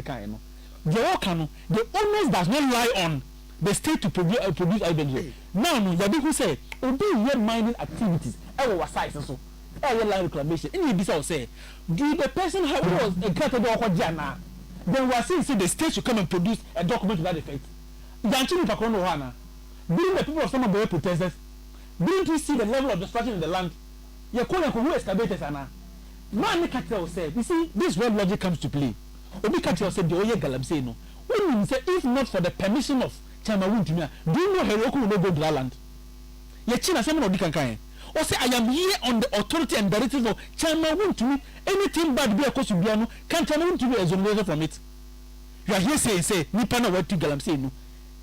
S14: The onus does not lie on the state to produce evidence. Now, the who say, obey your mining activities, our size so, land reclamation. In this, say, do the person who was a category Jana, then we are saying the state should come and produce a document to that effect. Bring the people of some of the protesters, bring to see the level of destruction in the land. You call them who excavators are now. Man, Catel said, you see, this word logic comes to play. Obi Catel said, the Oye Galam say no. When you say, if not for the permission of Chairman Wontumi, do you know Heroku will not go to that land? Yechina someone of Dikankai. Or say, I am here on the authority and directive of Chairman Wontumi. Anything bad be a cost to Biano, can Chairman Wontumi exonerate from it? You are here saying, Nipana what to Galam say no.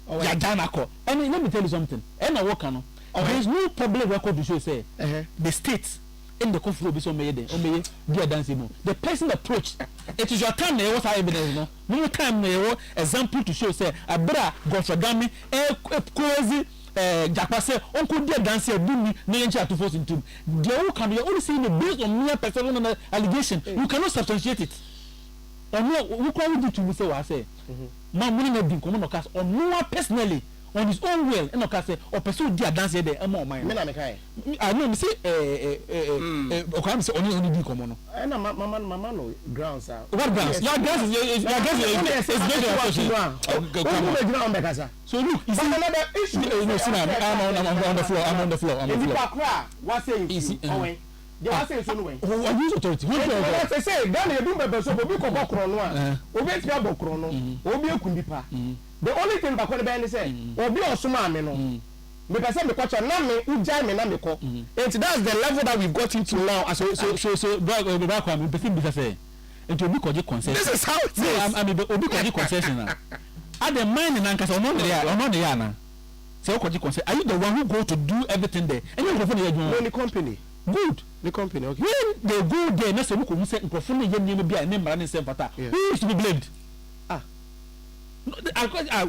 S14: Yadanako. And let me tell you something. And I work on. There is no public record to show, say, the states in the country will be so made. The person approach, it is your time, there was evidence. No time, there was example to show, say, a bra, Godfrey, crazy. Jakase, Uncle dear dancer, do me, no to force into. The old can only saying it based on mere personal allegation. You cannot substantiate it. Or no, who can do to say what I say? My money not being common cast or no personally on his own will, and okay, or pursue dear dancer there, and more mine. I know, say, okay, say only be common. And Mamma, no grounds. What grounds? Your grounds is very so look, it's another issue. No, I'm on the floor. What say you? They are saying so way. Who are you authority? Who say Ghana you do better so we go back krono. Obi tia bo krono. Obi ekundipa. The only thing ba ko be say obi osuma me no. Because me kwacha na me ujai me na me ko. And that's the level that we've got into now. So back am person be say. And obi koji concession. This is how it is. I mean obi koji concession na. At the mine in Ankasa no there na. Say koji concession. Are you the one who go to do everything there? And you go for the company. Good. The company, okay. When they go there, next week we say microphone yen name be a name running same pata. Who is to be blamed?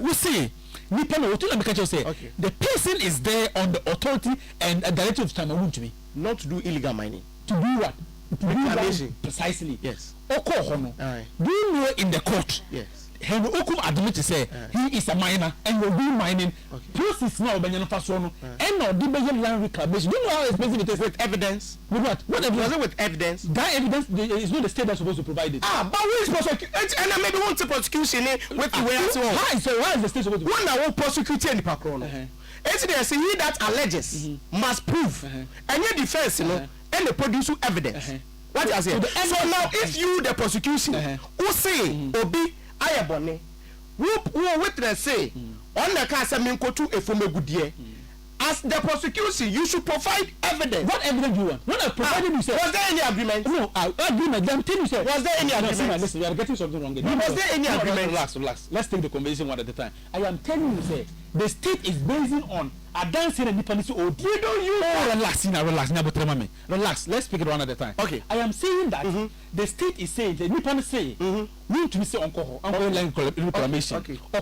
S14: We say Nipa no to make sure say the person is there on the authority and a directive of Chairman Wontumi. Not to do illegal mining. To do what? To do reclamation. Precisely. Yes. Oko hono. Do you know in the court? Yes. Henry Okum admit to say he is a miner and will do mining. Process now Benjamin Fasono and now the Benjamin land reclamation. Do you know how expensive it is?
S12: With evidence.
S14: With what? What evidence?
S12: Was it with evidence?
S14: That evidence is not the state that's supposed to provide it.
S12: But who is prosecuting? And I maybe want to prosecution with where so
S14: why is the state supposed to?
S12: One that will prosecute any pakrono. It's there say he that alleges must prove and your defense, you know, and the produce evidence. What I say? So now if you the prosecution who say Obi Ayabone who witness say on the case me go to efomegudie as the prosecution you should provide evidence.
S14: What evidence you want? When I provided you say
S12: was there any agreement?
S14: No, agreement. Them tell you say
S12: was there any agreement?
S14: Listen, you are getting something wrong.
S12: Was there any agreement?
S14: Relax. Let's take the conversation one at a time. I am telling you say the state is basing on a dancing and independence. You don't use relax. Let's speak it one at a time.
S12: Okay.
S14: I am saying that the state is saying the independence say need to be say uncle reclamation.
S12: Okay.
S14: In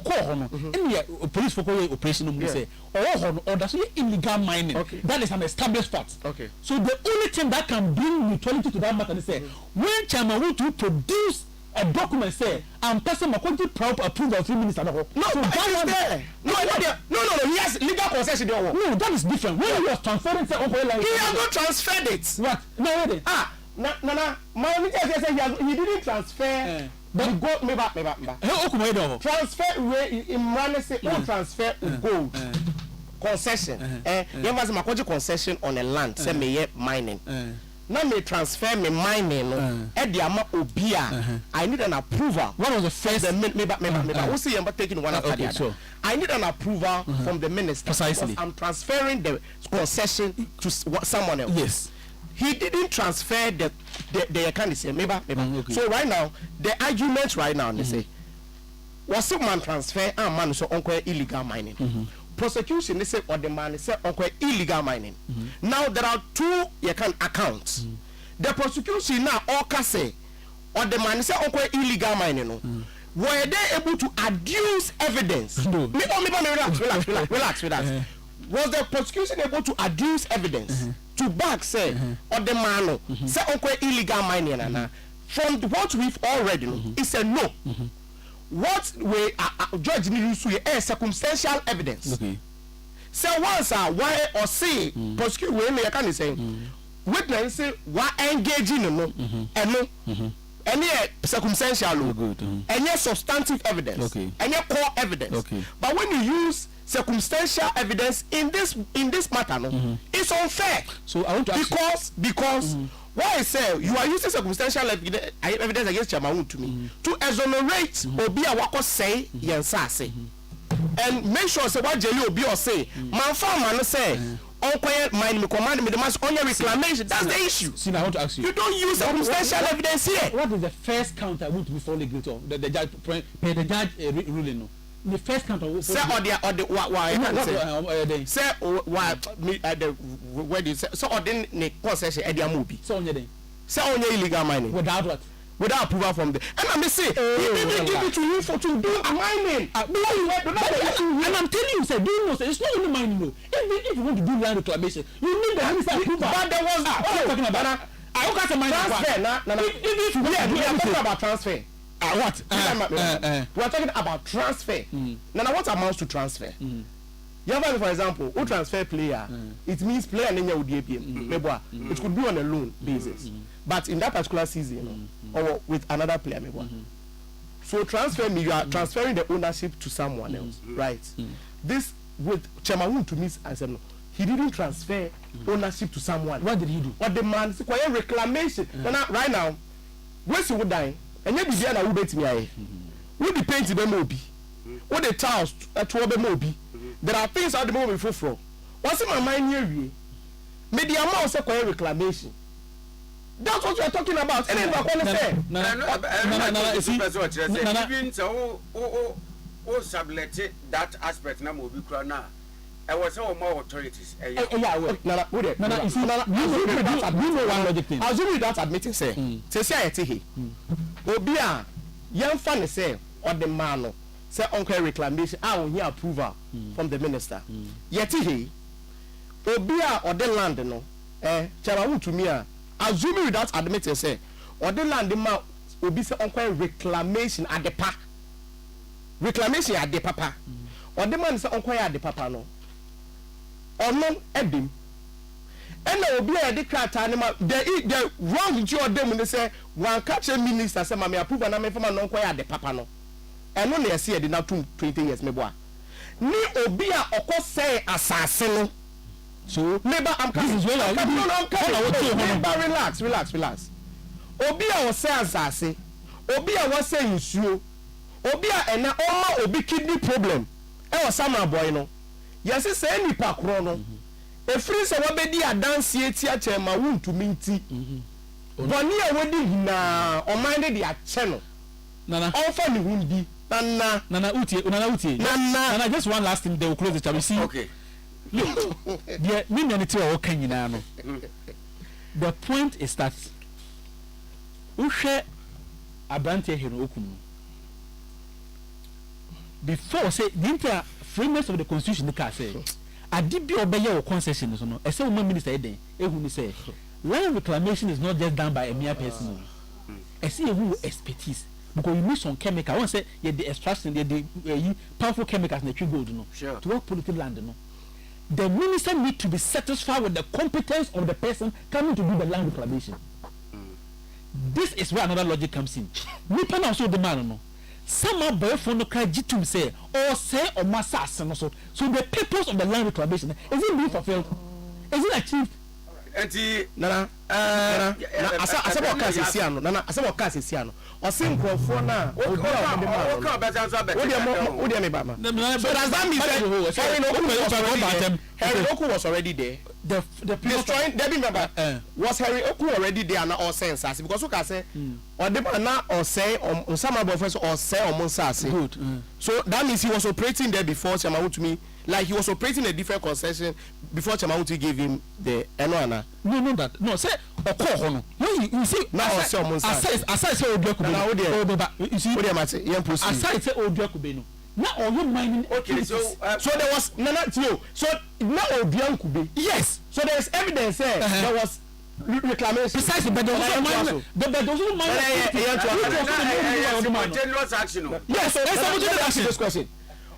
S14: the police for operation say or that's illegal mining.
S12: Okay.
S14: That is an established fact.
S12: Okay.
S14: So the only thing that can bring neutrality to that matter is say when chairman want to produce a document say and person quality proper approval of 3 minutes and no,
S12: so that is there. No. He has legal concession there.
S14: No, that is different. When he was transferring say
S12: he has not transferred it.
S14: What? No, wait.
S12: No. My minister say he didn't transfer. The gold, me transfer way in money say transfer gold concession. You must make concession on a land. Say me mining. Now me transfer me mining. Ediama Obia. I need an approval.
S14: What was the first?
S12: Who see you taking one after the other? I need an approval from the minister.
S14: Precisely.
S12: I'm transferring the concession to someone else.
S14: Yes.
S12: He didn't transfer the kind of say maybe. Okay. So right now the argument right now they say was some man transfer and man so uncle illegal mining. Prosecution they say or the man say uncle illegal mining. Now there are two accounts. The prosecution now all can say or the man say uncle illegal mining. Were they able to adduce evidence?
S14: No.
S12: Relax. Was the prosecution able to adduce evidence to back say or the man say uncle illegal mining from what we've already know it's a no. What we judge needs to is circumstantial evidence.
S14: Okay.
S12: So once why or say prosecute we may can say witness say why engaging no and no any circumstantial any substantive evidence any core evidence. But when you use circumstantial evidence in this matter no it's unfair.
S14: So I want to
S12: ask because why I say you are using circumstantial evidence against Chairman to me to exonerate Obi Awako say yensase and make sure say what Jelly Obi or say man farm man say unquiet mind me command me the mass on your reclamation. That's the issue.
S14: See, I want to ask you.
S12: You don't use circumstantial evidence here.
S14: What is the first count I want to be fully guilty of? The judge ruling no. The first count of
S12: say or the why say why me the where you say so or then the concession e dey amobi
S14: so on your
S12: say on your illegal mining
S14: without what
S12: without approval from the and I may say he didn't give it to you for to do mining
S14: and I'm telling you say do you know say it's not only mining no if you want to do land reclamation you need the minister approval
S12: but there was
S14: what are you talking about I don't got a mining
S12: transfer if you we are talking about transfer. What? We are talking about transfer. Now, what amounts to transfer? You have, for example, who transfer player? It means player and then you would it could be on a loan basis, but in that particular season, or with another player, so transfer me, you are transferring the ownership to someone else, right? This with Chemaun to me, I said no. He didn't transfer ownership to someone.
S14: What did he do?
S12: What the man require reclamation? Right now, where's you would die? And yet, be na who bet me aye. Who the paint be mobi? Who the tiles at be mobi? There are things out the moment before from. What's in my mind here? May the amount of reclamation. That's what we are talking about. And then I want to say,
S2: no, sublet that aspect na mobi kra na. I was all more authorities.
S12: You know one logic thing. I'll do without admitting, say, say, Obia, young fan say, or the man, say, uncle reclamation, I will hear approval from the minister. Yet he, Obia or the land, no, Charawu to me, assuming without admitting, say, or the land, the man will be say, uncle reclamation at the park. reclamation ade papa ɔde man sɛ ɔnkɔ yɛ ade papa no ɔno ɛbim ɛna obi a yɛde krataa ne ma the wrong nti ɔde mu ne sɛ wanka kyerɛ minister sɛ ma me approve na me fama no ɔnkɔ yɛ ade papa no ɛno na yɛsi yɛde na tum 20 years me boa ni obi a ɔkɔ sɛ asase no so neighbor I'm coming relax obi a ɔsɛ asase obi a wɔsɛ nsuo obi a ɛna ɔma obi kidney problem ɛwɔ Samuel boy no yɛsi sɛ nipa korɔ no efiri sɛ wɔbɛdi adansie ti akyɛ ma wuntumi nti bɔnni a wɔdi nyinaa ɔman de de akyɛ no
S14: nana
S12: ɔnfa ne ho di
S14: nana utie nana just one last thing they will close the chat. You see,
S2: okay,
S14: look, the minute you are working in the point is that Ushe Abrantia Hero Okum before say the entire framework of the constitution the car say I did be obey your concession so no I say one minister then who say land reclamation is not just done by a mere person. I see who expertise because you need some chemical. I want to say the extraction, the powerful chemicals in the tree gold, no.
S2: Sure.
S14: To work political land, no. The minister need to be satisfied with the competence of the person coming to do the land reclamation. This is where another logic comes in. Nipa na also the man, no. Some of the phone no can jitum say or say or massa so. So the purpose of the land reclamation is it being fulfilled? Is it achieved?
S2: Enti
S12: nana asaba okasesiano nana asaba okasesiano osim krofo na obi a de ma
S2: o ka beta so abeta
S12: o de me ba ma so does that mean that Harry Oku was already there the destroying Debbie member was Harry Oku already there na all sense as because oka say or de ma na or say on some of friends or say on sase good so that means he was operating there before Chama to me like he was operating a different concession before Chamauti gave him the Enoana.
S14: No, that no say Okohono. You see
S12: now say
S14: say Oduakube. You see
S12: what am I say?
S14: Aside say Oduakube. Now all you mining
S2: okay so
S12: there was so now Oduakube. Yes. So there is evidence there was reclamation
S14: precisely but there was no
S2: continuous action.
S12: Yes, so let's ask this question.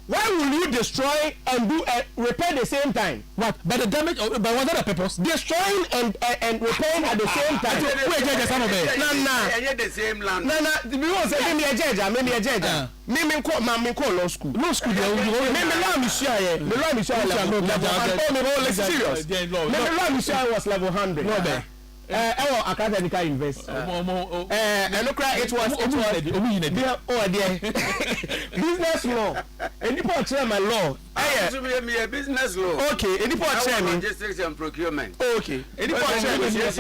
S12: Why will you destroy and do repair the same time?
S14: What? But the damage, but what are the purpose?
S12: Destroying and repairing at the same time.
S14: Wait, judge, some of it.
S2: No, the same land.
S12: No. Because maybe a judge. Maybe call law school. Law school. Maybe law monsieur. The law monsieur was level 100. No, academic invest. And look like it was business law. And you put chairman law.
S2: Business law.
S12: Okay, and you put chairman
S2: logistics and procurement.
S12: Okay, and you put chairman. Your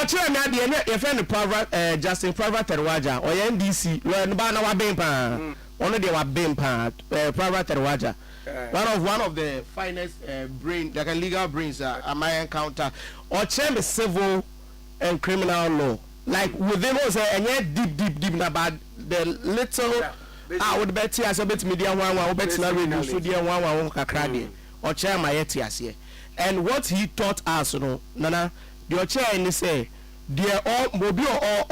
S12: chairman, your friend private Justin Private Terwaja or NDC. Learn by now Bimpa. One of them Bimpa Private Terwaja. One of the finest brain, like a legal brains I might encounter, or chair civil and criminal law. Like within us, and yet deep about the little. I would bet you as a bit media one bet na so dear one kakradi or chair my etias here. And what he taught us, Nana, your chair and say, dear all mobile or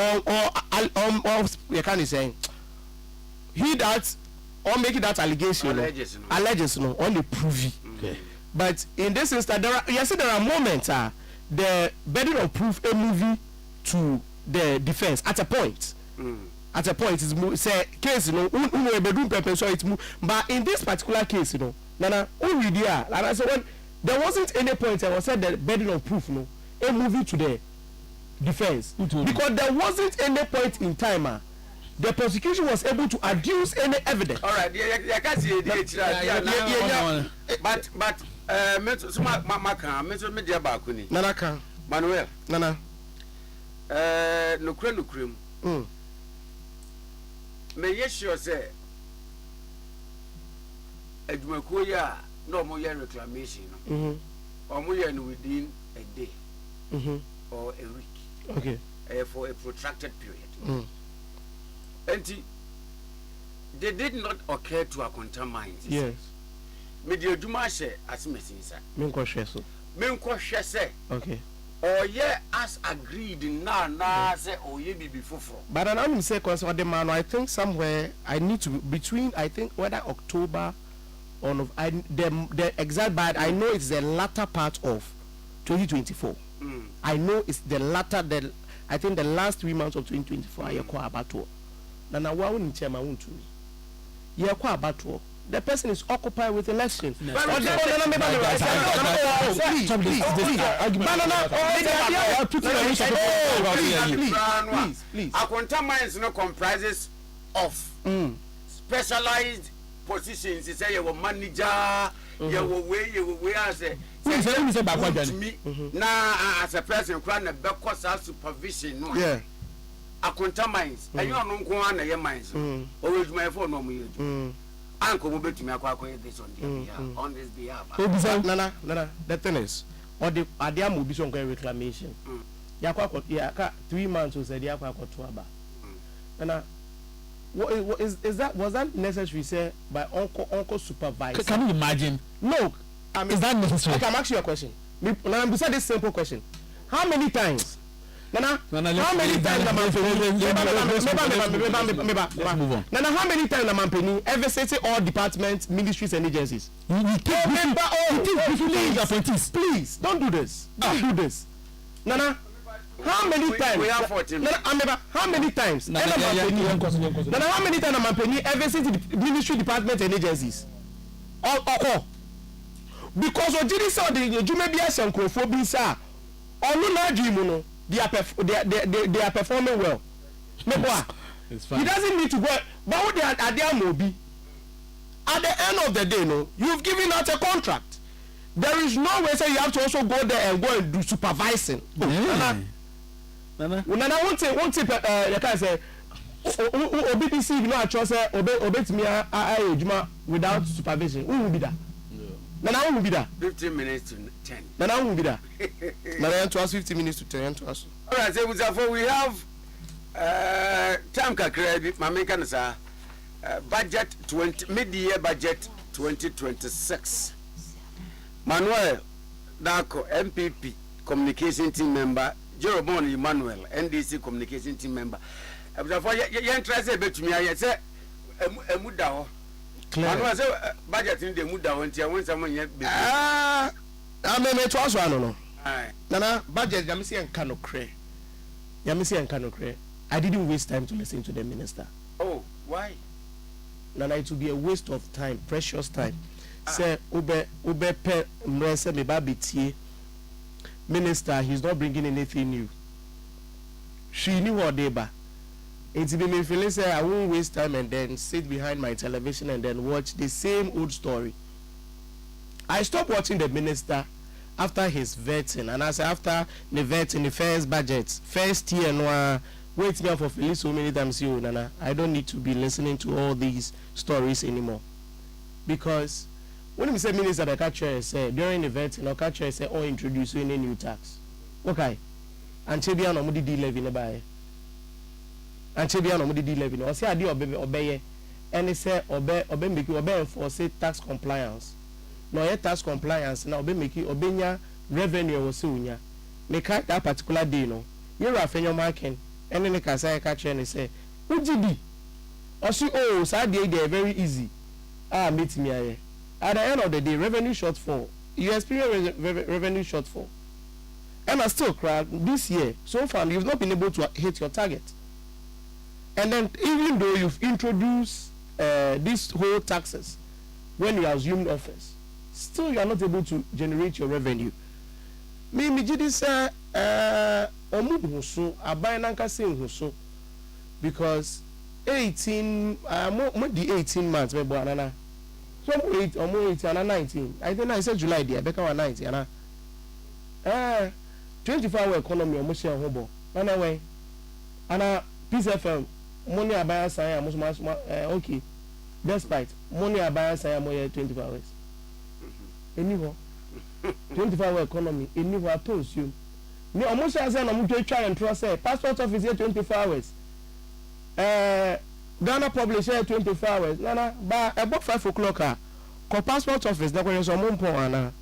S12: you can say he that. Or make that allegation, alleges no, only prove it. Okay. But in this instance, there are moments the burden of proof a movie to the defense at a point. At a point, it's say case bedroom pepper so it's but in this particular case, Nana, only there. Like I said, when there wasn't any point I was said the burden of proof, a movie to the defense because there wasn't any point in time. The prosecution was able to adduce any evidence.
S2: All right, but
S12: Nana
S2: Manuel
S12: Nana
S2: Nukrim may yes sure say Edmakoya no more reclamation or more within a day or a week.
S12: Okay.
S2: For a protracted period. And they did not occur to our content minds.
S12: Yes.
S2: Media Dumashe as Messinsa.
S12: Minko Sheso.
S2: Minko Shese.
S12: Okay.
S2: or yeah as agreed na say oh ye be fufro.
S12: But an I'm say cause the man I think somewhere I need to between I think whether October or the exact but I know it's the latter part of 2024. I know it's the latter I think the last 3 months of 2024 I acquire about na wa won chairman won to me. Ye acquire about the person is occupied with election. Please.
S2: Akwanta mines no comprises of specialized positions. You say you manager, you way as a na as a person crown a because supervision.
S12: Yeah.
S2: Akwanta mines. And you are no go na your mines. Always my phone no me. Uncle will be to me this on this behalf.
S12: Nana, the thing is, or the Adiam will be some kind of reclamation. Yakwa 3 months was a Yakwa Tuaba. Nana, was that necessary, say, by uncle supervisor?
S14: Can you imagine?
S12: No,
S14: is that necessary?
S12: Okay, I'm asking you a question. I'm beside this simple question. How many times? Nana, how many times Nana, how many times Nana ever say all departments, ministries and agencies? Please, don't do this. Don't do this. Nana, how many times?
S2: We have 14.
S12: Nana, how many times? Nana, how many times Nana ever say the ministry, departments and agencies? All. Because what did he say? You may be a sankophobia, sir. All no dream, no. They are performing well. It's fine. He doesn't need to go. But what they are there, Mobi. At the end of the day, no, you've given out a contract. There is no way say you have to also go there and go and do supervising. Nana, won't say. You can say, OBPC, you know, I trust obey me without supervision. Who will be that? Nana, who will be that?
S2: 15 minutes to 10.
S12: Nana, who will be that? Nana, to us 15 minutes to 10 to us.
S2: All right, so we have time kakra my making budget 20 mid-year budget 2026. Manuel Dako MPP communication team member, Jerome Emmanuel NDC communication team member. For you interested between me, I say Emuda. Manuel say budget in the Muda when someone yet.
S12: I mean, it was one. Nana, budget, Yamisi and Kanokre. I didn't waste time to listen to the minister.
S2: Oh, why?
S12: Nana, it will be a waste of time, precious time. Say, Ube pe mrese me babitie. Minister, he's not bringing anything new. She knew what they ba. It's been me feeling say I won't waste time and then sit behind my television and then watch the same old story. I stopped watching the minister after his vetting, and I said after the vetting, the first budget, first year, no, wait me for Philly so many times, you Nana. I don't need to be listening to all these stories anymore, because when we say minister, the catcher say during the vetting, the catcher say oh introduce any new tax, okay, and Chebia no mudi levy ne buy, and Chebia no mudi levy, or say adi obey, and they say obey for say tax compliance. No yet tax compliance now be make obenya revenue was unya make that particular day no you are fenyo marking and then can say catch and say ugd or see oh so they very easy meet me here at the end of the day revenue shortfall you experience revenue shortfall and I still cry this year so far you've not been able to hit your target, and then even though you've introduced these whole taxes when you assumed office, still you are not able to generate your revenue. Me jidi say omuhuso abananka say huso because 18 mo the 18 months me bo anana so 8 or 19 I think I said July there beka wa 19 ana 24-hour economy omo share ho bo nana when ana Peace FM money abaya say okay despite money abaya say mo 24 hours anywho 24-hour economy anywho oppose you me almost say na mo try and trust say passport office here 24 hours Ghana publish here 24 hours nana ba about 5 o'clock ko passport office na ko so mo pon ana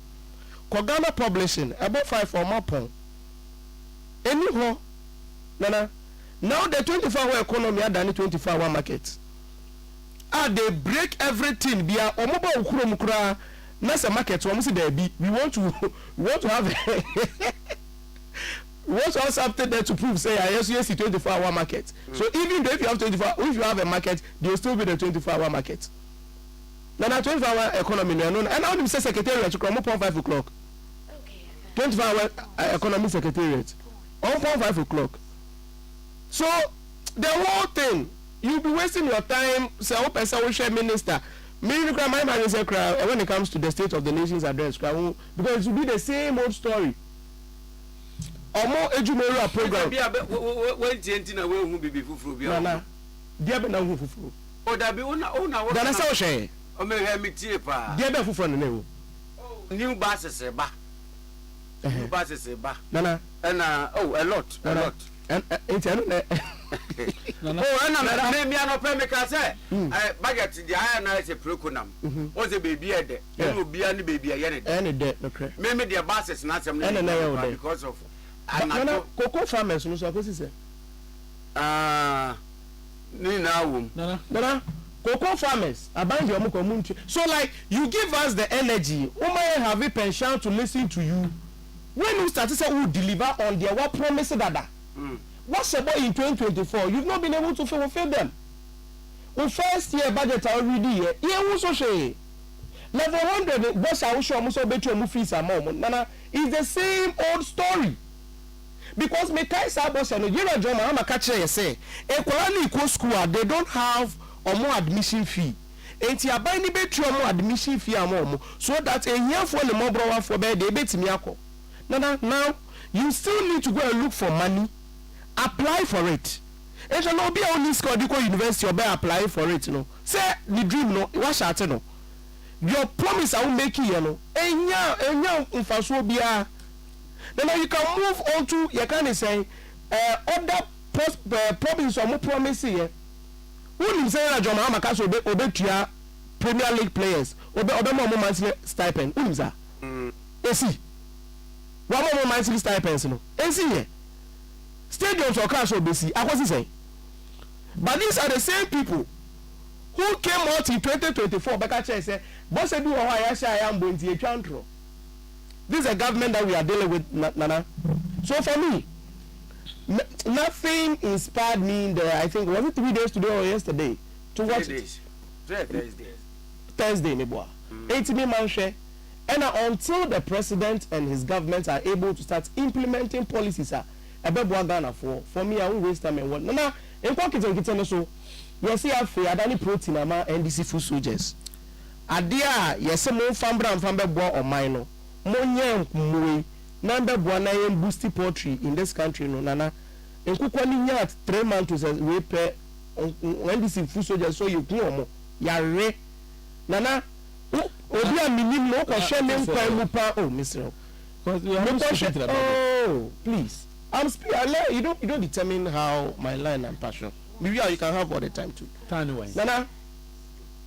S12: ko Ghana publishing about 5 for mo pon Any Nana. Now the 24-hour economy are done 24-hour market. They break everything. Be a mobile ukuromukura. Nasa market. We want to have we want to have something there to prove. Say yes, 24-hour market. So even though if you have 24, if you have a market, there will still be the 24-hour market. Now 24-hour economy. And now the secretariat to come up 5 o'clock. 24-hour economy secretariat on 5 o'clock. So the whole thing, you'll be wasting your time. Say, "Oh, person will share minister." Me, my man is a crowd when it comes to the State of the Nation's address, because it will be the same old story. Or more educational program.
S2: When Gentina will be before
S12: Nana, dear, but now who?
S2: Oh, that be one.
S12: Then I saw she.
S2: Oh, may have me tea, pa.
S12: Dear, but for the
S2: new buses, a ba. New buses, a ba.
S12: Nana,
S2: and a lot.
S12: And it's
S2: oh, and I'm not because I bagged the iron as a procunum. Was a baby at it. There will be any baby any
S12: dead.
S2: Maybe their buses not some because of
S12: cocoa farmers. Nana, cocoa farmers. Abandon your community. So, like, you give us the energy. We may have a pension to listen to you. When you start to say we deliver on their what promise that. What's about in 2024? You've not been able to fulfill them. The first year budget already here. Yeah, who's so say? Level 100, boss, I will show you better move fees a moment. Nana, it's the same old story. Because me kai sa boss and you know John, I'm a catcher. You say, equally equal school, they don't have or more admission fee. And you are buying the better more admission fee a more, so that a year for the more brower for bed they bet me. Nana, now you still need to go and look for money. Apply for it. It shall not be only school university or apply for it. No, say the dream. No, what shall no? Your promise I will make you. No, enya infasubia. Then you can move on to you can say other promise or more promise here. Who is saying that John Hamakaso obetia Premier League players obe more monthly stipend? Who is that? AC. One more monthly stipends. No, AC here. Stadiums or cars will be see. I was saying. But these are the same people who came out in 2024. Bekache said, "Boss, I do what I am going to control." This is a government that we are dealing with, Nana. So for me, nothing inspired me. I think was it 3 days today or yesterday to watch it. Thursday, Neboa. 80 manche. And until the president and his government are able to start implementing policies, Ghana for me, I won't waste time and what. Nana, in pocket of kitchen so you see a free Adani protein ama NDC food soldiers. Adia, yes, more fambra and fambra or minor. Monye mwe number buana yen boosty poultry in this country no Nana. In kukwani nyat 3 months we pay NDC food soldiers so you go yare Nana. Obi a minim no ko share me kwa mupa oh Mr. Oh, please. You don't determine how my line and passion. Maybe you can have all the time too. Nana,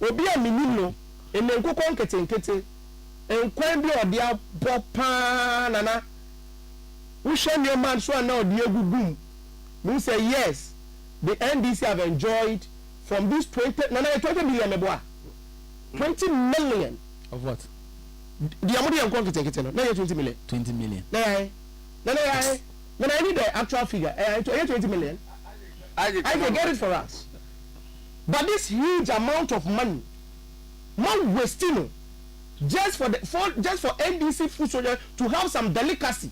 S12: obi a minino and then go kete and kwambi or dia bopa Nana. We share your man so now the boom. We say yes, the NDC have enjoyed from this 20 million meboa. 20 million
S14: of what?
S12: The amount you are kete no 20 million.
S14: 20 million.
S12: Nana. When I need the actual figure, 20 million, I can get it for us. But this huge amount of money, not wasting, just for NDC food soldiers to have some delicacy.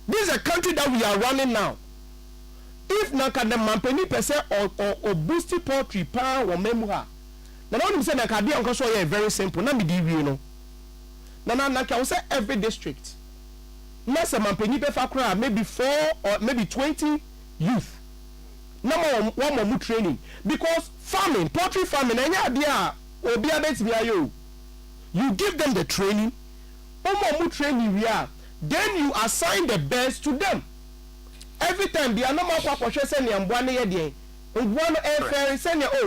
S12: This is a country that we are running now. If na can the mampeni percent or boosty poultry pound or memoha, then I say na can be uncle so very simple. Na me give you know. Na can say every district. Less a mampeni pe maybe 4 or maybe 20 youth. No more one more training because farming, poultry farming, you give them the training. One more training we are. Then you assign the best to them. Every time they are no more send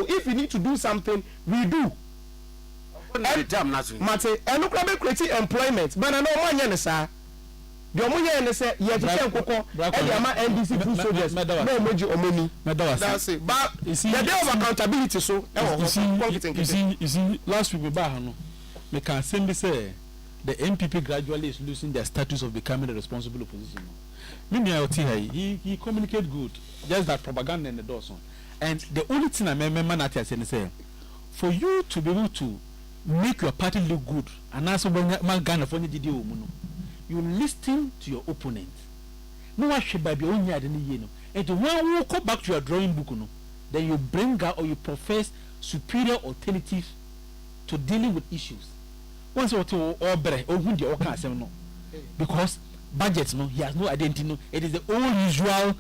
S12: if you need to do something, we do. Mate, and look at creating employment, but I know one sir. the omoye ne say ye to say nkoko e dey ama NDC food soldiers no moji omoni that's it but the day of accountability so
S14: you see last week we ba no me can simply say the MPP gradually is losing their status of becoming a responsible opposition. He communicate good, just that propaganda in the door. And the only thing I remember that I say, for you to be able to make your party look good, and also when you listen to your opponent. No one should be on your and when you go back to your drawing book, then you bring out or you profess superior alternative to dealing with issues. Once or two or better, or who the can't say no. Because budgets, no, he has no identity, no. It is the old usual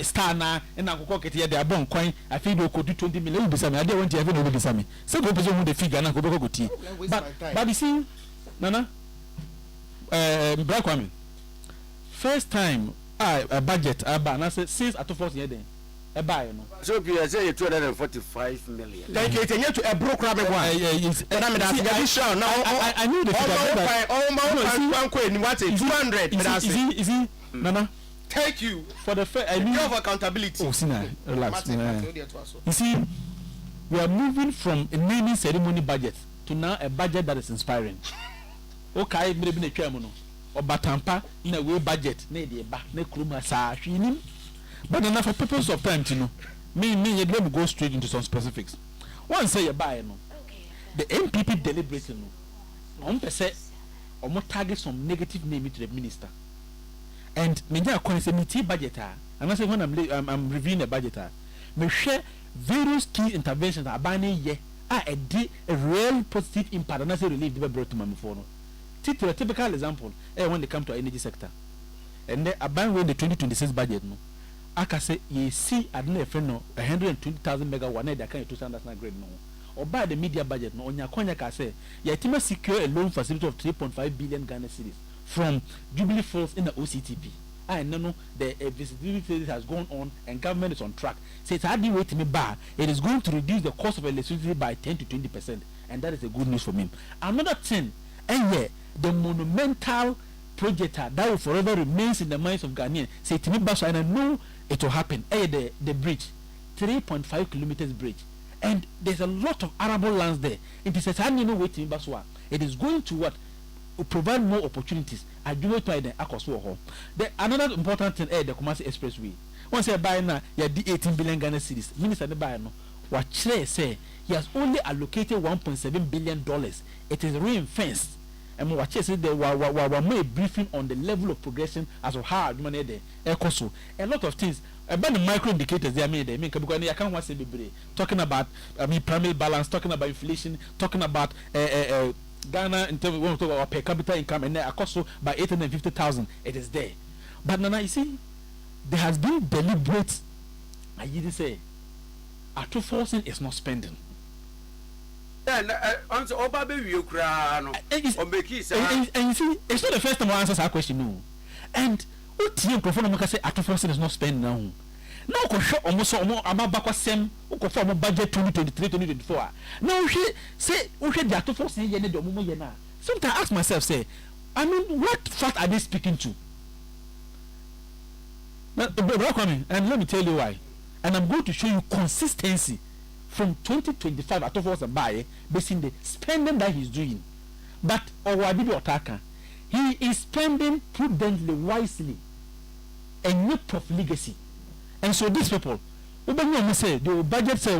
S14: star now, and I go get here, they are born coin. I think they could do 20 million. I don't want to have any besame. So go present the figure and I go tea. But you see, Nana, Black woman, first time a budget, I said, since at 4 years then. A buy, no.
S2: So you say 245 million.
S12: Thank you. It's a broke rabbit one. I
S14: knew the
S12: figure. 200.
S14: Is he? Nana.
S12: Thank you
S14: for the fair. I mean,
S12: of accountability.
S14: Oh, Sina, relax. You see, we are moving from a naming ceremony budget to now a budget that is inspiring. Okay, maybe the chairman or Batampa in a way budget. Ne de ba ne kruma sa hwinim. But enough for purpose of time to know. Let me go straight into some specifics. One say you buy no. The MPP deliberating no. On say or more target some negative name to the minister. And me say me budget and I say when I'm reviewing the budget me share various key interventions are banning ye a real positive impact and I say relief the brought to my phone. Take a typical example when they come to energy sector. And they ban when the 2026 budget no. Aka say ye see adna efe no 120,000 megawatt na can 200 grade no or by the media budget no onya konya ka say ye tima secure a loan facility of 3.5 billion Ghana cedis from Jubilee Falls in the OCTP. I know the visibility has gone on and government is on track. Say it's hardly wait me bar it is going to reduce the cost of electricity by 10 to 20%, and that is a good news for me. Another thing, and yeah, the monumental project that will forever remains in the minds of Ghanaians. Say to me, and I know it will happen. The bridge, 3.5 kilometers bridge, and there's a lot of arable lands there. It is a you know waiting Baswa. It is going to what will provide more opportunities. I do it by the Akoswo home. Another important thing the Kumasi Expressway. Once I buy now, you have 18 billion Ghana cedis. Minister the buy no. What say he has only allocated $1.7 billion. It is ring-fenced. And what said they were made briefing on the level of progression as of how money there. A lot of things about the micro indicators they are made. Because I can't want to say talking about primary balance, talking about inflation, talking about Ghana in terms of per capita income, and also by 850,000. It is there. But now you see, there has been deliberate. I didn't say, forcing is not spending.
S2: And you
S14: see, it's not the first time I answer that question. No. And what team perform say forcing is not spending now. Now go show almost about same for budget 2023-2024. Now she say the forcing sometimes I ask myself, say, I mean, what fact are they speaking to? And let me tell you why. And I'm going to show you consistency from 2025 at force and buy based on the spending that he's doing. But he is spending prudently, wisely, and not profit legacy. And so these people, say the budget say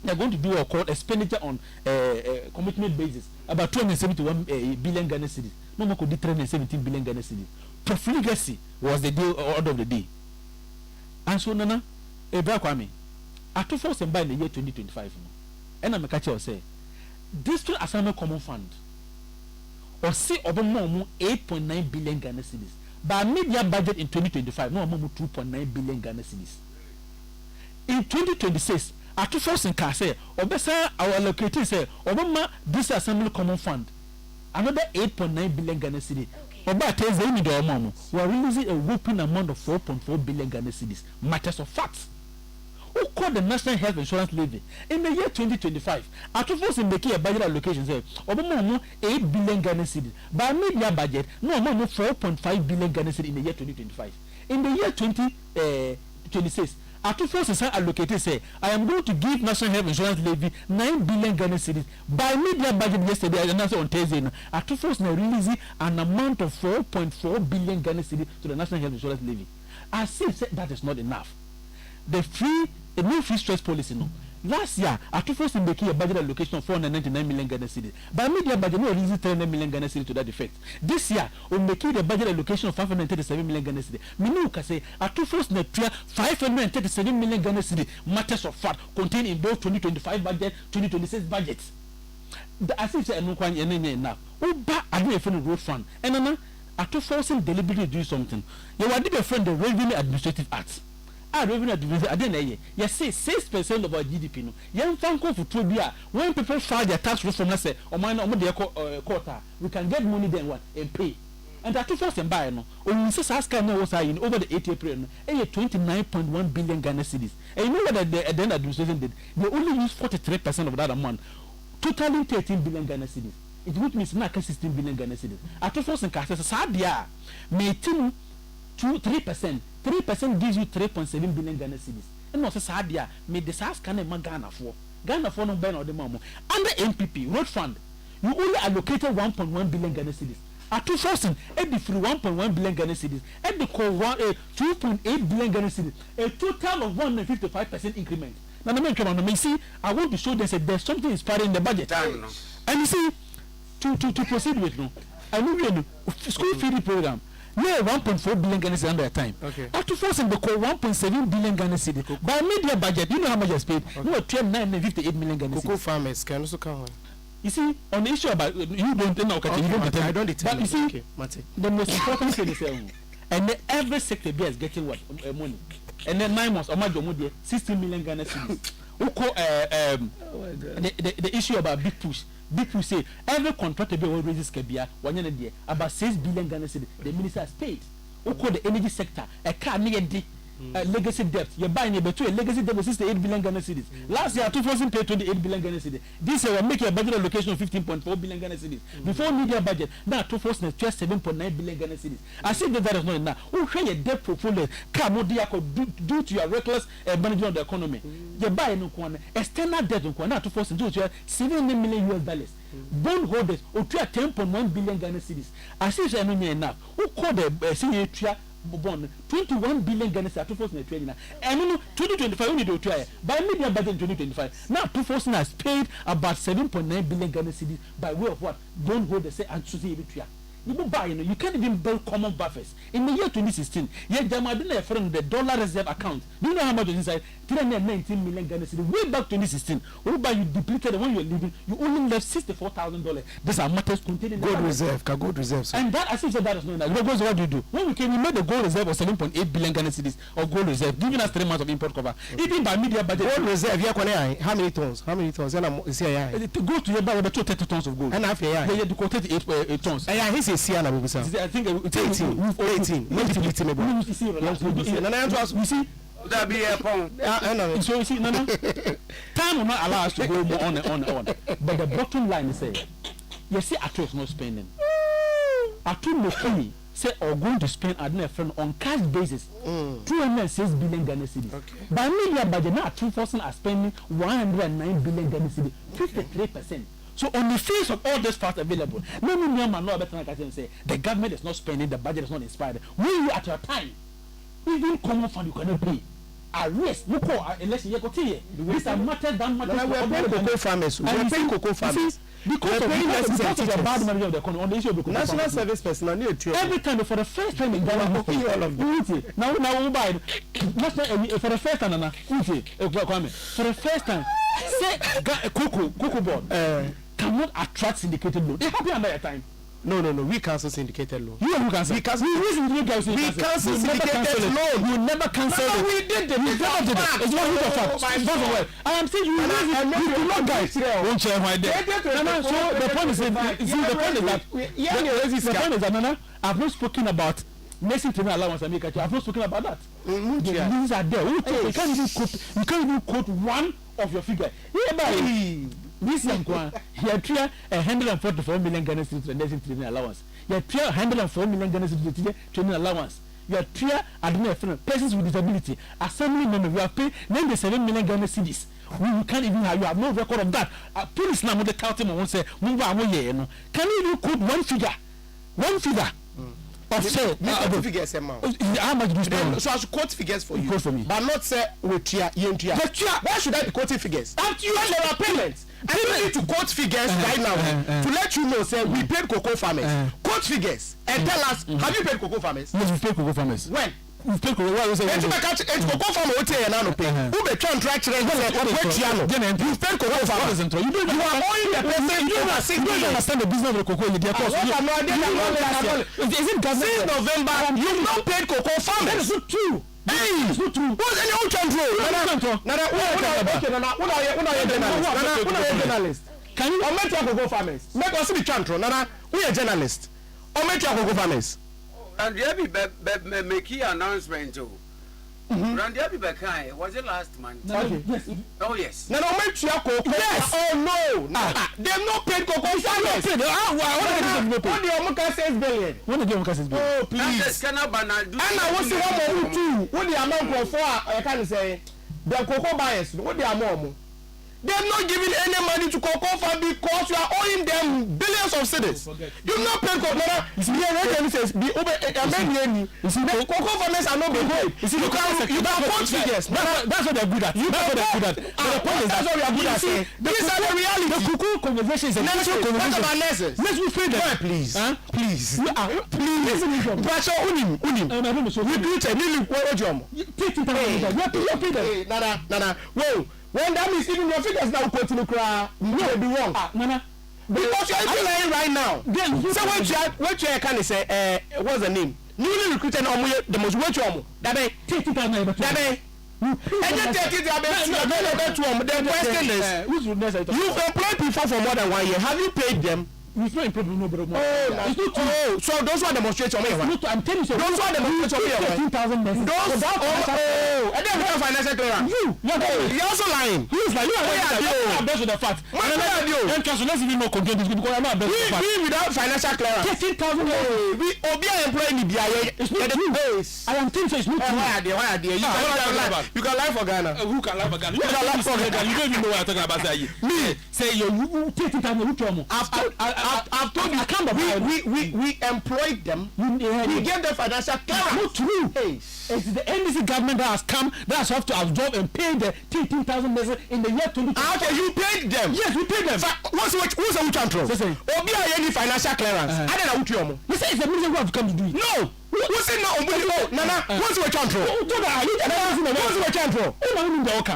S14: they're going to do a called expenditure on commitment basis about 271 billion Ghana cedis. No more could 317 billion Ghana cedis. Profit legacy was the deal order of the day. And so Nana, Kwame, at force and buy in the year 2025, and I'm a catcher say district assignment common fund or say over more 8.9 billion Ghana cedis. By media budget in 2025, no more 2.9 billion Ghana cedis. In 2026, at force and car say or better our allocated say Obama this assembly common fund another 8.9 billion Ghana cedis. About tells them the mom we are releasing a whopping amount of 4.4 billion Ghana cedis. Matters of facts. who called the National Health Insurance Levy in the year 2025. Atufos in making a budget allocation say, Obama 8 billion Ghana cedis. By media budget, no more 4.5 billion Ghana cedis in the year 2025. In the year 2026, Atufos is allocated say, I am going to give National Health Insurance Levy 9 billion Ghana cedis. By media budget yesterday, I announced on Thursday, Atufos now releasing an amount of 4.4 billion Ghana cedis to the National Health Insurance Levy. As if that is not enough. The new free stress policy no. Last year, Atufos in making a budget allocation of 499 million Ghana cedis. By media budget, no releasing 300 million Ghana cedis to that effect. This year, we making a budget allocation of 537 million Ghana cedis. Minu can say Atufos net 537 million Ghana cedis matters of fact contained in both 2025 budget, 2026 budgets. As if say no kwanye enye enough. Oba ade for the road fund. And then Atufos deliberately do something. You are the friend the Revenue Administrative Act. Revenue Administrative Act then yes say 6% of our GDP no. Yen fan ko for bia when people file their tax reform say o man no dey quarter we can get money then what and pay. And Atufos and buy no. When say ask no was in over the 8 April no 29.1 billion Ghana cedis. And you know what the then administration did? They only use 43% of that amount. Totaling 13 billion Ghana cedis. It would mean na 16 billion Ghana cedis. Atufos and Kasa Sadia may 3%. 3% gives you 3.7 billion Ghana cedis. And also Sadia made the SAS can Ghana for no ban or the mamo. Under MPP road fund, you only allocated 1.1 billion Ghana cedis. Atufos and the free 1.1 billion Ghana cedis. And the call 2.8 billion Ghana cedis. A total of 155% increment. Now the man come on, see, I want to show them that there's something inspiring in the budget. And you see, to proceed with no, I know school feeding program. Yeah, 1.4 billion Ghana cedis under a time. Okay. Atufos and the call 1.7 billion Ghana cedis. By media budget, you know how much is paid? Okay. No, 12,958 million Ghana cedis.
S12: Cocoa farmers can also come.
S14: You see, on the issue about you don't know, okay, you don't determine. I don't determine. But you see, okay, the most important thing is and every sector is getting what money. And then 9 months, 16 million Ghana cedis. The issue about big push. Big say every contractor will raise Kabia 1 year about 6 billion Ghana cedis. The minister has paid. Who call the energy sector a car near legacy debt. You're buying a between legacy debt of 68 billion Ghana cedis. Last year, 2000 paid 28 billion Ghana cedis. This year, we're making a budget allocation of 15.4 billion Ghana cedis. Before media budget, now 2000 7.9 billion Ghana cedis. I say that is not enough. Who can your debt portfolio due to your reckless management of the economy? You're buying external debt now 2000 due to $7 million US. Bondholders or 10.1 billion Ghana cedis. I say it's not enough. Who called the senior bond 21 billion Ghana cedis 2020 and 2025 only do try by media budget in 2025 now 2000 has paid about 7.9 billion Ghana cedis by way of what bondholders say and society you can't even build common buffers. In the year 2016, a friend the dollar reserve account. Do you know how much was inside? 319 million Ghana cedis. Way back 2016, whereby you depleted when you were leaving, you only left $64,000. These are matters containing
S12: gold reserve, gold reserves.
S14: And that, as if that is not enough. What do you do? When we came, we made the gold reserve of 7.8 billion Ghana cedis of gold reserve, giving us 3 months of import cover. Even by media budget.
S12: Gold reserve, how many tons? How many tons?
S14: It goes to about 30 tons of gold.
S12: And half a year.
S14: They had to 38 tons.
S12: Yeah, he's a Siana.
S14: I think
S12: 18.
S14: You see,
S2: that be a pound.
S14: So you see, no. Time will not allow us to go more on and on. But the bottom line is say, you see, Atu is not spending. Atu Mokini say or going to spend a friend on cash basis 206 billion Ghana cedis. Okay. By media budget now 2000 are spending 109 billion Ghana cedis, 53%. So on the face of all this funds available, many man know better than say the government is not spending, the budget is not inspired. When you at your time, even common fund you cannot pay. Arrest, you call election, you go to here. These are matters that matter.
S12: We are paying cocoa farmers. We are paying cocoa farmers.
S14: Because of the bad management of the economy on the issue of the
S12: national service personnel need to
S14: every time for the first time in Ghana
S12: all of them.
S14: Now we buy national for the first time for the first time say cocoa board cannot attract syndicated loan. It happened under your time.
S12: No. We cancel syndicated loan.
S14: You cancel. We cancel
S12: syndicated loan.
S14: You never cancel it.
S12: We did it.
S14: We never did it. It's one hit of fact. I am saying you do not guys. Won't share why there. So the point is that I've not spoken about nursing training allowance and make a I've not spoken about that. These are there. You can't even quote one of your figure. This young one, he had 144 million Ghana cedis for nursing training allowance. You had 104 million Ghana cedis for training allowance. You have 3 admin persons with disability. Assembly members, we have paid 97 million Ghana cedis. You can't even have, you have no record of that. Police now the county man won't say, move on, can you even quote one figure? One figure. Of say,
S12: figures amount.
S14: How much do you spend?
S12: So I should quote figures for you.
S14: Quote for me.
S12: But not say with Tia. Why should I be quoting figures?
S14: After you
S12: there are payments. I don't need to quote figures right now to let you know, say, we paid cocoa farmers. Quote figures and tell us, have you paid cocoa farmers?
S14: Yes, we paid cocoa farmers.
S12: When?
S14: We paid cocoa farmers.
S12: And cocoa farmer will tell you now, pay. Who be trying to track you paid cocoa farmers. You are owing the person. You don't
S14: understand the business of the cocoa.
S12: Since November, you've not paid cocoa farmers.
S14: That is not true.
S12: Hey, it's not true. What's any old control? Journalist. Can you make your cocoa farmers? Make us be control. We are journalists. Or make your cocoa farmers.
S2: And the make announcement too. Randy Abibakai, was it last month?
S12: Okay.
S2: Yes. Oh yes.
S12: No, make your cocoa. Yes. Oh no. They've not paid cocoa farmers. What the Omuka 6 billion?
S14: What the Omuka 6 billion?
S12: Oh please. And I want to see one more too. What the amount of I can't say the cocoa buyers. What the amount? They have not given any money to cocoa farm because you are owing them billions of cedis. You have not paid cocoa. Cocoa farmers are not being paid. You can quote figures.
S14: That's what they're good at. But the point is
S12: that's what we are good at. These are the reality.
S14: The cocoa conversation is a national conversation.
S12: What about nurses?
S14: Let's be fair there.
S12: Please.
S14: Please.
S12: Please. But unim. Nana. Whoa. When that means even your figures now continue to cry, you will be wrong. Nana. Because you are lying right now. So what you can say, what's the name? Newly recruited the most worth you. That day, 50,000. That day. And then take it the question is, you've employed people for more than 1 year. Have you paid them?
S14: It's not improving, no, but
S12: it's not true. So those who are demonstrating,
S14: I'm telling you,
S12: those who are demonstrating,
S14: 15,000
S12: those and then we have financial clearance. You're also lying.
S14: Who's like you? I'm based on the fact. And let's even know content because I'm not based on the fact.
S12: We without financial clearance.
S14: 15,000.
S12: We are employing the BIA.
S14: It's not true. I am telling you, it's not true.
S12: Why are they? You can lie for Ghana.
S14: Who can lie for Ghana? You can lie for Ghana. You don't even know what I'm talking about. Me say you 15,000.
S12: I've told you, we employed them. We gave them financial clearance.
S14: Not true. It's the NDC government that has come, that has have to absorb and pay the 15,000 in the year 2020.
S12: Okay, you paid them.
S14: Yes, we paid them.
S12: What's the which control? Obi are any financial clearance. I don't know what you
S14: say it's the minister who have come to do it.
S12: No. What's it now? Nana, what's the control? What's the control?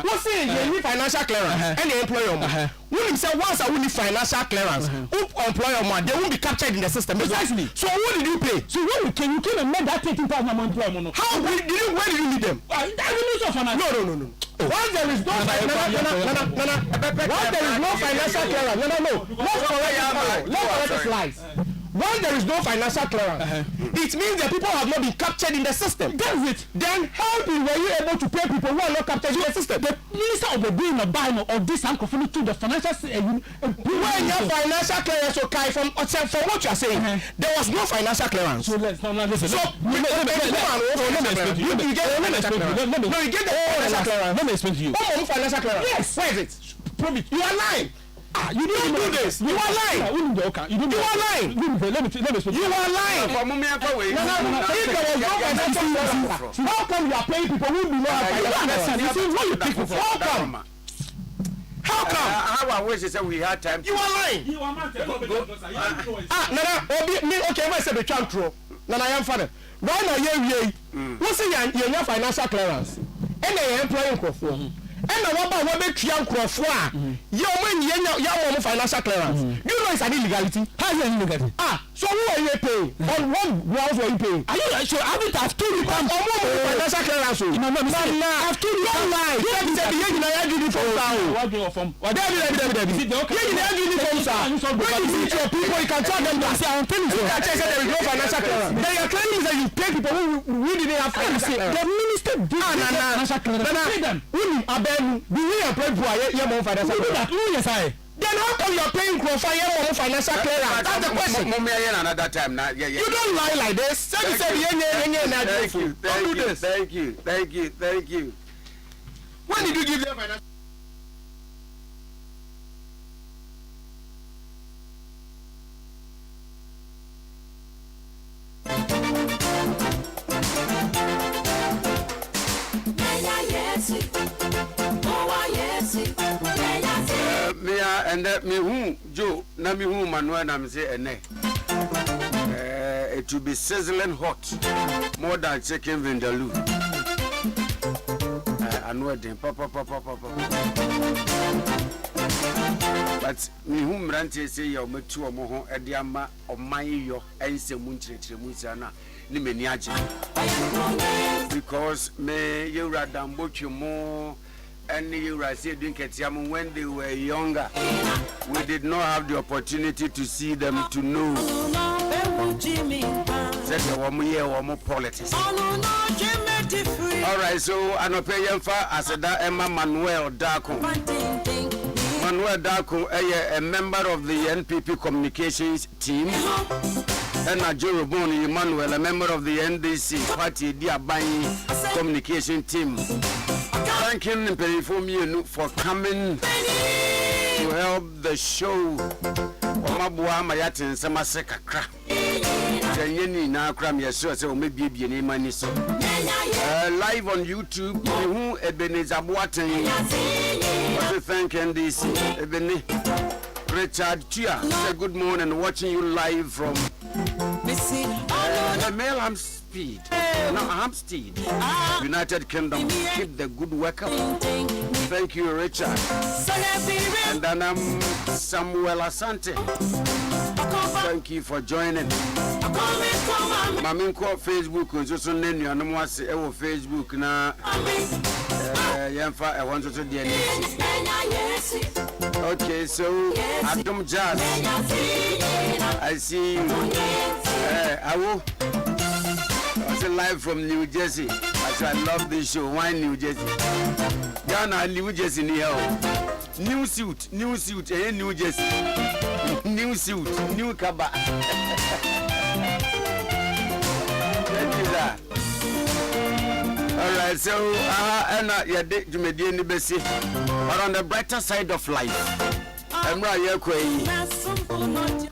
S12: What's it? You need financial clearance. Any employer. When say once I will need financial clearance, employer man, they won't be captured in the system.
S14: Precisely.
S12: So what did you pay?
S14: So when you came and made that 13,000 employment.
S12: How where did you need them? No. Once there is no financial clearance, no. Let's correct this lies. When there is no financial clearance, it means that people have not been captured in the system.
S14: That's it.
S12: Then how were you able to pay people who are not captured in the system?
S14: The minister of the doing a buying of this unconfirmed to the financial
S12: when your financial clearance okay from what you are saying, there was no financial clearance.
S14: So let's listen.
S12: So you get the financial clearance.
S14: Let me explain to you.
S12: Financial clearance. Yes. Where is it? You are lying. You don't do this. You are lying. You are lying.
S14: Let me explain.
S12: You are lying. How come you are paying people who do not have financial? How come?
S2: How I wish that we had time.
S12: You are lying.
S14: You are not.
S12: Nana, okay, I said the chantro. Nana, I am father. Why not what's your financial clearance? And they employing crofo. And the one about what young crofo. You financial clearance. You know it's an illegality.
S14: How is it illegality?
S12: So who are you paying? On what grounds were you paying? Are you sure? I've told you that financial clearance. No, I've told you. Don't lie. You said you know uniform. What do you from? What? You know uniform. When you meet your people, you can tell them that. See, I'm telling you. You can't say there is no financial clearance. Then you're claiming that you pay people who didn't have financial clearance. The minister did financial clearance. Pay them. Do we employ people? Yeah, more financial clearance. Yes, I. Then how come you're paying Crofire more financial clearance? That's the question.
S2: Another time now. Yeah.
S12: You don't lie like this. Thank
S2: you.
S12: When did you give them financial?
S2: And me who Joe, na me who Manuel na me say ene. It will be sizzling hot, more than chicken vindaloo. I know it, papa. But me who mrante say you me two omo ho ediama oman yo ense munchire musana ni meni age. Because me you radam bochumo and you said when they were younger, we did not have the opportunity to see them to know. Said the woman here or politics. Alright, so I know pay as a Emma Manuel Darko. Manuel Darko, a member of the NPP communications team. And Joe Boni Emmanuel, a member of the NDC party Diabayi communication team. Thanking Perifomie for coming to help the show. Omabua Mayatin Samaseka Kra. Jayeni na kram yeso se o mebie ne mani so. Live on YouTube, who Ebenezer Boateng. I thank NDC. Ebene Richard Chia. Say good morning, watching you live from Male Hampstead. No, Hampstead, United Kingdom. Keep the good work up. Thank you, Richard. And then Samuel Asante. Thank you for joining. Maminko Facebook is also named your Facebook now. I want to do the okay, so Adam Jazz, I see you. I will. I live from New Jersey. I love this show. Why New Jersey? Ghana, New Jersey, new suit, New Jersey, new suit, new kaba. Alright, so but on the brighter side of life,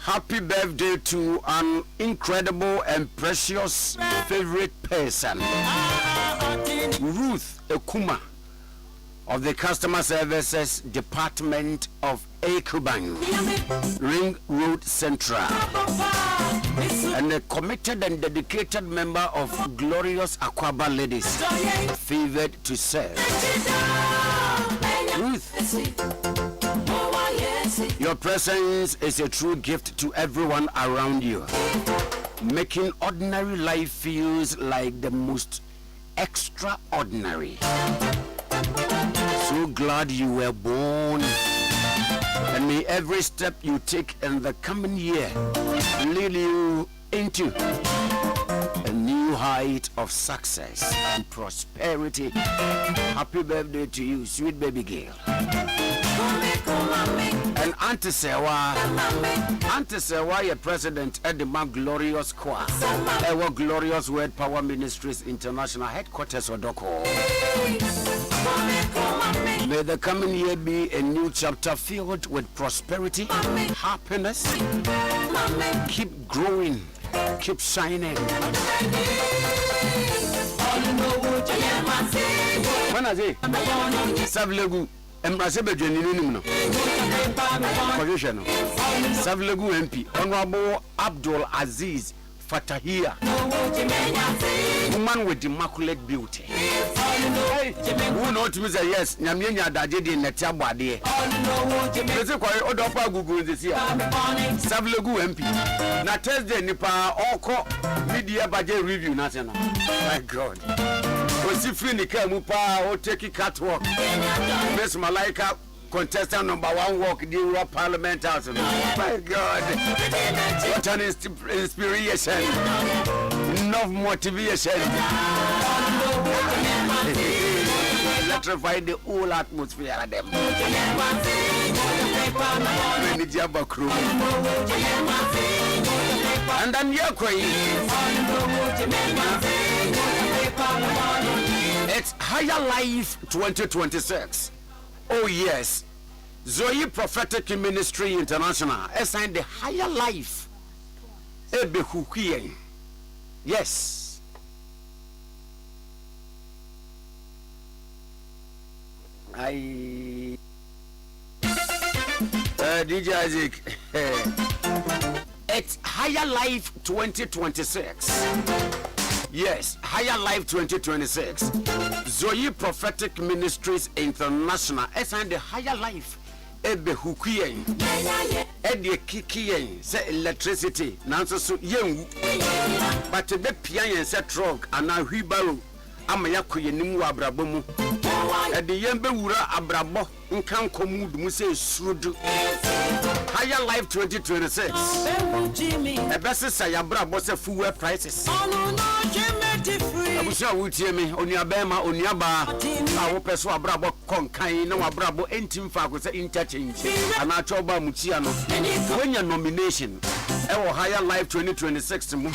S2: happy birthday to an incredible and precious favorite person, Ruth Ekuma of the Customer Services Department of Ekuban, Ring Road Central, and a committed and dedicated member of Glorious Akwaba Ladies, favored to serve. Ruth, your presence is a true gift to everyone around you, making ordinary life feels like the most extraordinary. So glad you were born, and may every step you take in the coming year lead you into a new height of success and prosperity. Happy birthday to you, sweet baby girl. And Auntie Sewa, your president at the Glorious Choir, our Glorious Word Power Ministries International Headquarters Odoko. May the coming year be a new chapter filled with prosperity, happiness. Keep growing, keep shining. When I say, Savlegu. Embrace Bedouin no. Condition. Savlegu MP, Honorable Abdul Aziz Fatahia, woman with immaculate beauty. Who know to me say yes, Nyamia Daje in the Tiabade. Basically, Odopa Google this year. Savlogu MP. Na Thursday, Nipa, Oko, Media Budget Review National. My God. Was if you Mupa or take a catwalk? Miss Malaika. Contestant number 1 walk the Europe Parliament House. My God, what an inspiration, enough motivation. Electrify the whole atmosphere of them. And then you're it's Higher Life 2026. Oh yes, Zoe Prophetic Ministry International assigned the Higher Life. Yes. DJ Isaac. It's Higher Life 2026. Yes, Higher Life 2026. Zoe Prophetic Ministries International. And the Higher Life. Ebe hukuyen. Ede kikiyen. Se electricity. Nanso so yen. But the pian se truck and a wheelbarrow. Ama yakoye nimu abrabo mu. Ede yen be wura abrabo. Nkan komud mu se srudu. Higher Life 2026. Ebe se sayabrabo se fuel prices. Abusia wutie me onuabema onuaba a wo peso abrabo konkan na wabrabo entim fa ko se interchange ana choba mutia no wenya nomination e wo Higher Life 2026 mu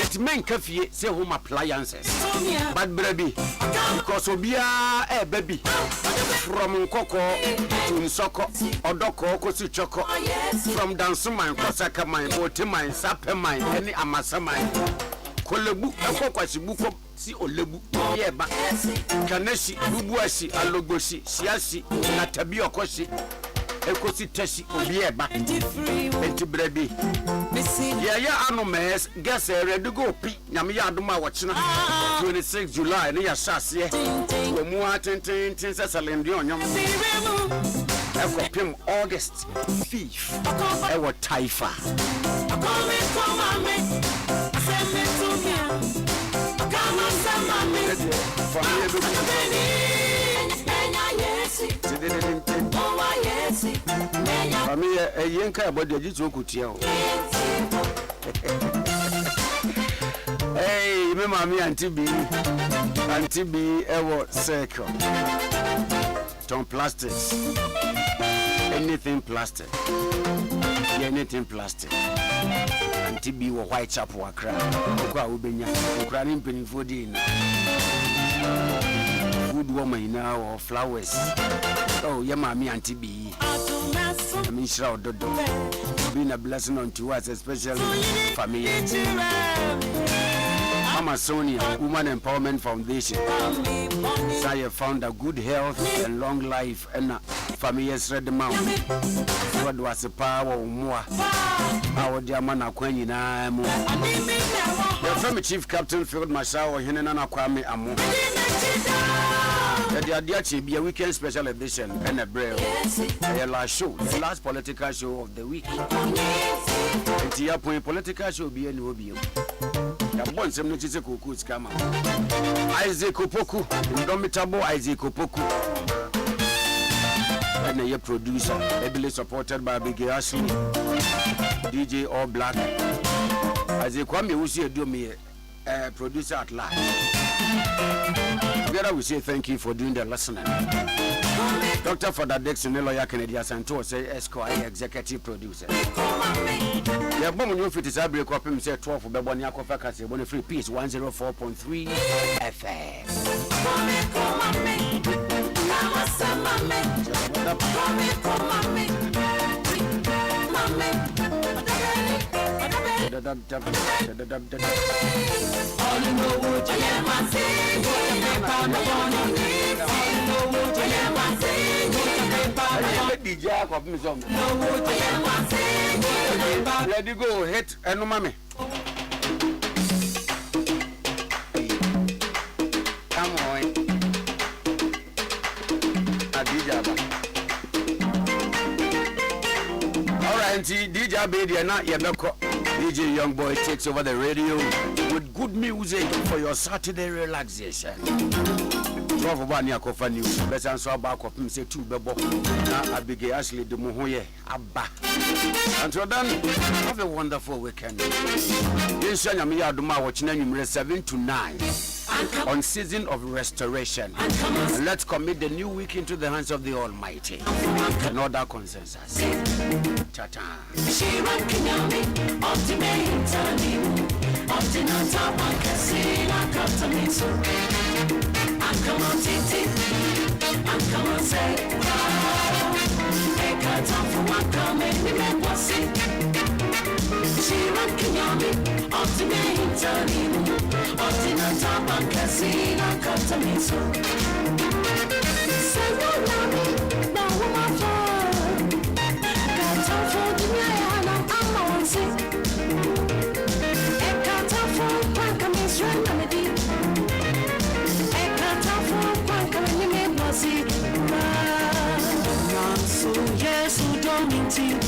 S2: it men kafie say home appliances but baby because obia e baby from nkoko to nsoko odoko ko si choko from dansuman ko sakaman botiman sapeman any amasaman kolebu ekokwasi buko si olebu yeba kaneshi bubuasi alogoshi siasi na tabi okoshi ekosi tashi obieba enti brebi ya anomes guess ready go pi nyame ya adoma wochina 26 July ne ya shase omu atenten sesalende onyom ekopim August 5th ewo Taifa Family, a yanka about the Jitu Kutia. Hey, remember me, Auntie B, ever circle. Tom plastics. Anything plastic. Anything plastic. Auntie B were white chap or cry. Ubenya, crying penny for dinner. Good woman now or flowers. Oh, yeah, mommy, Auntie B. I mean, shout dodo. Being a blessing unto us, especially family. Mama Sonia, Woman Empowerment Foundation. So I found a good health and long life and families read the mount. What was the power of more? Our dear man, Aquani, the former Chief Captain Field Marshal, Henana Kwame Amo. The Ade Akye Abia weekend special edition and a braille. The last show, the last political show of the week. It's your point political show be any obio. The one some notice kuku scammer. Isaac Opoku, indomitable Isaac Opoku. And a producer, heavily supported by Big Ashley, DJ All Black. Isaac Kwame who see do me producer at large. Together we say thank you for doing the listening. Dr. Father Dixon, lawyer Canadian Santos, Esquire, executive producer. The bomb new fit is a break up him say 12 for Bebonia Kofakasi, one free piece 104.3 FM. Let you go hit and no mommy. Alright, DJ Abia na yebeko. DJ Young Boy takes over the radio with good music for your Saturday relaxation. 12 bani akofa news. Besan so aba akopim say 2 bebo. Na Abigail Ashley de mohoye aba. Until then, have a wonderful weekend. Insha nyame ya adoma wo china nwumre 7 to 9 on season of restoration. And let's commit the new week into the hands of the Almighty. And all that consensus. Ta-ta.
S15: Come on, Titi. Come on, say, hey, cut off for one coming, you make one see. She rocking on me, up to me, turning, up to the top of casino, come to me, so. Say, no, mommy, no, my phone. Cut off for the night, I'm on sick. Hey, cut off for one coming, straight melody. See, so yes, who don't mean to.